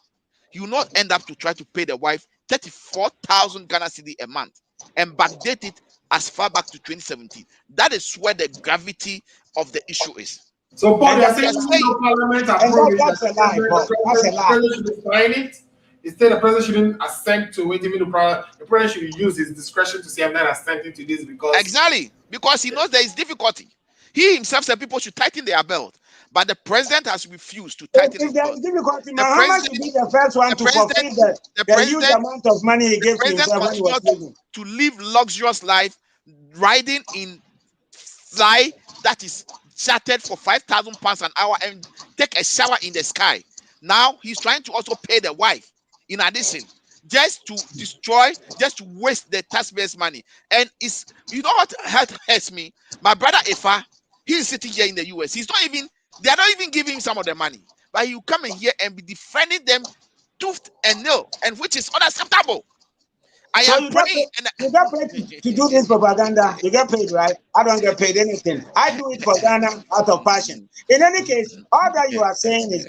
He will not end up to try to pay the wife 34,000 Ghana cedi a month and backdate it as far back to 2017. That is where the gravity of the issue is. So, Paul, you're saying Parliament approved it. That's a lie, Paul. That's a lie. The president should sign it. Instead, the president shouldn't assent to it. Even the president should use his discretion to say, I'm not assenting to this because... Exactly. Because he knows there is difficulty. He himself said people should tighten their belt. But the president has refused to tighten his belt. Difficulty, Muhammad should be the first one to fulfill the huge amount of money he gave to himself when he was living. To live luxurious life, riding in fly that is chartered for £5,000 an hour and take a shower in the sky. Now he's trying to also pay the wife in addition, just to destroy, just to waste the taxpayers' money. And it's, you know what hurts me? My brother Ifa, he's sitting here in the US. They are not even giving him some of the money. But you come in here and be defending them tooth and nail, and which is unacceptable. You get paid to do this propaganda. You get paid, right? I don't get paid anything. I do it for Ghana out of passion. In any case, all that you are saying is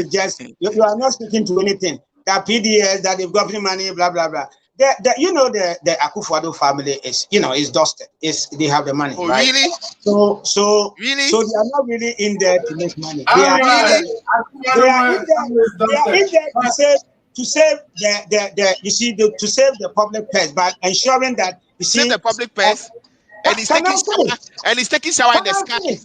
just you are not speaking to anything. That PDS, that they've got money, blah blah blah. The Akufo-Addo family is, is dusted. They have the money. Oh, right? Really? So they are not really in there to make money. They are in there to save to save the public purse by ensuring that save the public purse, and he's taking shower in the sky.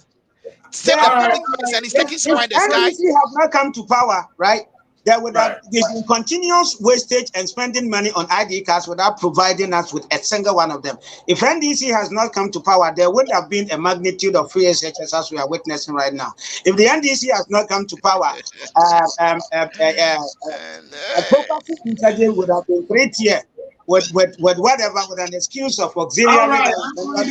Save the public purse and he's taking shower in the sky. NDC have not come to power, right? There would have been continuous wastage and spending money on ID cards without providing us with a single one of them. If NDC has not come to power, there would have been a magnitude of free SHS as we are witnessing right now. If the NDC has not come to power, a property interdict would have been 3 years with whatever, with an excuse of auxiliary. All right, there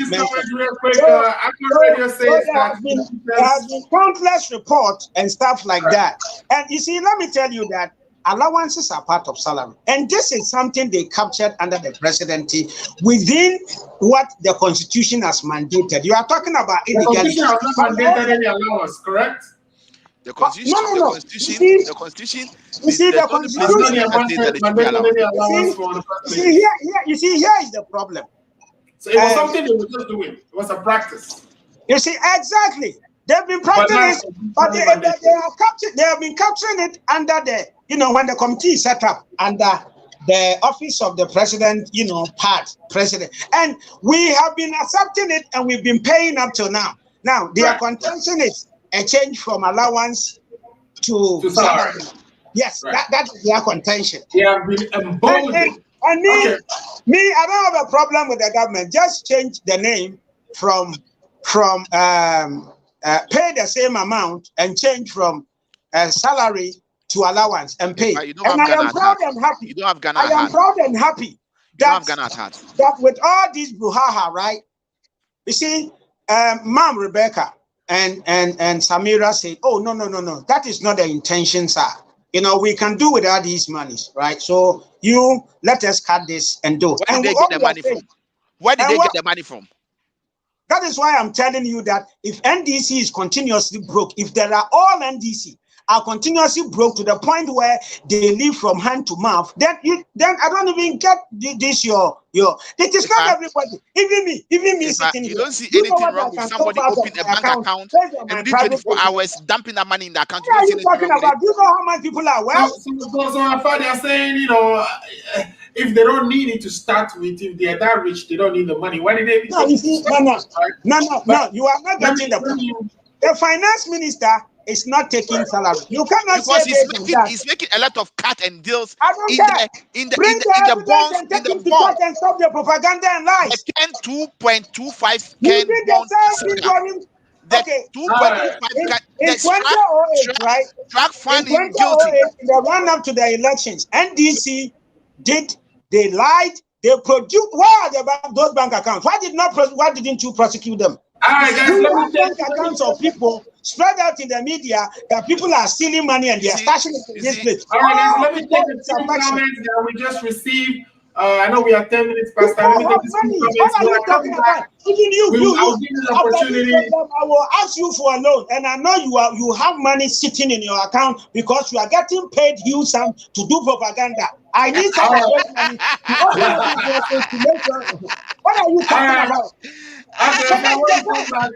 have been countless reports and stuff like that. And you see, let me tell you that allowances are part of salary. And this is something they captured under the presidency within what the constitution has mandated. You are talking about illegality. The constitution has not mandated any allowance, correct? The constitution, no. The constitution. You see, here is the problem. So it was something they were just doing. It was a practice. You see, exactly. They've been practicing it, but they have been capturing it under the, when the committee is set up under the office of the president, president. And we have been accepting it and we've been paying up till now. Now, their contention is a change from allowance to salary. Yes, that's their contention. They have been emboldened. And me, I don't have a problem with the government. Just change the name from pay the same amount and change from salary to allowance and pay. And I am proud and happy. You don't have Ghana. I am proud and happy that with all these brouhaha, right? You see, Mom Rebecca and Samira say, oh, no. That is not the intention, sir. We can do without these monies, right? So you let us cut this and do. Where did they get the money from? Where did they get the money from? That is why I'm telling you that if NDC is continuously broke, if there are all NDC are continuously broke to the point where they live from hand to mouth, then I don't even get this your it is not everybody. Even me sitting here. You don't see anything wrong with somebody opening a bank account and within 24 hours dumping that money in the account. What are you talking about? Do you know how many people are well? So I thought they are saying, if they don't need it to start with, if they are that rich, they don't need the money. Why did they? No, you see, no, you are not getting the point. The finance minister is not taking salary. You cannot because say he's making a lot of cut and deals I don't care. in Bring the bonds, and take him to court and stop the propaganda and lies. The 2.25 You Ken did the bond same thing for him. the Okay. 2.25 In 2008, right? drug In funding 2008, guilty. in the run-up to the elections, NDC they lied, they produced. Where are those bank accounts? Why didn't you prosecute them? All right, guys, You let me have bank accounts of people spread out in the media that people are stealing money and they are stashing it in this place. All right, guys, let me take the few comments that we just received. I know we are 10 minutes past time. Let me take this few comments. What are When you I come talking back, about? Even I'll give you the after this opportunity. program, I will ask you for a loan, and I know you have money sitting in your account because you are getting paid huge sum to do propaganda. I need some of those money to open up businesses to make sure. What are you talking about? Okay, now when we come back,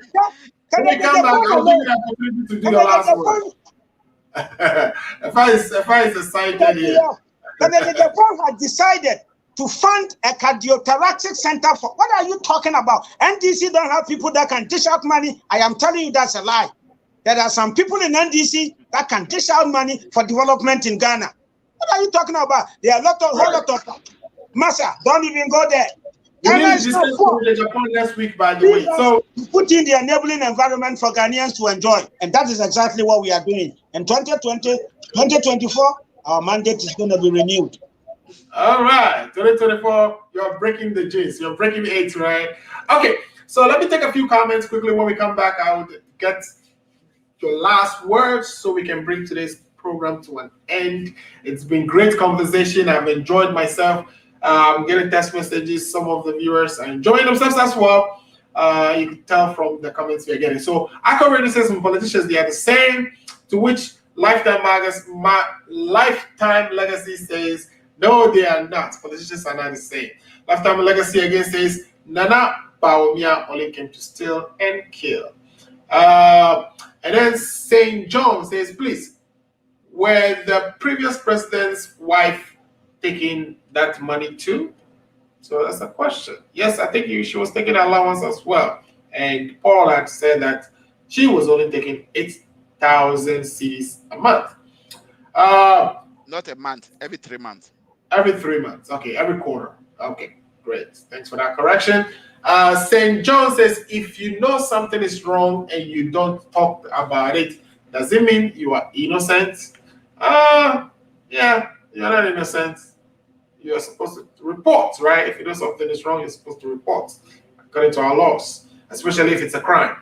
I'll give you the opportunity to do the last word. If I is excited here. The board had decided to fund a cardiothoracic center for. What are you talking about? NDC don't have people that can dish out money. I am telling you that's a lie. There are some people in NDC that can dish out money for development in Ghana. What are you talking about? There are a whole lot of Massa, don't even go there. We need to discuss with Japan next week, by the way. So put in the enabling environment for Ghanaians to enjoy, and that is exactly what we are doing. In 2024, our mandate is going to be renewed. All right, 2024, you're breaking the jinx. You're breaking 8, right? Okay, so let me take a few comments quickly. When we come back, I will get your last words so we can bring today's program to an end. It's been great conversation. I've enjoyed myself. I'm getting text messages. Some of the viewers are enjoying themselves as well. You can tell from the comments we are getting. So I can already say some politicians, they are the same, to which Lifetime Legacy says, no, they are not. Politicians are not the same. Lifetime Legacy again says, Nana Bawumia only came to steal and kill. And then St. John says, please, were the previous president's wife taking that money too? So that's a question. Yes, I think she was taking allowance as well. And Paul had said that she was only taking 8,000 cedis a month. Not a month, every 3 months. Every 3 months. Okay, every quarter. Okay, great. Thanks for that correction. St. John says, if you know something is wrong and you don't talk about it, does it mean you are innocent? Yeah, you're not innocent. You're supposed to report, right? If you know something is wrong, you're supposed to report according to our laws, especially if it's a crime.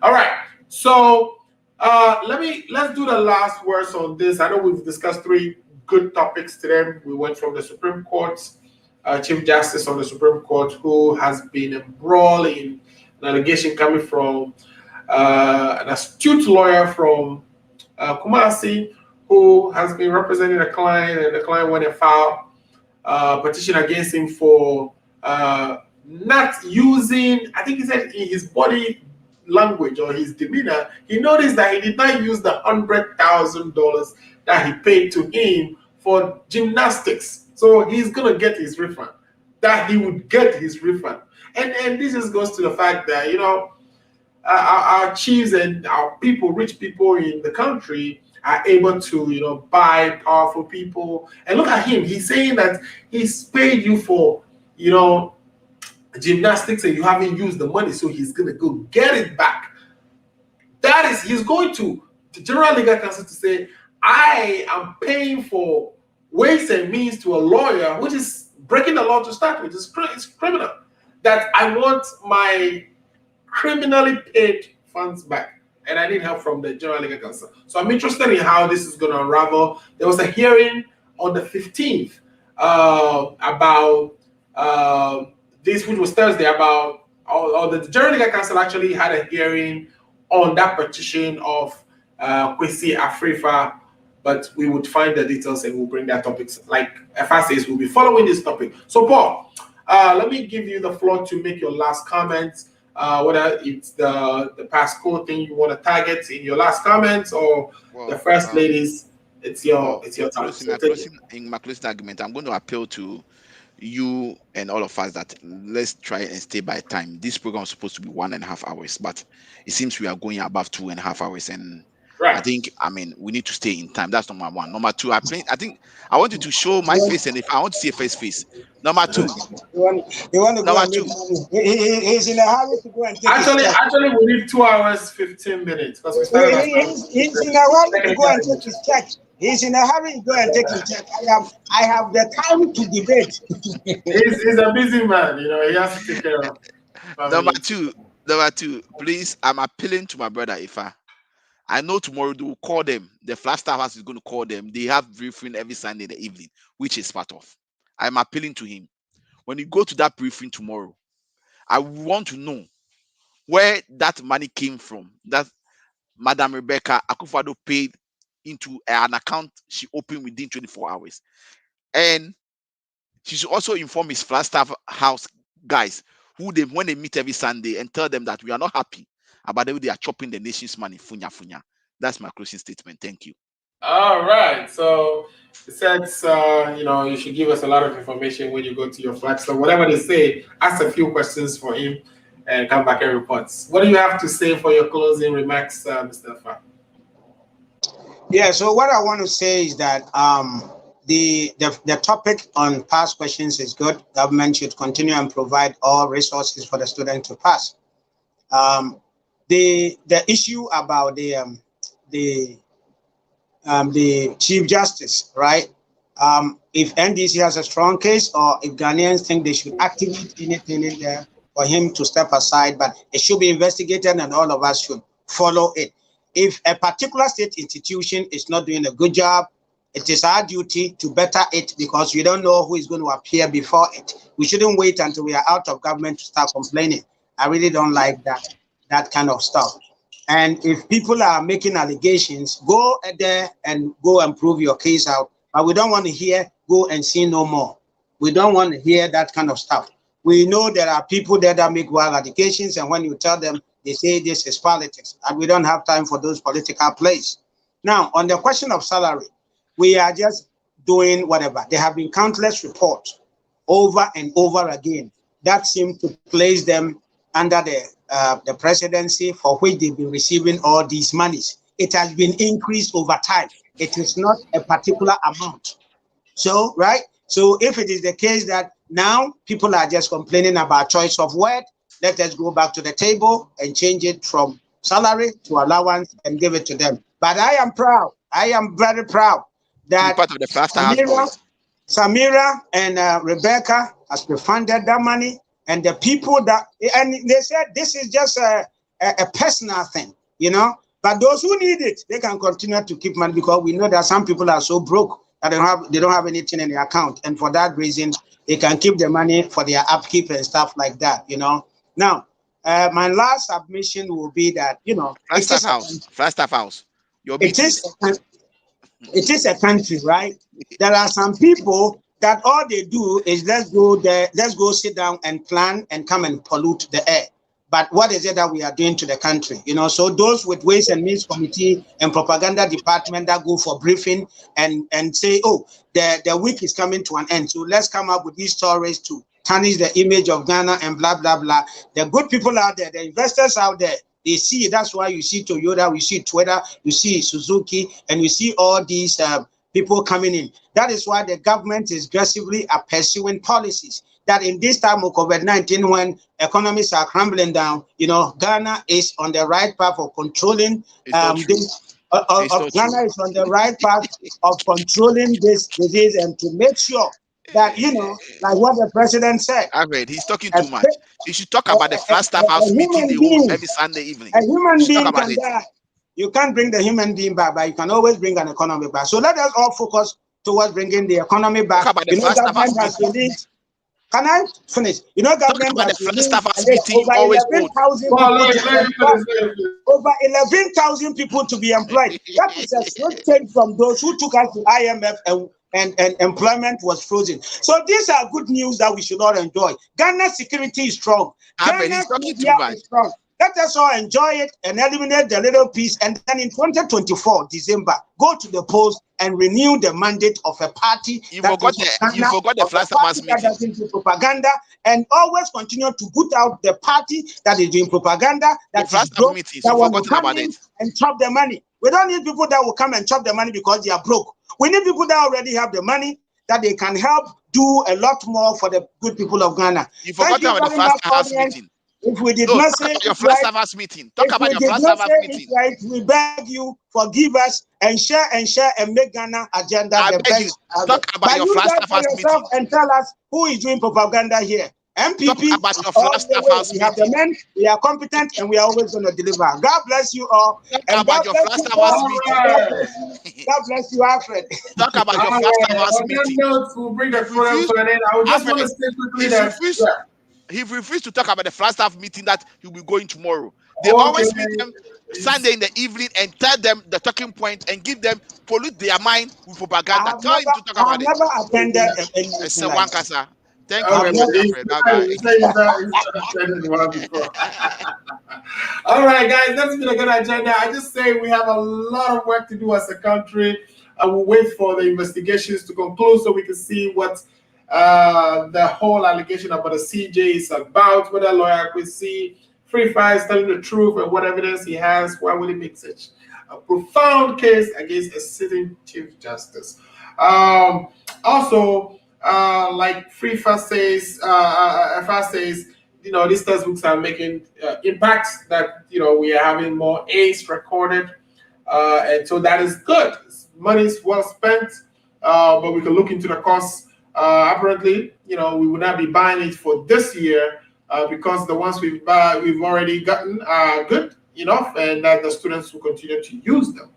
All right. So let's do the last words on this. I know we've discussed 3 good topics today. We went from the Supreme Court, Chief Justice of the Supreme Court, who has been embroiled in an allegation coming from an astute lawyer from Kumasi, who has been representing a client, and the client went and filed petition against him for not using, I think he said in his body language or his demeanor, he noticed that he did not use the $100,000 that he paid to him for gymnastics. So he's going to get his refund, that he would get his refund. And this just goes to the fact that, you know, our chiefs and our people, rich people in the country, are able to, you know, buy powerful people. And look at him. He's saying that he's paid you for, you know, gymnastics and you haven't used the money, so he's going to go get it back. That is, he's going to the General Legal Counsel to say, I am paying for ways and means to a lawyer, which is breaking the law to start with. It's criminal. That I want my criminally paid funds back. And I need help from the General Legal Counsel. So I'm interested in how this is going to unravel. There was a hearing on the 15th about this, which was Thursday, about, or the General Legal Counsel actually had a hearing on that petition of Kwesi Afrifa, but we would find the details and we'll bring that topic. Like FA says, we'll be following this topic. So Paul, let me give you the floor to make your last comments. Whether it's the Pasco thing you want to target in your last comments or the First Ladies, it's your time. In my closing argument, I'm going to appeal to you and all of us that let's try and stay by time. This program is supposed to be 1.5 hours, but it seems we are going above 2.5 hours, and I Right. think, I mean, we need to stay in time. That's number one. Number two, I think I want you to show my face, and if I want to see a face. Number two, You want to go number and two. make money. He's in a hurry to go and take his check. Actually, we need 2 hours 15 minutes because we started. He's in a hurry to go and take his check. He's in a hurry to go and take his check. I have the time to debate. He's a busy man, you know. He has to take care of. Number two, please. I'm appealing to my brother Ifa. I know tomorrow they will call them. The Flagstaff House is going to call them. They have briefing every Sunday in the evening, which is part of. I'm appealing to him. When you go to that briefing tomorrow, I want to know where that money came from. That Madam Rebecca Akufo-Addo paid into an account she opened within 24 hours. And she should also inform his Flagstaff House guys when they meet every Sunday and tell them that we are not happy about the way they are chopping the nation's money. Funya. That's my closing statement. Thank you. All right. So it says, you should give us a lot of information when you go to your flag. So whatever they say, ask a few questions for him and come back and report. What do you have to say for your closing remarks, Mr. Fa? Yeah. So what I want to say is that the topic on past questions is good. Government should continue and provide all resources for the student to pass. The issue about the Chief Justice, right? If NDC has a strong case, or if Ghanaians think they should activate anything in there for him to step aside, but it should be investigated and all of us should follow it. If a particular state institution is not doing a good job, it is our duty to better it, because we don't know who is going to appear before it. We shouldn't wait until we are out of government to start complaining. I really don't like that kind of stuff. And if people are making allegations, go there and go and prove your case out. But we don't want to hear go and see no more. We don't want to hear that kind of stuff. We know there are people there that make wild allegations, and when you tell them, they say this is politics, and we don't have time for those political plays. Now, on the question of salary, we are just doing whatever. There have been countless reports over and over again that seem to place them under the presidency, for which they've been receiving all these monies. It has been increased over time. It is not a particular amount. So, right? So if it is the case that now people are just complaining about choice of word, let us go back to the table and change it from salary to allowance and give it to them. But I am proud. I am very proud that part of the Samira and Rebecca has refunded that money. And the people and they said this is just a personal thing, But those who need it, they can continue to keep money, because we know that some people are so broke that they don't have anything in their account, and for that reason, they can keep the money for their upkeep and stuff like that, Now, my last submission will be that Flagstaff House. It is a country, right? There are some people that all they do is let's go sit down and plan and come and pollute the air. But what is it that we are doing to the country? So those with Ways and Means Committee and propaganda department that go for briefing and say, oh, the week is coming to an end, so let's come up with these stories to tarnish the image of Ghana and blah, blah, blah. The good people out there, the investors out there, they see. That's why you see Toyota, we see Twitter, you see Suzuki, and you see all these people coming in. That is why the government is aggressively pursuing policies that in this time of COVID-19, when economies are crumbling down, Ghana is on the right path of controlling Ghana is on the right path of controlling this disease, and to make sure that, like what the president said. I read, he's talking too much. He should talk about the Flagstaff House meeting they hold every Sunday evening. A human being can die. You can't bring the human being back, but you can always bring an economy back. So let us all focus towards bringing the economy back. Government has released. Can I finish? Government has released over 11,000 people to be employed. That is a swift change from those who took us to IMF and employment was frozen. So these are good news that we should all enjoy. Ghana's security is strong. Ghana's media is strong. Let us all enjoy it and eliminate the little piece. And then in 2024, December, go to the polls and renew the mandate of a party. You forgot the Flagstaff meeting. That is into propaganda, and always continue to put out the party that is doing propaganda. That is broke, that will come in and chop the money. We don't need people that will come and chop the money because they are broke. We need people that already have the money, that they can help do a lot more for the good people of Ghana. You forgot about the Flagstaff meeting. If we did not say your Flagstaff meeting, talk about your Flagstaff meeting. Right, we beg you, forgive us, and share and make Ghana agenda the best. Talk about your Flagstaff meeting and tell us who is doing propaganda here. MPP, talk about your Flagstaff we have the men, we are competent, and we are always going to deliver. God bless you all. Talk about your Flagstaff meeting. God bless you, Alfred. Talk about your Flagstaff meeting. We'll bring the program to an end. I would just want to say quickly that he refused to talk about the Flagstaff meeting that he'll be going tomorrow. They always meet them Sunday in the evening and tell them the talking point and give them pollute their mind with propaganda. Tell him to talk about it. I've never attended anything like that. Thank you very much, Alfred. All right, guys, that's been a good agenda. I just say we have a lot of work to do as a country. I will wait for the investigations to conclude so we can see what the whole allegation about the CJ is about, whether lawyer could see Free Fire is telling the truth and what evidence he has. Why would he make such a profound case against a sitting Chief Justice? Also, like Free Fire says, FR says, these textbooks are making impacts that, we are having more A's recorded. And so that is good. Money is well spent, but we can look into the costs. Apparently, we will not be buying it for this year because the ones we've already gotten are good enough, and that the students will continue to use them.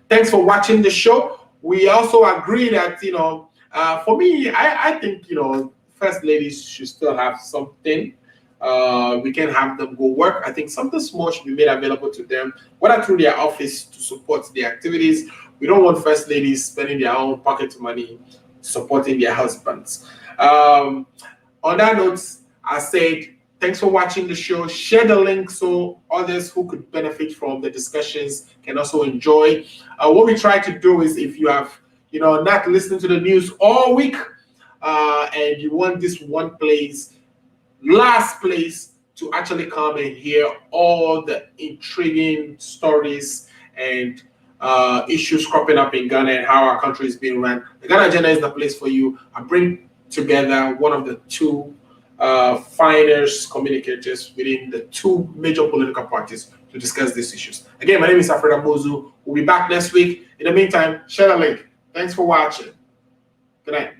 Thanks for watching the show. We also agree that for me, I think first ladies should still have something. We can have them go work. I think something small should be made available to them, whether through their office to support the activities. We don't want first ladies spending their own pocket money supporting their husbands. On that note, I said, thanks for watching the show. Share the link so others who could benefit from the discussions can also enjoy. What we try to do is, if you have, not listening to the news all week, and you want this one place, last place, to actually come and hear all the intriguing stories and issues cropping up in Ghana and how our country is being run, the Ghana Agenda is the place for you. I bring together one of the two finest communicators within the two major political parties to discuss these issues. Again, my name is Alfred Amozu. We'll be back next week. In the meantime, share the link. Thanks for watching. Good night.